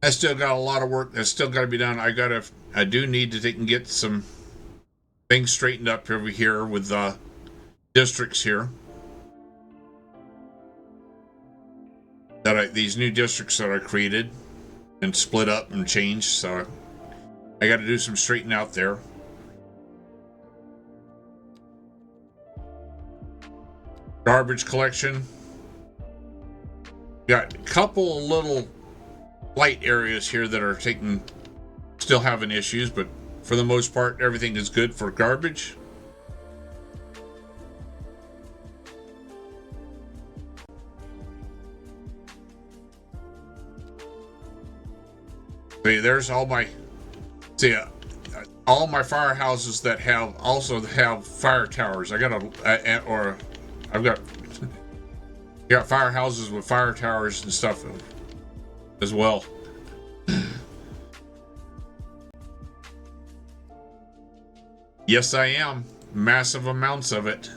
I still got a lot of work that's still got to be done. I do need to take and get some things straightened up over here with the districts here. These new districts that I created and split up and changed, so I got to do some straightening out there. Garbage collection. Got a couple of little light areas here that are still having issues, but for the most part, everything is good for garbage. See, there's all my. See, all my firehouses that also have fire towers. I've got firehouses with fire towers and stuff as well. Yes, I am. Massive amounts of it.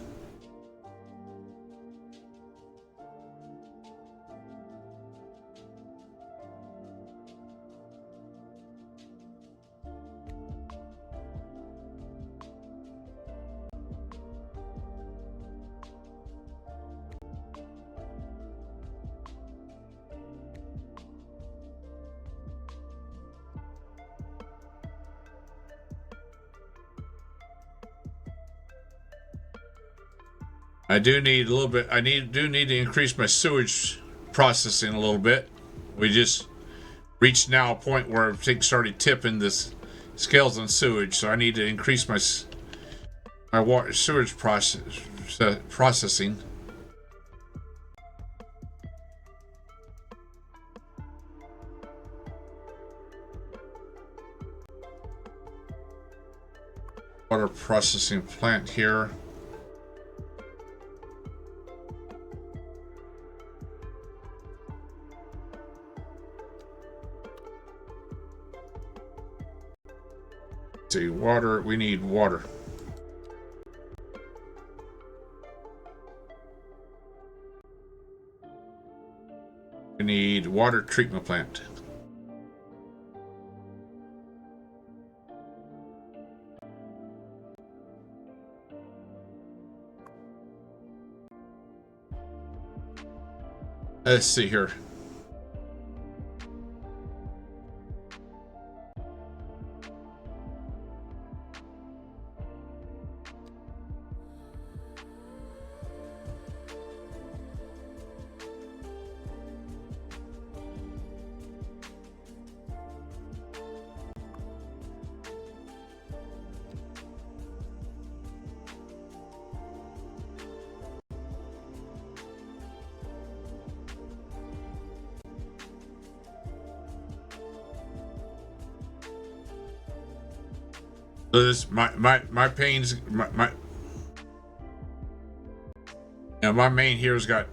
I do need a little bit. Do need to increase my sewage processing a little bit. We just reached now a point where things started tipping this scales on sewage, so I need to increase my water sewage processing. Water processing plant here. See, water, we need water. We need water treatment plant. Let's see here. So this my pains my main here's got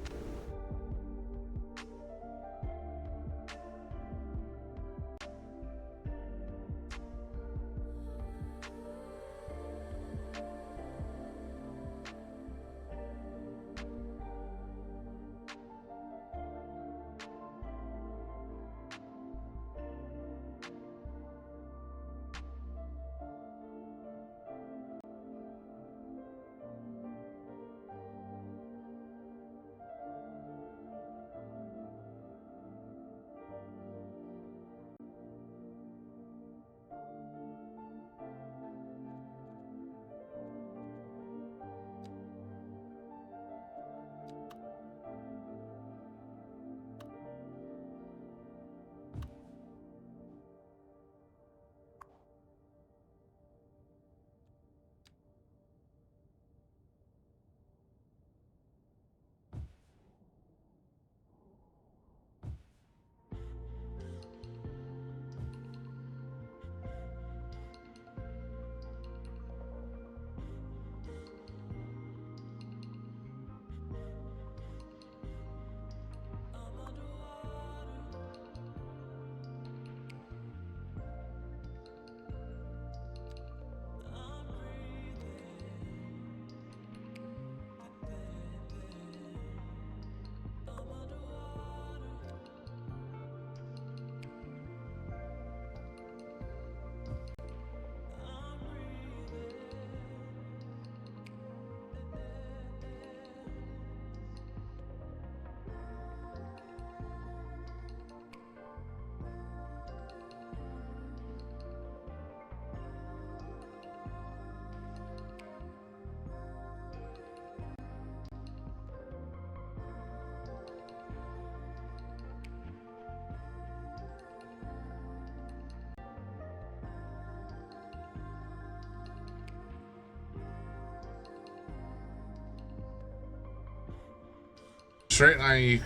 straight line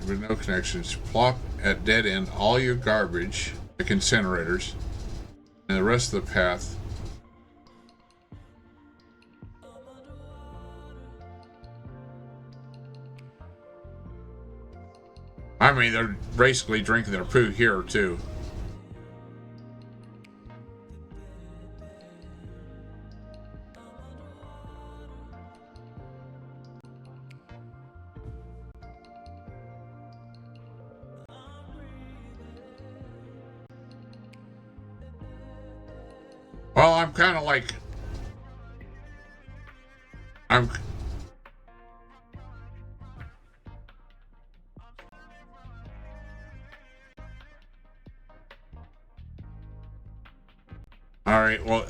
with no connections. Plop at dead end all your garbage, like incinerators. And the rest of the path. I mean, they're basically drinking their poo here, too. Well, I'm kind of like... I'm... Alright, well,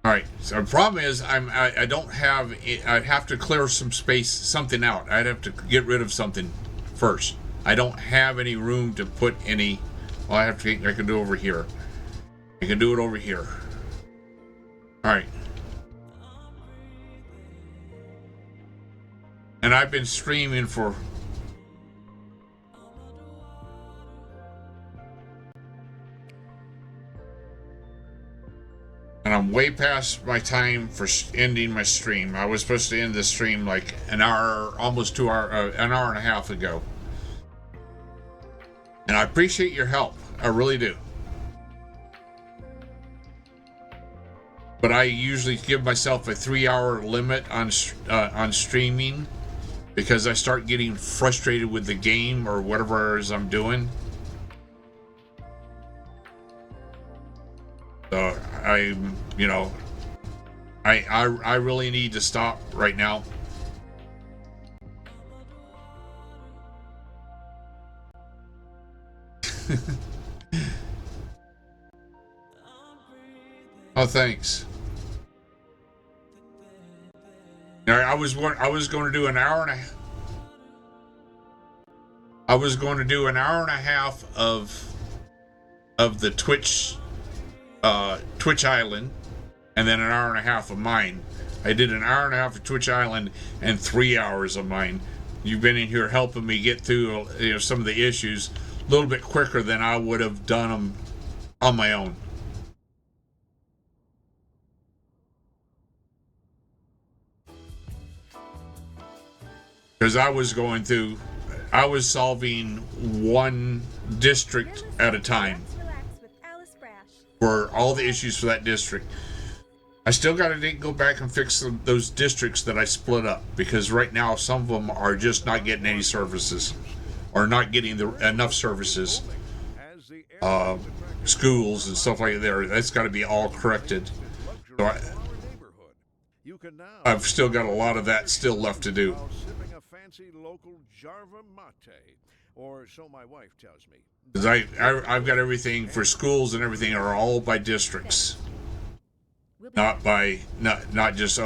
Alright, so the problem is I don't have... I'd have to clear some space, something out. I'd have to get rid of something first. I don't have any room to put any... Well, I can do it over here. I can do it over here. Alright. And I've been streaming for... And I'm way past my time for ending my stream. I was supposed to end the stream like an hour, almost 2 hours, an hour and a half ago. And I appreciate your help. I really do. But I usually give myself a 3-hour limit on streaming because I start getting frustrated with the game or whatever it is I'm doing. So I really need to stop right now. Oh, thanks. I was going to do an hour and a half. I was going to do an hour and a half of the Twitch Island, and then an hour and a half of mine. I did an hour and a half of Twitch Island and 3 hours of mine. You've been in here helping me get through some of the issues a little bit quicker than I would have done them on my own. Because I was solving one district at a time for all the issues for that district. I still got to go back and fix those districts that I split up, because right now some of them are just not getting any services or not getting enough services. Schools and stuff like that. That's got to be all corrected. So I've still got a lot of that still left to do. Local Jarva mate, or so my wife tells me. Because I've got everything for schools and everything are all by districts, not just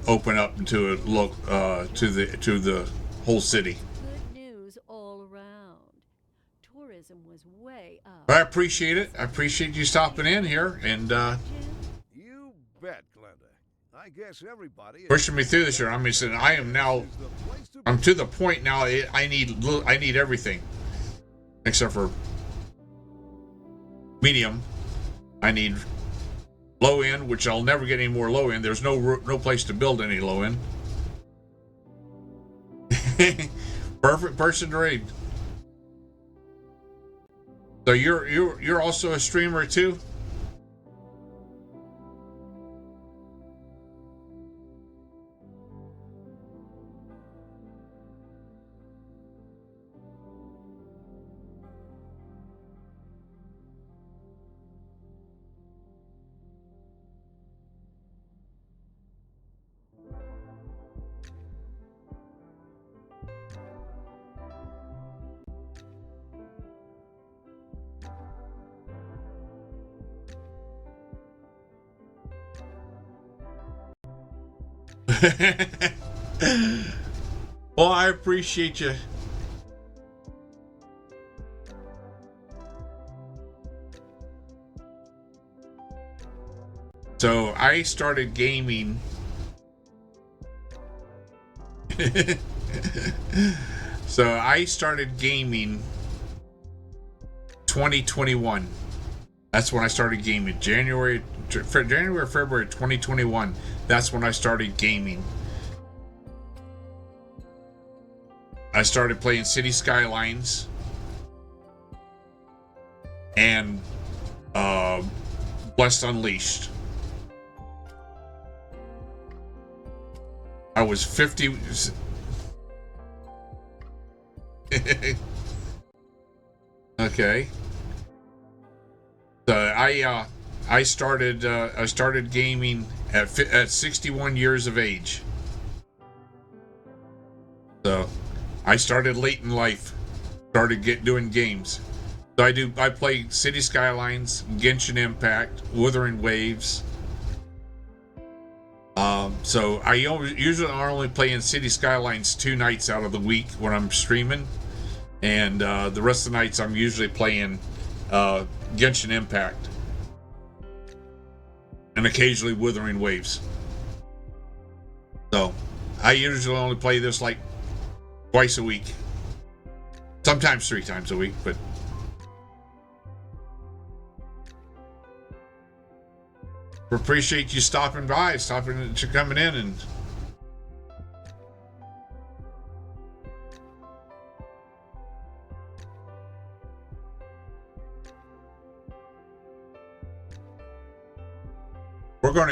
open up into to the whole city. Good news all around. Tourism was way up. But I appreciate it. I appreciate you stopping in here and You bet, Glenda. I guess everybody pushing me through this year. I mean, I'm to the point now. I need everything except for medium. I need low end, which I'll never get any more low end. There's no place to build any low end. Perfect person to raid. So you're also a streamer too? Well, I appreciate you. So I started gaming. So I started gaming 2021. That's when I started gaming. January or February 2021. That's when I started gaming. I started playing City Skylines and Blessed Unleashed. I was 50. Okay. So I started gaming at 61 years of age. So I started late in life. Started doing games. So I play City Skylines, Genshin Impact, Wuthering Waves. So I usually only play in City Skylines 2 nights out of the week when I'm streaming, and the rest of the nights I'm usually playing Genshin Impact, and occasionally Wuthering Waves. So I usually only play this like twice a week, sometimes 3 times a week, but. We appreciate you stopping coming in, and we're going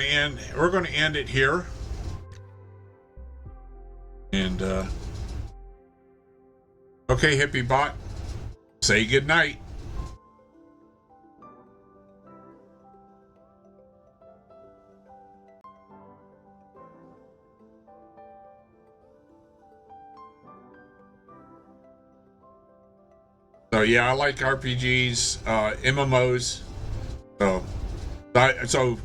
to end it here. And okay, Hippie Bot, say good night. So yeah, I like RPGs, MMOs. So